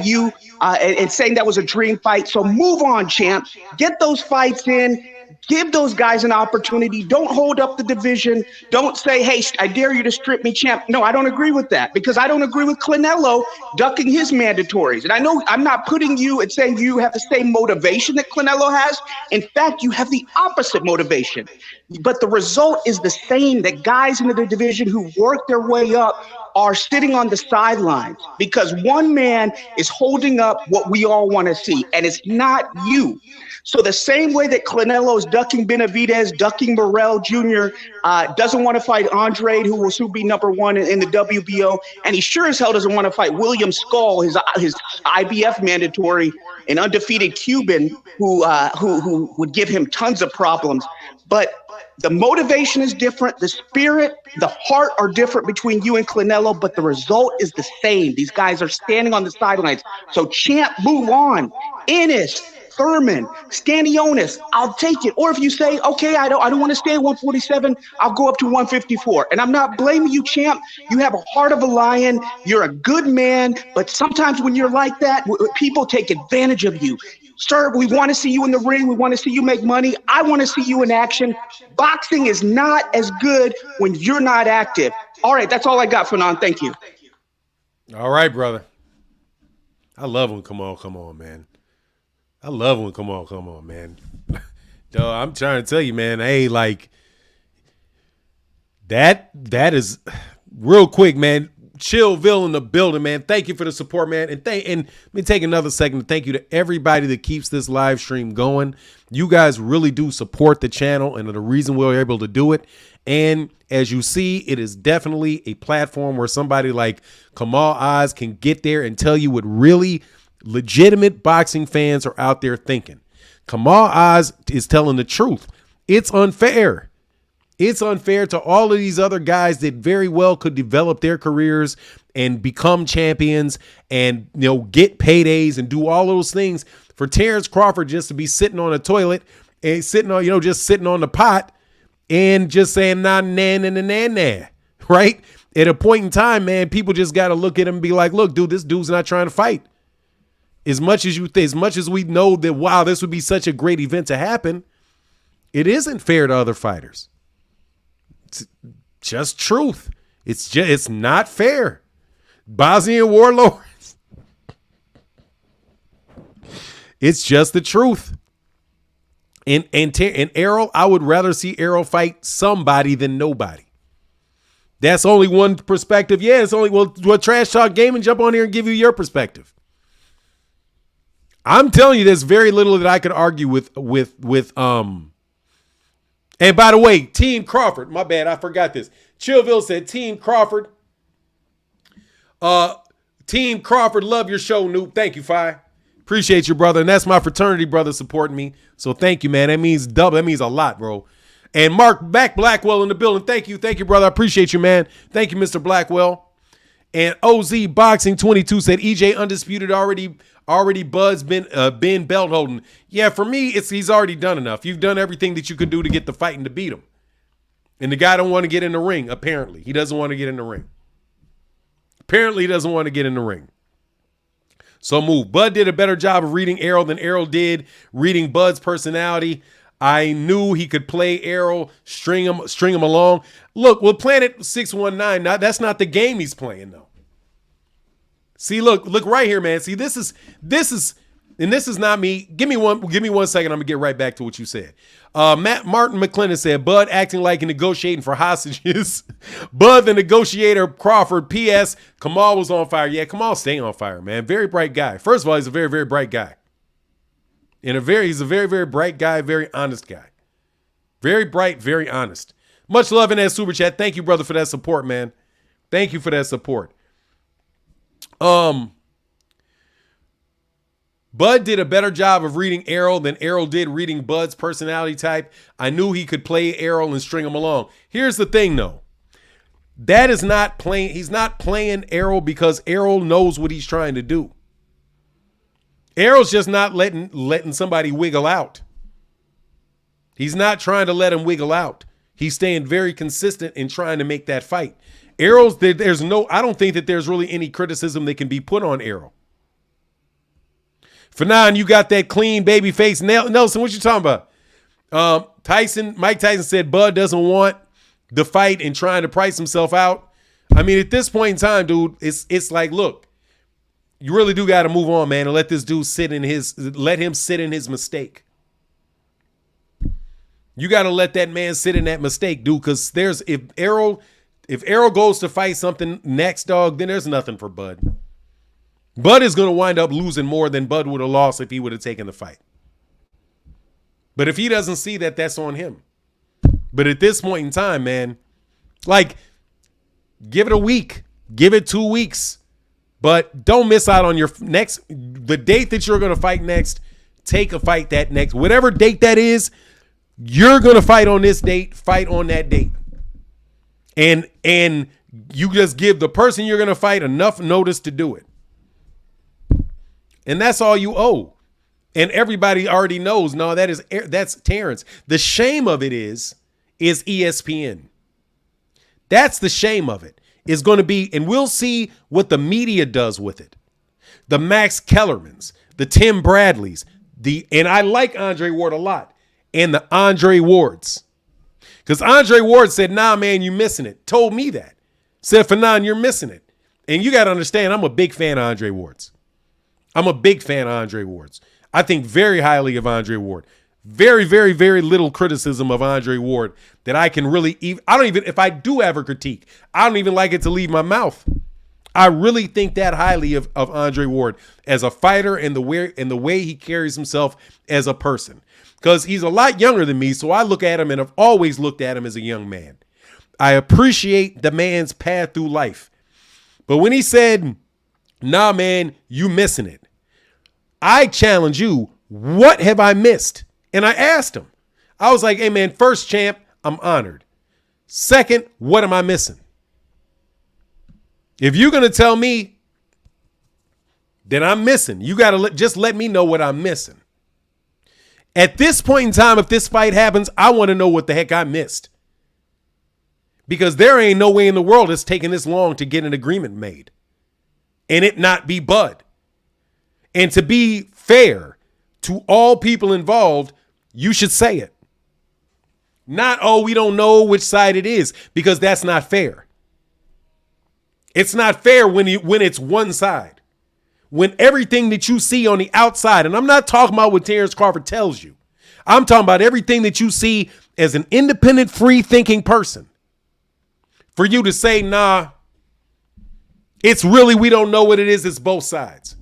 H: you and saying that was a dream fight. So move on, champ. Get those fights in. Give those guys an opportunity. Don't hold up the division. Don't say, hey, I dare you to strip me, champ. No, I don't agree with that, because I don't agree with Canelo ducking his mandatories. And I know I'm not putting you and saying you have the same motivation that Canelo has. In fact, you have the opposite motivation. But the result is the same, that guys in the division who work their way up are sitting on the sidelines because one man is holding up what we all want to see, and it's not you. So the same way that Canelo is ducking Benavidez, ducking Morrell Jr., doesn't want to fight Andre, who will soon be number one in the WBO, and he sure as hell doesn't want to fight William Skull, his IBF mandatory, an undefeated Cuban who would give him tons of problems. But the motivation is different. The spirit, the heart are different between you and Canelo, but the result is the same. These guys are standing on the sidelines. So champ, move on. Ennis, Thurman, Stanionis, I'll take it. Or if you say, okay, I don't want to stay at 147, I'll go up to 154. And I'm not blaming you, champ. You have a heart of a lion. You're a good man. But sometimes when you're like that, people take advantage of you. Sir, we want to see you in the ring. We want to see you make money. I want to see you in action. Boxing is not as good when you're not active. All right, that's all I got for now. Thank you.
A: All right, brother. I love when come on, man. I love when come on, man. Dog, I'm trying to tell you, man. Hey, like that is real quick, man. Chillville in the building, man. Thank you for the support, man. And let me take another second to thank you to everybody that keeps this live stream going. You guys really do support the channel and are the reason we're able to do it. And as you see, it is definitely a platform where somebody like Kamal Oz can get there and tell you what really legitimate boxing fans are out there thinking. Kamal Oz is telling the truth. It's unfair. It's unfair to all of these other guys that very well could develop their careers and become champions and, get paydays and do all those things, for Terrence Crawford just to be sitting on a toilet and sitting on, just sitting on the pot and just saying nah, right? At a point in time, man, people just got to look at him and be like, look, dude, this dude's not trying to fight. As much as you think, as much as we know that, wow, this would be such a great event to happen, it isn't fair to other fighters. It's just truth. It's not fair. Bosnian warlords. It's just the truth. And Errol, I would rather see Errol fight somebody than nobody. That's only one perspective. Yeah, it's only well Trash Talk Gaming, jump on here and give you your perspective. I'm telling you, there's very little that I could argue with. And by the way, Team Crawford, my bad, I forgot this. Chillville said, Team Crawford. Team Crawford, love your show, Noob. Thank you, Fi. Appreciate you, brother. And that's my fraternity brother supporting me. So thank you, man. That means double. That means a lot, bro. And Mark Blackwell in the building. Thank you. Thank you, brother. I appreciate you, man. Thank you, Mr. Blackwell. And OZ Boxing 22 said EJ undisputed already Bud's been belt holding. Yeah, for me, he's already done enough. You've done everything that you could do to get the fight and to beat him. And the guy don't want to get in the ring, apparently. He doesn't want to get in the ring. Apparently, he doesn't want to get in the ring. So move. Bud did a better job of reading Errol than Errol did reading Bud's personality. I knew he could play Errol, string him along. Look, with Planet 619, now that's not the game he's playing, though. See, look right here, man. See, this is, and this is not me. Give me 1 second. I'm gonna get right back to what you said. Martin McClendon said, Bud acting like negotiating for hostages. Bud the negotiator, Crawford. P.S. Kamal was on fire. Yeah, Kamal's staying on fire, man. Very bright guy. First of all, he's a very, very bright guy. He's a very, very bright guy, very honest guy. Very bright, very honest. Much love in that super chat. Thank you, brother, for that support, man. Thank you for that support. Bud did a better job of reading Errol than Errol did reading Bud's personality type. I knew he could play Errol and string him along. Here's the thing, though. That is not playing. He's not playing Errol because Errol knows what he's trying to do. Errol's just not letting somebody wiggle out. He's not trying to let him wiggle out. He's staying very consistent in trying to make that fight. Errol's I don't think that there's really any criticism that can be put on Errol. Fanon, you got that clean baby face. Nelson, what you talking about? Mike Tyson said Bud doesn't want the fight and trying to price himself out. I mean, at this point in time, dude, it's like, look, you really do got to move on, man, and let this dude let him sit in his mistake. You got to let that man sit in that mistake, dude, because if Errol goes to fight something next, dog, then there's nothing for Bud. Bud is going to wind up losing more than Bud would have lost if he would have taken the fight. But if he doesn't see that, that's on him. But at this point in time, man, like, give it a week. Give it 2 weeks. But don't miss out on the date that you're going to fight next. Take a fight that next. Whatever date that is, you're going to fight on this date. Fight on that date. And you just give the person you're going to fight enough notice to do it. And that's all you owe. And everybody already knows, no, that's Terrence. The shame of it is ESPN. That's the shame of it. Is going to be, and we'll see what the media does with it. The Max Kellermans, the Tim Bradleys, and I like Andre Ward a lot, and the Andre Wards. Because Andre Ward said, nah, man, you missing it. Told me that. Said, Fanon, you're missing it. And you got to understand, I'm a big fan of Andre Ward's. I'm a big fan of Andre Ward's. I think very highly of Andre Ward. Very, very, very little criticism of Andre Ward that I can really if I do have a critique, I don't even like it to leave my mouth. I really think that highly of Andre Ward as a fighter and the way he carries himself as a person. Because he's a lot younger than me, so I look at him and I've always looked at him as a young man. I appreciate the man's path through life. But when he said, nah, man, you missing it. I challenge you, what have I missed? And I asked him. I was like, hey, man, first, champ, I'm honored. Second, what am I missing? If you're going to tell me, then I'm missing. You got to just let me know what I'm missing. At this point in time, if this fight happens, I want to know what the heck I missed. Because there ain't no way in the world it's taking this long to get an agreement made. And it not be Bud. And to be fair to all people involved, you should say it. Not, oh, we don't know which side it is, because that's not fair. It's not fair when it's one side. When everything that you see on the outside, and I'm not talking about what Terrence Crawford tells you. I'm talking about everything that you see as an independent, free-thinking person. For you to say, nah, it's really, we don't know what it is, it's both sides.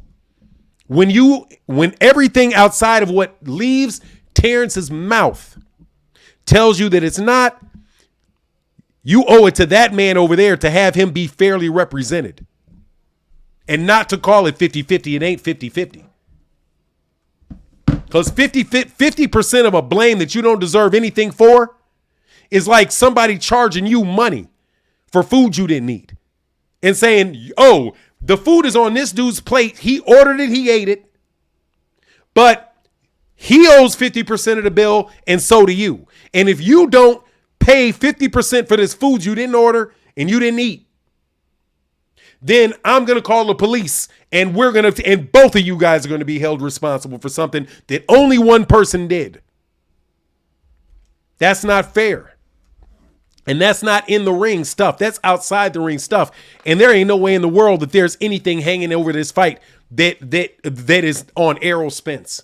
A: When everything outside of what leaves Terrence's mouth tells you that it's not, you owe it to that man over there to have him be fairly represented. And not to call it 50-50. It ain't 50-50. Because 50% of a blame that you don't deserve anything for is like somebody charging you money for food you didn't eat. And saying, oh, the food is on this dude's plate. He ordered it. He ate it. But he owes 50% of the bill, and so do you. And if you don't pay 50% for this food you didn't order and you didn't eat, then I'm going to call the police, and and both of you guys are going to be held responsible for something that only one person did. That's not fair. And that's not in the ring stuff. That's outside the ring stuff. And there ain't no way in the world that there's anything hanging over this fight that is on Errol Spence.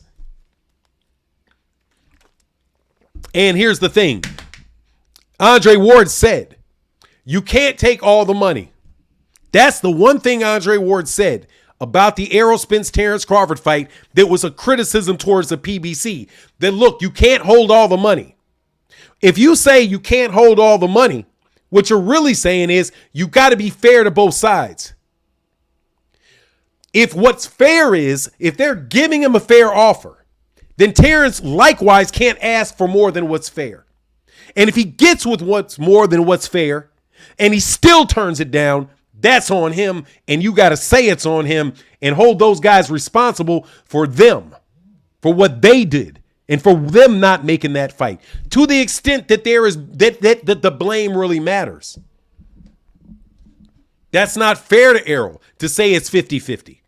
A: And here's the thing. Andre Ward said, you can't take all the money. That's the one thing Andre Ward said about the Errol Spence Terrence Crawford fight that was a criticism towards the PBC. That, look, you can't hold all the money. If you say you can't hold all the money, what you're really saying is you got to be fair to both sides. If what's fair is, if they're giving him a fair offer, then Terrence likewise can't ask for more than what's fair. And if he gets with what's more than what's fair and he still turns it down, that's on him, and you got to say it's on him and hold those guys responsible for them, for what they did, and for them not making that fight to the extent that there is that the blame really matters. That's not fair to Errol to say it's 50-50.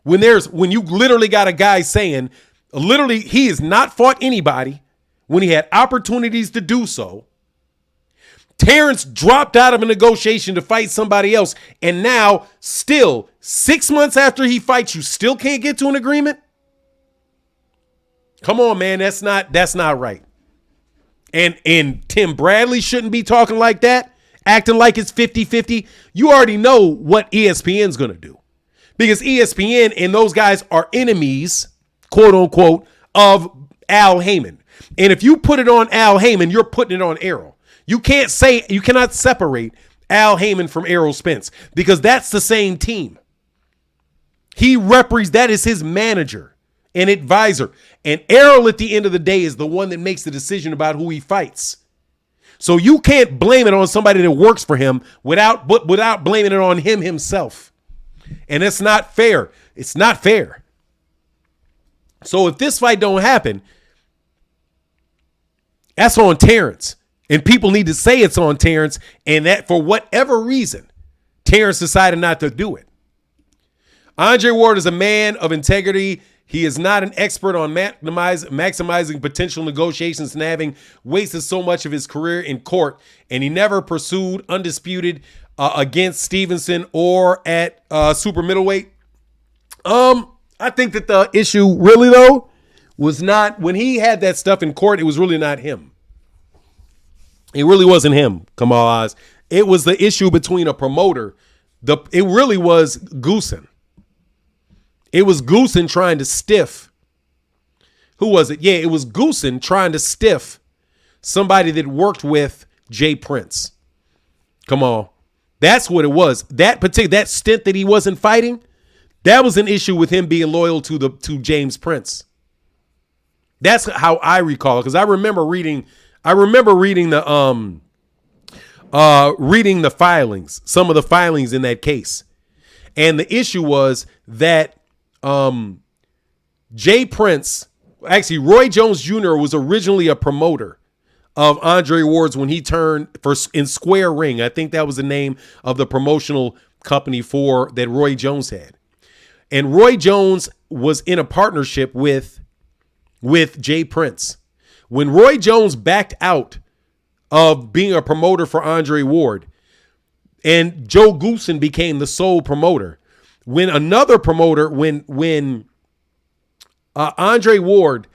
A: When you literally got a guy saying, literally, he has not fought anybody when he had opportunities to do so. Terrence dropped out of a negotiation to fight somebody else, and now, still, 6 months after he fights, you still can't get to an agreement? Come on, man, that's not right. And Tim Bradley shouldn't be talking like that, acting like it's 50-50. You already know what ESPN's going to do. Because ESPN and those guys are enemies, quote unquote, of Al Heyman. And if you put it on Al Heyman, you're putting it on Errol. You cannot separate Al Heyman from Errol Spence because that's the same team. That is his manager and advisor. And Errol at the end of the day is the one that makes the decision about who he fights. So you can't blame it on somebody that works for him without blaming it on him himself. And it's not fair. It's not fair. So if this fight don't happen, that's on Terrence. And people need to say it's on Terrence, and that for whatever reason, Terrence decided not to do it. Andre Ward is a man of integrity. He is not an expert on maximizing potential negotiations and having wasted so much of his career in court, and he never pursued undisputed against Stevenson or at super middleweight. I think that the issue really, though, was not when he had that stuff in court, it was really not him. It really wasn't him, Kamal Oz. It was the issue between a promoter. It really was Goosen. It was Goosen trying to stiff. Who was it? Yeah, it was Goosen trying to stiff somebody that worked with Jay Prince. Come on. That's what it was. That stint that he wasn't fighting, that was an issue with him being loyal to James Prince. That's how I recall it, because I remember reading the filings, some of the filings in that case. And the issue was that Jay Prince, actually Roy Jones Jr. was originally a promoter of Andre Ward's when he turned in Square Ring. I think that was the name of the promotional company that Roy Jones had. And Roy Jones was in a partnership with Jay Prince. When Roy Jones backed out of being a promoter for Andre Ward and Joe Goosen became the sole promoter, when another promoter, when Andre Ward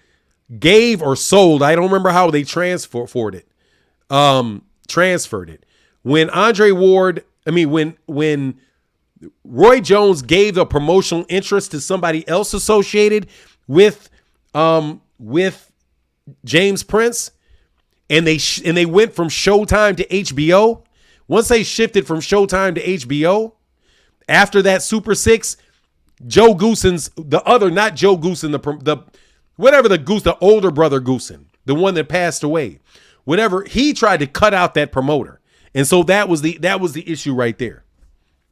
A: gave or sold, I don't remember how they transferred it. When Andre Ward, when Roy Jones gave a promotional interest to somebody else associated with James Prince, and they went from Showtime to HBO. Once they shifted from Showtime to HBO, after that Super 6, Joe Goosen's not Joe Goosen, the older brother Goosen, the one that passed away, whatever, he tried to cut out that promoter. And so that was the issue right there.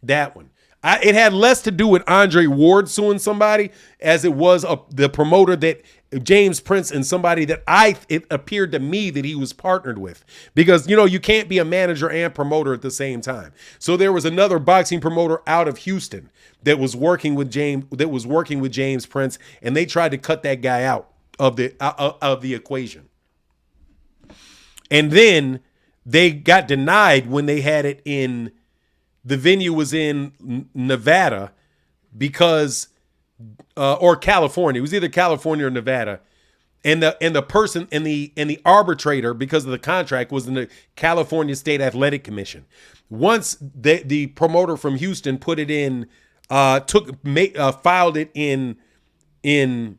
A: That one. It had less to do with Andre Ward suing somebody as it was the promoter that James Prince and somebody that it appeared to me that he was partnered with, because you can't be a manager and promoter at the same time. So there was another boxing promoter out of Houston that was working with James Prince, and they tried to cut that guy out of the equation. And then they got denied when they had it in. The venue was in Nevada because, or California. It was either California or Nevada, and the person and the arbitrator, because of the contract, was in the California State Athletic Commission. Once the promoter from Houston put it in, filed it in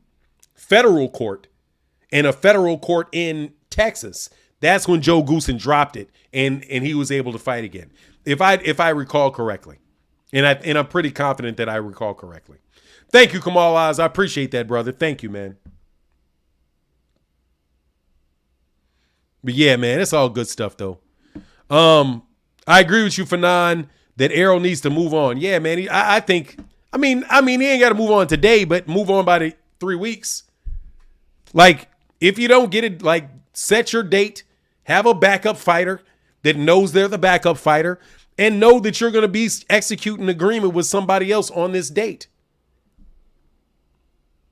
A: federal court, and a federal court in Texas. That's when Joe Goosen dropped it, and he was able to fight again. If I recall correctly, and I'm pretty confident that I recall correctly. Thank you, Kamal Oz. I appreciate that, brother. Thank you, man. But yeah, man, it's all good stuff though. I agree with you, Fanon, that Errol needs to move on. Yeah, man. I think. I mean, he ain't got to move on today, but move on by the 3 weeks. Like, if you don't get it, like, set your date, have a backup fighter that knows they're the backup fighter, and know that you're going to be executing agreement with somebody else on this date.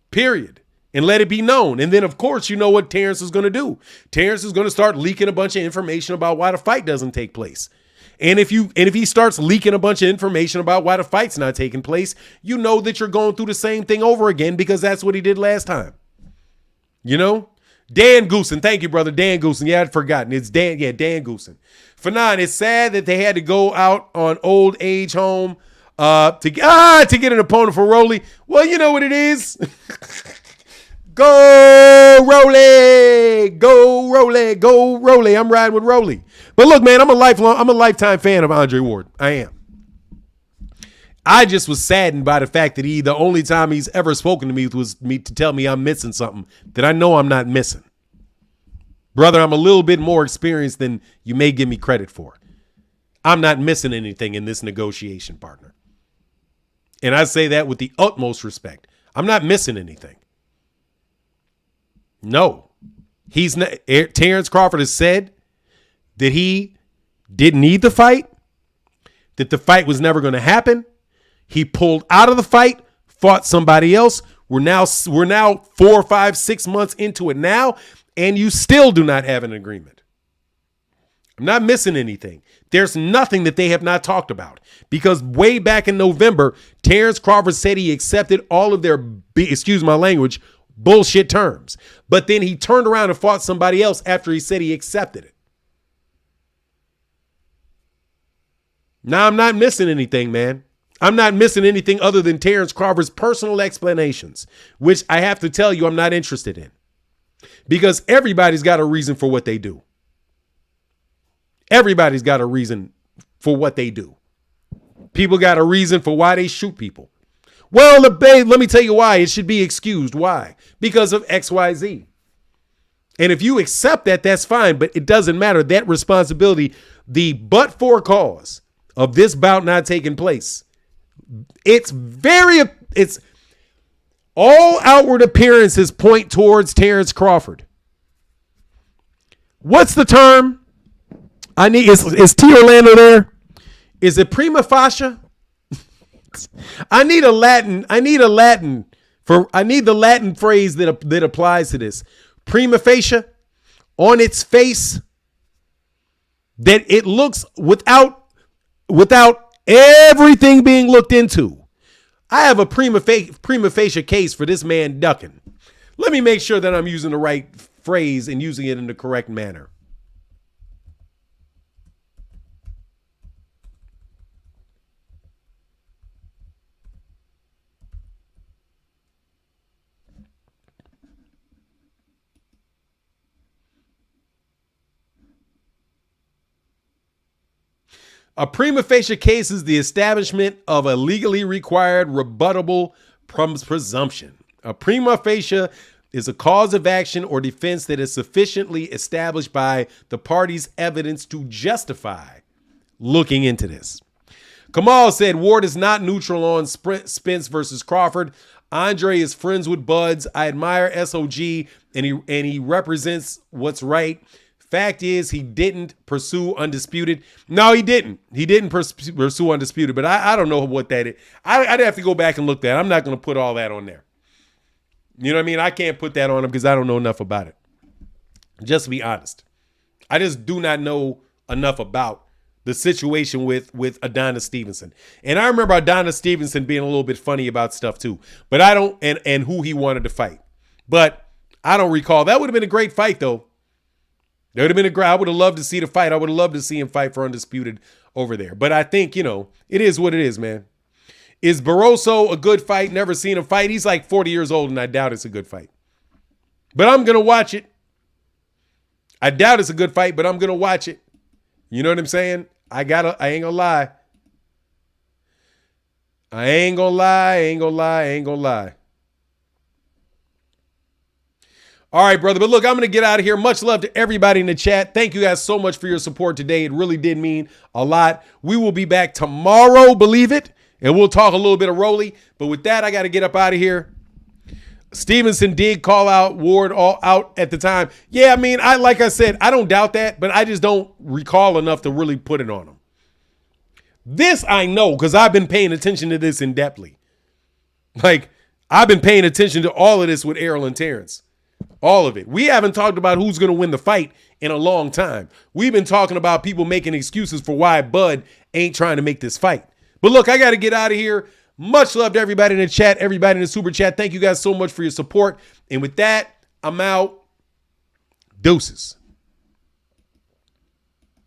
A: Period. And let it be known. And then, of course, you know what Terrence is going to do. Terrence is going to start leaking a bunch of information about why the fight doesn't take place. And if he starts leaking a bunch of information about why the fight's not taking place, you know that you're going through the same thing over again, because that's what he did last time. Dan Goosen. Thank you, brother. Dan Goosen. Yeah, I'd forgotten. It's Dan. Yeah, Dan Goosen. Fanon, it's sad that they had to go out on old age home to get an opponent for Rolly. Well, you know what it is. Go Rolly. Go Rolly. Go Rolly. I'm riding with Rolly. But look, man, I'm a lifetime fan of Andre Ward. I am. I just was saddened by the fact that the only time he's ever spoken to me was to tell me I'm missing something that I know I'm not missing. Brother, I'm a little bit more experienced than you may give me credit for. I'm not missing anything in this negotiation, partner. And I say that with the utmost respect. I'm not missing anything. No. He's not. Terrence Crawford has said that he didn't need the fight, that the fight was never going to happen. He pulled out of the fight, fought somebody else. We're now 4, 5, 6 months into it now, and you still do not have an agreement. I'm not missing anything. There's nothing that they have not talked about, because way back in November, Terrence Crawford said he accepted all of their, excuse my language, bullshit terms. But then he turned around and fought somebody else after he said he accepted it. Now I'm not missing anything, man. I'm not missing anything other than Terrence Crawford's personal explanations, which I have to tell you I'm not interested in, because everybody's got a reason for what they do. Everybody's got a reason for what they do. People got a reason for why they shoot people. Well, let me tell you why. It should be excused. Why? Because of XYZ. And if you accept that, that's fine, but it doesn't matter. That responsibility, the but-for cause of this bout not taking place, it's all outward appearances point towards Terrence Crawford. What's the term? Is T. Orlando there? Is it prima facie? I need a Latin I need the Latin phrase that applies to this. Prima facie, on its face, that it looks without everything being looked into. I have a prima facie case for this man ducking. Let me make sure that I'm using the right phrase and using it in the correct manner. A prima facie case is the establishment of a legally required rebuttable presumption. A prima facie is a cause of action or defense that is sufficiently established by the party's evidence to justify looking into this. Kamal said Ward is not neutral on Spence versus Crawford. Andre is friends with Buds. I admire SOG and he represents what's right. Fact is, he didn't pursue Undisputed. No, he didn't. He didn't pursue Undisputed, but I don't know what that is. I'd have to go back and look that. I'm not going to put all that on there. You know what I mean? I can't put that on him because I don't know enough about it. Just to be honest. I just do not know enough about the situation with Adonis Stevenson. And I remember Adonis Stevenson being a little bit funny about stuff too. But I don't, and who he wanted to fight. But I don't recall. That would have been a great fight though. That would have been I would have loved to see the fight. I would have loved to see him fight for Undisputed over there. But I think, it is what it is, man. Is Barroso a good fight? Never seen him fight. He's like 40 years old, and I doubt it's a good fight. But I'm going to watch it. I doubt it's a good fight, but I'm going to watch it. You know what I'm saying? I ain't going to lie. I ain't going to lie. All right, brother. But look, I'm going to get out of here. Much love to everybody in the chat. Thank you guys so much for your support today. It really did mean a lot. We will be back tomorrow, believe it, and we'll talk a little bit of Rolly. But with that, I got to get up out of here. Stevenson did call out Ward all out at the time. Yeah, I mean, like I said, I don't doubt that, but I just don't recall enough to really put it on him. This I know because I've been paying attention to this in-depthly. Like, I've been paying attention to all of this with Errol and Terrence. All of it. We haven't talked about who's going to win the fight in a long time. We've been talking about people making excuses for why Bud ain't trying to make this fight. But look, I got to get out of here. Much love to everybody in the chat, everybody in the super chat. Thank you guys so much for your support. And with that, I'm out. Deuces.